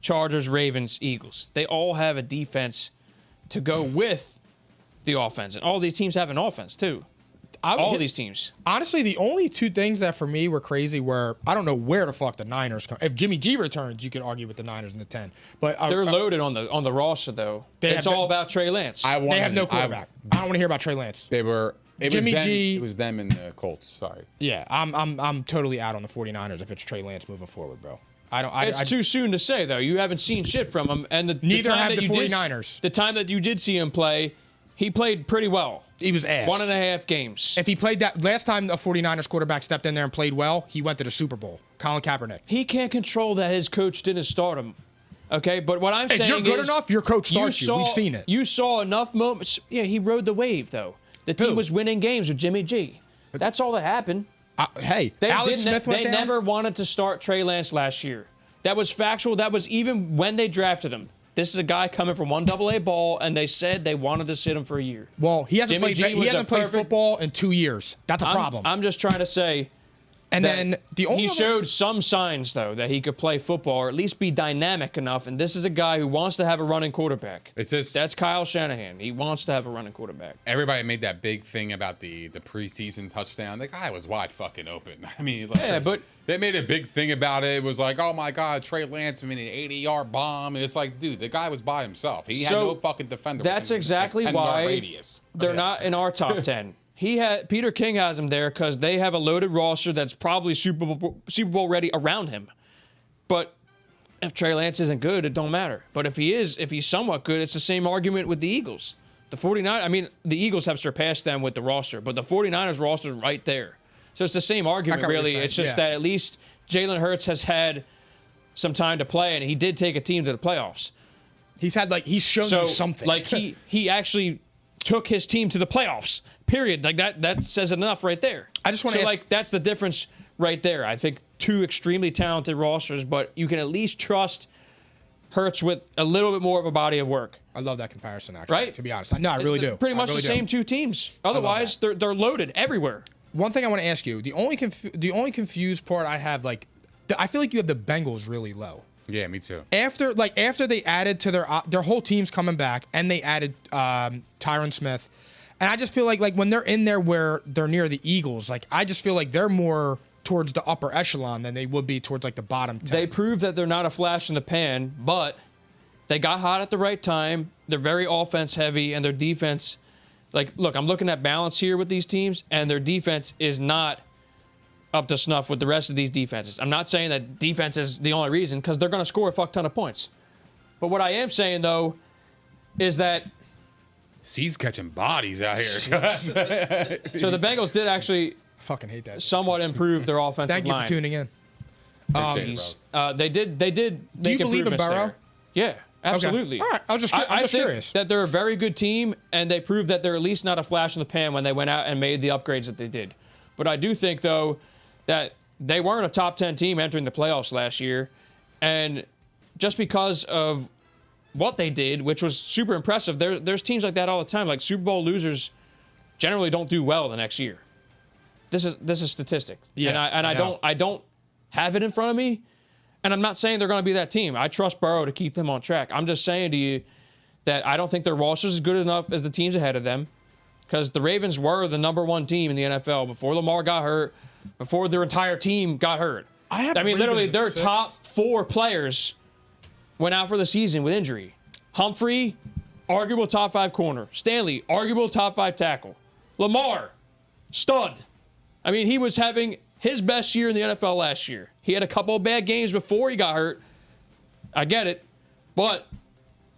Speaker 2: Chargers, Ravens, Eagles. They all have a defense to go with the offense. And all these teams have an offense, too. All these teams.
Speaker 1: Honestly, the only two things that for me were crazy were, I don't know where the fuck the Niners come. If Jimmy G returns, you could argue with the Niners in the 10. But
Speaker 2: They're loaded on the roster, though. It's all about Trey Lance.
Speaker 1: they have no quarterback. I don't want to hear about Trey Lance.
Speaker 3: Jimmy
Speaker 1: G.
Speaker 3: It was them and the Colts. Sorry.
Speaker 1: Yeah, I'm totally out on the 49ers if it's Trey Lance moving forward, bro.
Speaker 2: It's too soon to say, though. You haven't seen shit from him. And
Speaker 1: Neither have the 49ers.
Speaker 2: The time that you did see him play, he played pretty well.
Speaker 1: He was ass.
Speaker 2: 1.5 games.
Speaker 1: If he played that last time the 49ers quarterback stepped in there and played well, he went to the Super Bowl. Colin Kaepernick.
Speaker 2: He can't control that his coach didn't start him. Okay, but what I'm saying is...
Speaker 1: If you're good enough, your coach starts you. We've seen it.
Speaker 2: You saw enough moments. Yeah, he rode the wave, though. The team was winning games with Jimmy G. That's all that happened.
Speaker 1: Hey, Alex Smith went
Speaker 2: They
Speaker 1: down.
Speaker 2: never wanted to start Trey Lance last year. That was factual. That was even when they drafted him. This is a guy coming from 1AA ball, and they said they wanted to sit him for a year.
Speaker 1: Well, he hasn't played football in 2 years. That's a problem.
Speaker 2: I'm just trying to say.
Speaker 1: And then
Speaker 2: he showed some signs, though, that he could play football or at least be dynamic enough. And this is a guy who wants to have a running quarterback. That's Kyle Shanahan. He wants to have a running quarterback.
Speaker 3: Everybody made that big thing about the preseason touchdown. The guy was wide fucking open. I mean, like,
Speaker 2: yeah, but
Speaker 3: they made a big thing about it. It was like, oh my God, Trey Lance, I mean, an 80-yard bomb. And it's like, dude, the guy was by himself. He had no fucking defender.
Speaker 2: That's exactly why they're not in our top 10. Peter King has him there because they have a loaded roster that's probably Super Bowl ready around him. But if Trey Lance isn't good, it don't matter. But if he's somewhat good, it's the same argument with the Eagles. The 49ers, I mean, the Eagles have surpassed them with the roster, but the 49ers roster is right there. So it's the same argument, really. It's just that at least Jalen Hurts has had some time to play, and he did take a team to the playoffs.
Speaker 1: He's shown you something.
Speaker 2: Like he actually took his team to the playoffs. Period. Like that says enough right there.
Speaker 1: I just want to
Speaker 2: like that's the difference right there. I think two extremely talented rosters, but you can at least trust Hurts with a little bit more of a body of work.
Speaker 1: I love that comparison, actually.
Speaker 2: Right?
Speaker 1: To be honest, no, I really do.
Speaker 2: Pretty much the same two teams. Otherwise, they're loaded everywhere.
Speaker 1: One thing I want to ask you: the only confused part I have, I feel like you have the Bengals really low.
Speaker 3: Yeah, me too.
Speaker 1: After they added to their whole team's coming back, and they added Tyron Smith. And I just feel like when they're in there where they're near the Eagles, I just feel like they're more towards the upper echelon than they would be towards the bottom 10.
Speaker 2: They prove that they're not a flash in the pan, but they got hot at the right time. They're very offense heavy, and their defense, look, I'm looking at balance here with these teams, and their defense is not up to snuff with the rest of these defenses. I'm not saying that defense is the only reason, because they're going to score a fuck ton of points. But what I am saying, though, is that
Speaker 3: He's catching bodies out here.
Speaker 2: So the Bengals did actually
Speaker 1: fucking hate that.
Speaker 2: Somewhat improve their offensive line.
Speaker 1: Thank you for tuning in.
Speaker 2: They did make
Speaker 1: Do you believe in Burrow?
Speaker 2: There. Yeah, absolutely.
Speaker 1: Okay. All right. I'm just
Speaker 2: think
Speaker 1: curious.
Speaker 2: That they're a very good team, and they proved that they're at least not a flash in the pan when they went out and made the upgrades that they did. But I do think, though, that they weren't a top 10 team entering the playoffs last year, and just because of what they did, which was super impressive. There's teams like that all the time. Like Super Bowl losers generally don't do well the next year. This is statistic.
Speaker 1: Yeah,
Speaker 2: and I don't have it in front of me, and I'm not saying they're going to be that team. I trust Burrow to keep them on track. I'm just saying to you that I don't think their roster is good enough as the teams ahead of them, because the Ravens were the #1 team in the NFL before Lamar got hurt, before their entire team got hurt. I mean, literally, their top 4 players went out for the season with injury. Humphrey, arguable top 5 corner. Stanley, arguable top 5 tackle. Lamar, stud. I mean, he was having his best year in the NFL last year. He had a couple of bad games before he got hurt. I get it. But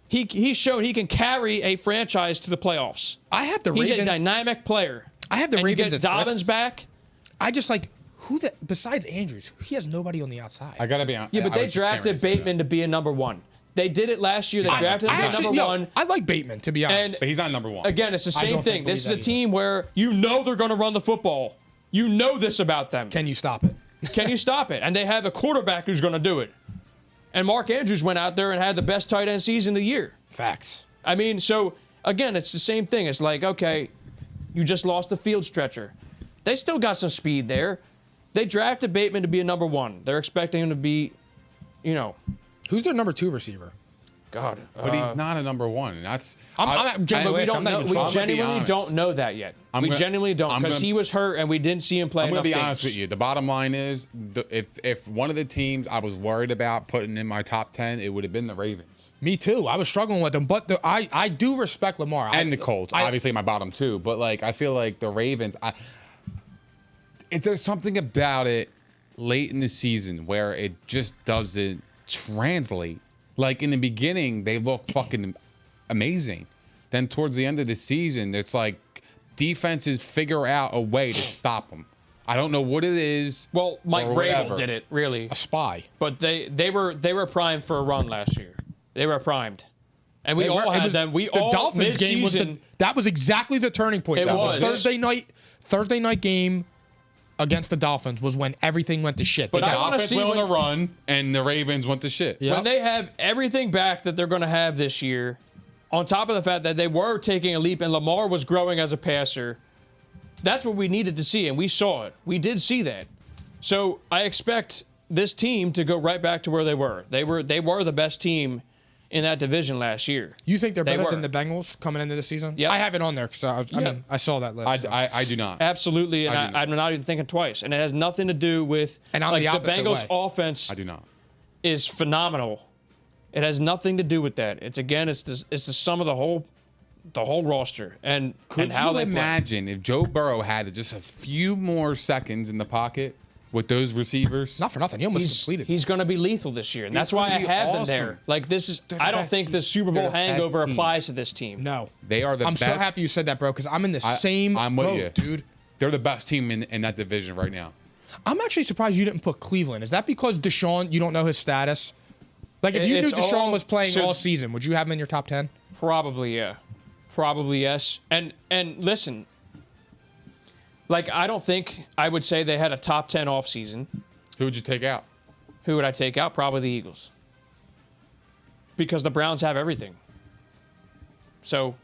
Speaker 2: he showed he can carry a franchise to the playoffs.
Speaker 1: I have the Ravens.
Speaker 2: He's a dynamic player.
Speaker 1: I have the Ravens.
Speaker 2: You get Dobbins back.
Speaker 1: I just besides Andrews, he has nobody on the outside.
Speaker 3: I gotta be honest.
Speaker 2: Yeah, but they drafted Bateman to be a #1. They did it last year. They drafted him to be #1.
Speaker 1: I like Bateman, to be honest.
Speaker 3: But he's not #1.
Speaker 2: Again, it's the same thing. This is a team where they're going to run the football. You know this about them.
Speaker 1: Can you stop it?
Speaker 2: Can you stop it? And they have a quarterback who's going to do it. And Mark Andrews went out there and had the best tight end season of the year.
Speaker 1: Facts.
Speaker 2: I mean, so, again, it's the same thing. It's like, okay, you just lost a field stretcher. They still got some speed there. They drafted Bateman to be a #1. They're expecting him to be,
Speaker 1: Who's their #2 receiver?
Speaker 2: God.
Speaker 3: But he's not a #1. And that's.
Speaker 2: We genuinely don't know that yet. We genuinely don't, because he was hurt and we didn't see him play enough games.
Speaker 3: I'm going to be honest with you. The bottom line is, if one of the teams I was worried about putting in my top 10, it would have been the Ravens.
Speaker 1: Me too. I was struggling with them, but I do respect Lamar.
Speaker 3: And the Colts, obviously my bottom 2. But I feel like the Ravens, there's something about it late in the season where it just doesn't translate. Like in the beginning, they look fucking amazing. Then towards the end of the season, it's like defenses figure out a way to stop them. I don't know what it is.
Speaker 2: Well, Mike
Speaker 3: or
Speaker 2: Vrabel
Speaker 3: whatever.
Speaker 2: did it, really.
Speaker 1: A spy.
Speaker 2: But they were primed for a run last year. They were primed. And we all had them. The
Speaker 1: Dolphins game was that was exactly the turning point.
Speaker 2: It was.
Speaker 1: Thursday night game against the Dolphins was when everything went to shit.
Speaker 2: But
Speaker 3: The
Speaker 2: I wanna
Speaker 3: offense
Speaker 2: see
Speaker 3: went on
Speaker 2: when-
Speaker 3: a run, and the Ravens went to shit.
Speaker 1: Yeah.
Speaker 2: When they have everything back that they're going to have this year, on top of the fact that they were taking a leap and Lamar was growing as a passer, that's what we needed to see, and we saw it. We did see that. So I expect this team to go right back to where they were. They were the best team in that division last year.
Speaker 1: You think they're better
Speaker 2: were.
Speaker 1: than the Bengals coming into the season?
Speaker 2: Yep.
Speaker 1: I have it on there because I saw that list. so.
Speaker 3: I do not.
Speaker 2: Absolutely, and
Speaker 3: I do not.
Speaker 2: I'm not even thinking twice. And it has nothing to do with
Speaker 1: And I'm
Speaker 2: like
Speaker 1: the opposite
Speaker 2: Bengals
Speaker 1: way.
Speaker 2: offense
Speaker 3: I do not.
Speaker 2: is phenomenal. It has nothing to do with that. It's the sum of the whole roster and
Speaker 3: Could
Speaker 2: how
Speaker 3: you
Speaker 2: they play.
Speaker 3: imagine if Joe Burrow had just a few more seconds in the pocket with those receivers?
Speaker 1: Not for nothing. He almost completed.
Speaker 2: He's going to be lethal this year, and that's
Speaker 3: gonna
Speaker 2: why I
Speaker 3: be
Speaker 2: have them
Speaker 3: awesome.
Speaker 2: there. Like this is,
Speaker 1: the
Speaker 2: I don't
Speaker 1: best
Speaker 2: think the Super Bowl
Speaker 3: They're the best
Speaker 2: hangover
Speaker 3: team.
Speaker 2: applies to this team.
Speaker 1: No.
Speaker 3: They are the
Speaker 1: I'm
Speaker 3: best.
Speaker 1: so happy you said that, bro, because I'm in the same
Speaker 3: I'm with
Speaker 1: boat,
Speaker 3: you.
Speaker 1: dude.
Speaker 3: They're the best team in that division right now.
Speaker 1: I'm actually surprised you didn't put Cleveland. Is that because Deshaun, you don't know his status? Like, if you knew
Speaker 2: It's
Speaker 1: Deshaun
Speaker 2: all-
Speaker 1: was playing
Speaker 2: so-
Speaker 1: all season, would you have him in your top 10?
Speaker 2: Probably, yeah. Probably, yes. And listen, like I don't think I would say they had a top 10 offseason.
Speaker 3: Who would you take out?
Speaker 2: Who would I take out? Probably the Eagles. Because the Browns have everything. So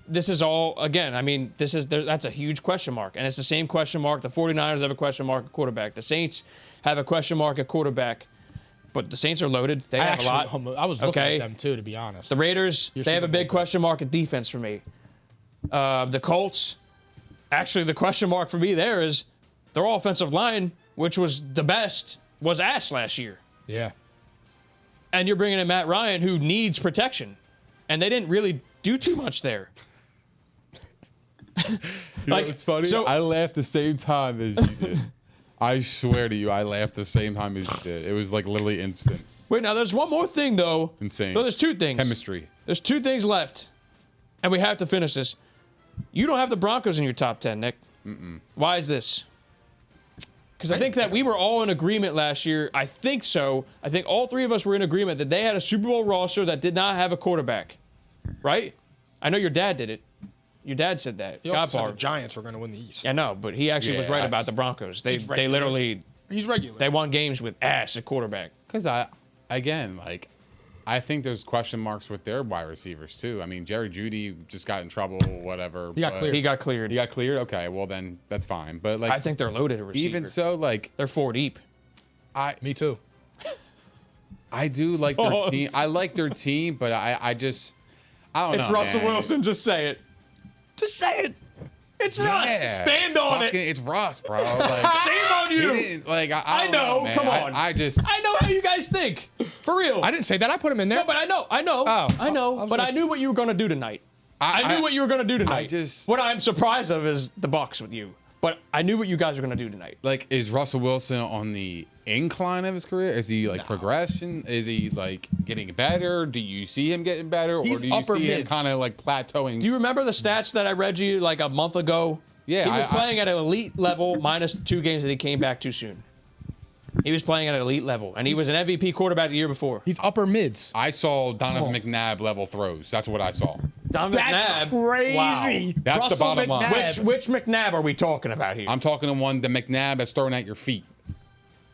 Speaker 2: this is all, again, I mean, that's a huge question mark. And it's the same question mark. The 49ers have a question mark at quarterback. The Saints have a question mark at quarterback. But the Saints are loaded. They have a lot.
Speaker 1: I was looking
Speaker 2: Okay.
Speaker 1: at them, too, to be honest.
Speaker 2: The Raiders, they have a
Speaker 1: Super
Speaker 2: big
Speaker 1: Bowl
Speaker 2: question mark at defense for me. The Colts, actually, the question mark for me there is their offensive line, which was the best, was ass last year.
Speaker 1: Yeah.
Speaker 2: And you're bringing in Matt Ryan, who needs protection. And they didn't really do too much there.
Speaker 3: Like, it's funny.
Speaker 2: so-
Speaker 3: I laughed the same time as you did. I swear to you, I laughed the same time as you did. It was like literally instant.
Speaker 2: Wait, now there's one more thing, though.
Speaker 3: Insane.
Speaker 2: No, there's two things.
Speaker 3: Chemistry.
Speaker 2: There's two things left. And we have to finish this. You don't have the Broncos in your top 10, Nick. Why is this? Because I think that we were all in agreement last year. I think so. I think all three of us were in agreement that they had a Super Bowl roster that did not have a quarterback. Right? I know your dad did it. Your dad said that.
Speaker 1: He also said
Speaker 2: Godfather.
Speaker 1: the Giants were going to win the East.
Speaker 2: I know, but he actually was
Speaker 3: Yeah,
Speaker 2: right
Speaker 3: I-
Speaker 2: about the Broncos. They
Speaker 1: regular.
Speaker 2: literally
Speaker 1: He's regular.
Speaker 2: they won games with ass at quarterback.
Speaker 3: Because I think there's question marks with their wide receivers too. I mean, Jerry Jeudy just got in trouble, whatever.
Speaker 1: He got
Speaker 3: but-
Speaker 1: cleared.
Speaker 2: He got cleared.
Speaker 3: He got cleared. Okay, well then that's fine. But like,
Speaker 2: I think they're loaded at receiver.
Speaker 3: even so, like
Speaker 2: They're four deep.
Speaker 1: Me too.
Speaker 3: I do like their
Speaker 2: Oh,
Speaker 3: team. I like their team, but I don't know.
Speaker 2: It's Russell
Speaker 3: man.
Speaker 2: Wilson. Just say it. Just say it. It's Russ.
Speaker 3: Yeah,
Speaker 2: Stand on
Speaker 3: fucking-
Speaker 2: it.
Speaker 3: It's Russ, bro. Like,
Speaker 2: Shame on
Speaker 3: he
Speaker 2: you.
Speaker 3: didn't, like I
Speaker 2: I
Speaker 3: don't
Speaker 2: know.
Speaker 3: man.
Speaker 2: Come on.
Speaker 3: I just
Speaker 2: I know how you guys think. For real.
Speaker 1: I didn't say that. I put him in there.
Speaker 2: No, but I know.
Speaker 1: Oh,
Speaker 2: I know.
Speaker 1: I was
Speaker 2: But
Speaker 1: gonna
Speaker 2: I knew what you were going to do tonight. I knew what you were going to do tonight.
Speaker 3: just-
Speaker 2: What I'm surprised of is the Bucks with you. But I knew what you guys were going to do tonight.
Speaker 3: like, is Russell Wilson on the incline of his career? Is he like progression? Is he like getting better? Do you see him getting better,
Speaker 1: He's
Speaker 3: or do you
Speaker 1: upper
Speaker 3: see him
Speaker 1: mids.
Speaker 3: kind of like plateauing?
Speaker 2: Do you remember the stats that I read you like a month ago?
Speaker 3: Yeah,
Speaker 2: He was
Speaker 3: I-
Speaker 2: playing at an elite level minus 2 games that he came back too soon. He was playing at an elite level, and he was an MVP quarterback the year before.
Speaker 1: He's upper mids.
Speaker 3: I saw Donovan McNabb level throws. That's what I saw.
Speaker 2: Donovan
Speaker 1: That's
Speaker 2: McNabb.
Speaker 1: crazy.
Speaker 2: Wow.
Speaker 3: That's
Speaker 1: Russell
Speaker 3: the bottom line.
Speaker 1: McNabb.
Speaker 2: Which McNabb are we talking about here?
Speaker 3: I'm talking to one, the McNabb that's thrown at your feet.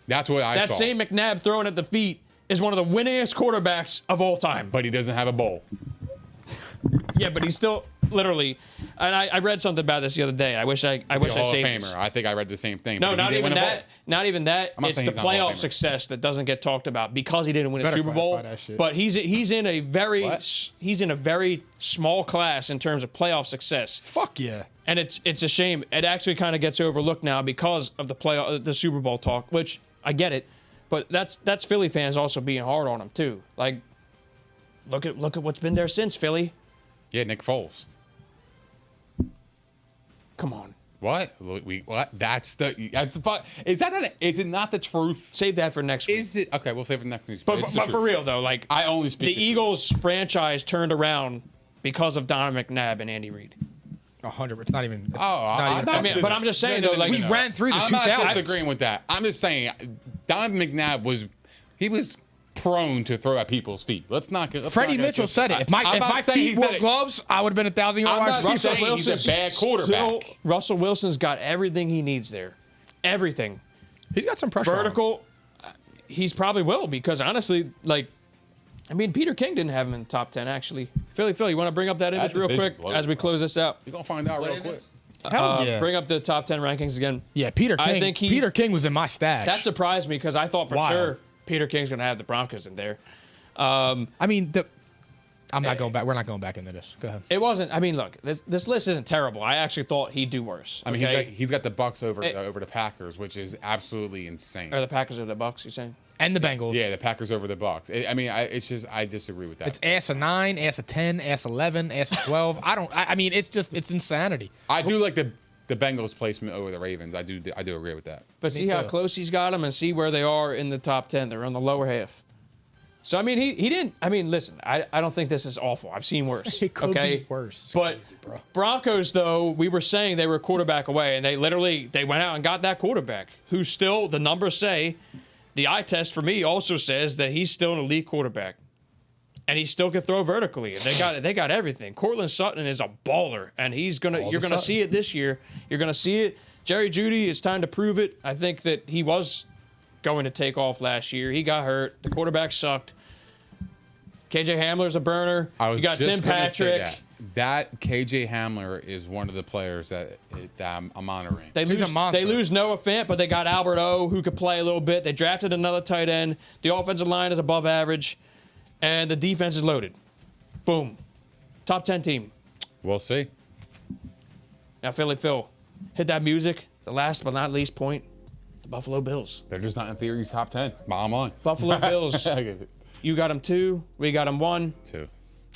Speaker 3: That's what I
Speaker 2: That
Speaker 3: saw.
Speaker 2: same McNabb throwing at the feet is one of the winningest quarterbacks of all time.
Speaker 3: But he doesn't have a bowl.
Speaker 2: Yeah, but he's still literally. And I read something about this the other day. I wish I
Speaker 3: He's a Hall of
Speaker 2: saved
Speaker 3: Famer.
Speaker 2: this.
Speaker 3: I think I read the same thing.
Speaker 2: No,
Speaker 3: but he
Speaker 2: not
Speaker 3: didn't
Speaker 2: even
Speaker 3: win a bowl.
Speaker 2: that. Not even that.
Speaker 3: not
Speaker 2: It's
Speaker 3: saying
Speaker 2: the
Speaker 3: he's not a Hall of
Speaker 2: playoff
Speaker 3: Famer.
Speaker 2: success that doesn't get talked about because he didn't win a
Speaker 1: Better
Speaker 2: Super Bowl.
Speaker 1: clarify that shit.
Speaker 2: But he's in a very
Speaker 3: What?
Speaker 2: he's in a very small class in terms of playoff success.
Speaker 1: Fuck yeah.
Speaker 2: And it's a shame. It actually kind of gets overlooked now because of the Super Bowl talk, which I get it, but that's Philly fans also being hard on him too. Like, look at what's been there since Philly.
Speaker 3: Yeah, Nick Foles.
Speaker 2: Come on,
Speaker 3: What? What? That's the fuck. Is it not the truth?
Speaker 2: save that for next week.
Speaker 3: Is it? Okay, we'll save it for next week.
Speaker 2: But
Speaker 3: It's the
Speaker 2: for
Speaker 3: truth.
Speaker 2: real though, like
Speaker 3: I only speak
Speaker 2: the
Speaker 3: the truth.
Speaker 2: Eagles franchise turned around because of Donovan McNabb and Andy Reid.
Speaker 1: 100. It's not even. It's
Speaker 3: Oh,
Speaker 1: not even
Speaker 3: I'm
Speaker 1: fucking-
Speaker 2: but I'm just saying, though, like,
Speaker 1: we ran through the
Speaker 3: I'm
Speaker 1: 2000s.
Speaker 3: not disagreeing with that. I'm just saying, Don McNabb was prone to throw at people's feet.
Speaker 1: Freddie Mitchell said it. If my feet wore gloves, I would have been 1,000-yard
Speaker 3: I'm
Speaker 1: wide
Speaker 3: not
Speaker 1: receiver.
Speaker 3: saying he's a bad quarterback.
Speaker 2: Russell Wilson's got everything he needs there. Everything.
Speaker 1: He's got some pressure. on him.
Speaker 2: Vertical, he's probably will because honestly, like, I mean, Peter King didn't have him in the top 10, actually. Phil, you want to bring up that image
Speaker 3: That
Speaker 2: real
Speaker 3: division's
Speaker 2: quick
Speaker 3: low,
Speaker 2: as we close this out?
Speaker 3: You're going to find out real quick.
Speaker 1: Hell yeah.
Speaker 2: Bring up the top 10 rankings again.
Speaker 1: Yeah, Peter King.
Speaker 2: I think
Speaker 1: Peter King was in my stash.
Speaker 2: That surprised me because I thought for
Speaker 1: Wild.
Speaker 2: sure Peter King's going to have the Broncos in there.
Speaker 1: I mean, I'm not going back. We're not going back into this. Go ahead.
Speaker 2: It wasn't. I mean, look, this list isn't terrible. I actually thought he'd do worse.
Speaker 3: I mean,
Speaker 2: okay?
Speaker 3: he's got the Bucks over the Packers, which is absolutely insane.
Speaker 2: Are the Packers or the Bucks? You saying?
Speaker 1: And the Bengals.
Speaker 3: Yeah, the Packers over the Bucks. I disagree with that.
Speaker 1: It's ass a 9, ass a 10, ass 11, ass a 12. I mean, it's insanity.
Speaker 3: I do like the Bengals placement over the Ravens. I do agree with that.
Speaker 2: But see how
Speaker 1: too.
Speaker 2: close he's got them and see where they are in the top 10. They're on the lower half. So, I mean, he didn't. I mean, listen, I don't think this is awful. I've seen worse.
Speaker 1: It could
Speaker 2: okay?
Speaker 1: be worse. It's
Speaker 2: But
Speaker 1: crazy, bro.
Speaker 2: Broncos, though, we were saying they were a quarterback away, and they went out and got that quarterback, who still, the numbers say, the eye test for me also says that he's still an elite quarterback. And he still can throw vertically. And they got everything. Cortland Sutton is a baller, and you're gonna see it this year. You're gonna see it. Jerry Jeudy, it's time to prove it. I think that he was going to take off last year. He got hurt. The quarterback sucked. KJ Hamler's a burner. You got Tim Patrick.
Speaker 3: That KJ Hamler is one of the players that I'm honoring.
Speaker 2: They
Speaker 1: He's a monster.
Speaker 2: They lose Noah Fant, but they got Albert O, who could play a little bit. They drafted another tight end. The offensive line is above average, and the defense is loaded. Boom. Top 10 team.
Speaker 3: We'll see.
Speaker 2: Now, Phil, hit that music. The last but not least point, the Buffalo Bills.
Speaker 3: They're just not in theory's top 10. Bottom line.
Speaker 2: Buffalo Bills. You got them 2. We got them 1.
Speaker 3: 2.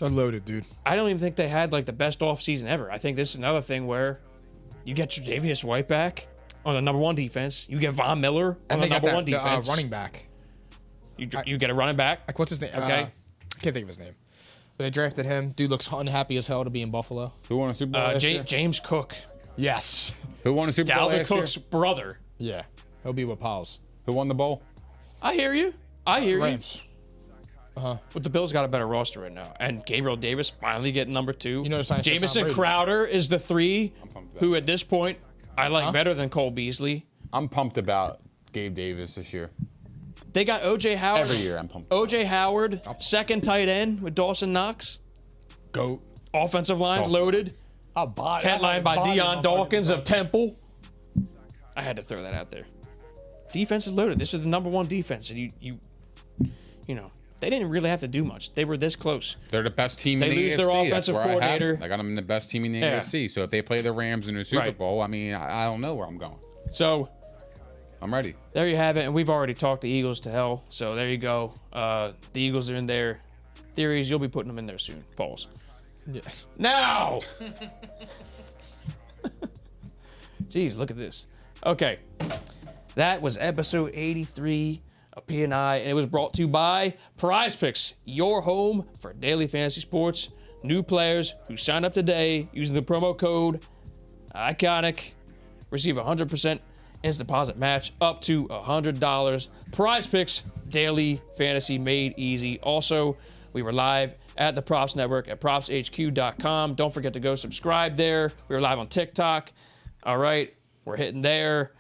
Speaker 1: Unloaded, dude.
Speaker 2: I don't even think they had like the best offseason ever. I think this is another thing where you get Tre'Davious White back on the number 1 defense. You get Von Miller on the number 1 defense.
Speaker 1: Running back.
Speaker 2: You get a running back.
Speaker 1: Like, what's his name?
Speaker 2: Okay.
Speaker 1: I can't think of his name. But they drafted him. Dude looks unhappy as hell to be in Buffalo.
Speaker 3: Who won a Super Bowl last year?
Speaker 2: James Cook.
Speaker 1: Yes.
Speaker 3: Who won a Super Bowl
Speaker 2: Dalvin
Speaker 3: last
Speaker 2: Cook's
Speaker 3: year?
Speaker 2: brother.
Speaker 1: Yeah. He'll be with Pauls.
Speaker 3: Who won the bowl?
Speaker 2: I hear you.
Speaker 1: Rams.
Speaker 2: But the Bills got a better roster right now. And Gabriel Davis finally getting number 2.
Speaker 1: You know the science of Tom
Speaker 2: Jamison
Speaker 1: Brady.
Speaker 2: Crowder is the 3,
Speaker 3: pumped about
Speaker 2: who at this point I like better than Cole Beasley.
Speaker 3: I'm pumped about Gabe Davis this year.
Speaker 2: They got O.J. Howard.
Speaker 3: Every year I'm pumped.
Speaker 2: O.J. Howard, second tight end with Dawson Knox.
Speaker 1: Goat.
Speaker 2: Offensive line's
Speaker 3: Dawson
Speaker 2: loaded.
Speaker 1: I'll buy it.
Speaker 2: Headlined by Deion Dawkins of Temple. I had to throw that out there. Defense is loaded. This is the number 1 defense, and you know, they didn't really have to do much. They were this close.
Speaker 3: They're the best team
Speaker 2: They
Speaker 3: in the
Speaker 2: lose
Speaker 3: AFC.
Speaker 2: their
Speaker 3: That's
Speaker 2: offensive
Speaker 3: where I have
Speaker 2: coordinator.
Speaker 3: them. I got them in the best team in the
Speaker 2: Yeah.
Speaker 3: AFC. So if they play the Rams in the Super
Speaker 2: Right.
Speaker 3: Bowl, I mean, I don't know where I'm going.
Speaker 2: So
Speaker 3: I'm ready.
Speaker 2: there you have it, and we've already talked the Eagles to hell. So there you go. The Eagles are in there. Theories, you'll be putting them in there soon. Pause.
Speaker 1: Yes.
Speaker 2: Now! Jeez, look at this. Okay. That was episode 83 of P&I, and it was brought to you by Prize Picks, your home for daily fantasy sports. New players who sign up today using the promo code ICONIC receive 100% instant deposit match up to $100. Prize Picks, daily fantasy made easy. Also, we were live at the Props Network at propshq.com. Don't forget to go subscribe there. We were live on TikTok. All right, we're hitting there.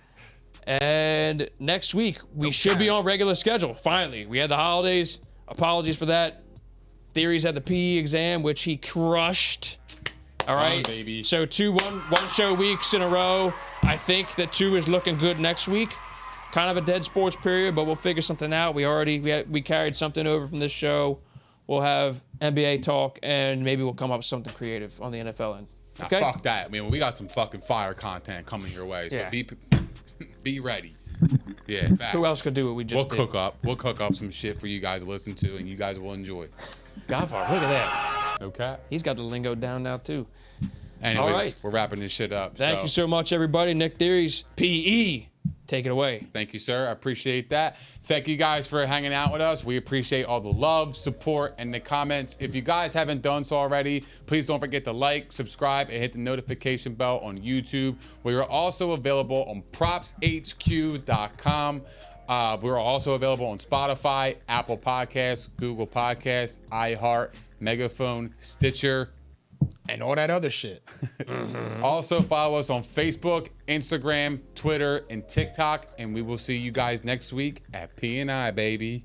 Speaker 2: And next week, we should be on regular schedule. Finally, we had the holidays. Apologies for that. Theories had the PE exam, which he crushed. All right,
Speaker 3: baby.
Speaker 2: So 2 one show weeks in a row. I think that 2 is looking good next week. Kind of a dead sports period, but we'll figure something out. We carried something over from this show. We'll have NBA talk, and maybe we'll come up with something creative on the NFL end.
Speaker 3: Now,
Speaker 2: Okay.
Speaker 3: fuck that. I mean, we got some fucking fire content coming your way. So
Speaker 2: Yeah.
Speaker 3: be ready. Yeah. Facts.
Speaker 2: Who else could do what we just
Speaker 3: We'll
Speaker 2: did?
Speaker 3: We'll cook up some shit for you guys to listen to, and you guys will enjoy.
Speaker 2: Godfather, look at that.
Speaker 3: Okay.
Speaker 2: He's got the lingo down now too.
Speaker 3: Anyways,
Speaker 2: All right.
Speaker 3: we're wrapping this shit up.
Speaker 2: Thank you so much, everybody. Nick Theories, PE. take it away.
Speaker 3: Thank you, sir. I appreciate that. Thank you guys for hanging out with us. We appreciate all the love, support, and the comments. If you guys haven't done so already, please don't forget to like, subscribe, and hit the notification bell on YouTube. We are also available on propshq.com. We're also available on Spotify, Apple Podcasts, Google Podcasts, iHeart, Megaphone, Stitcher,
Speaker 1: And all that other shit.
Speaker 3: Also follow us on Facebook, Instagram, Twitter, and TikTok. And we will see you guys next week at P&I, baby.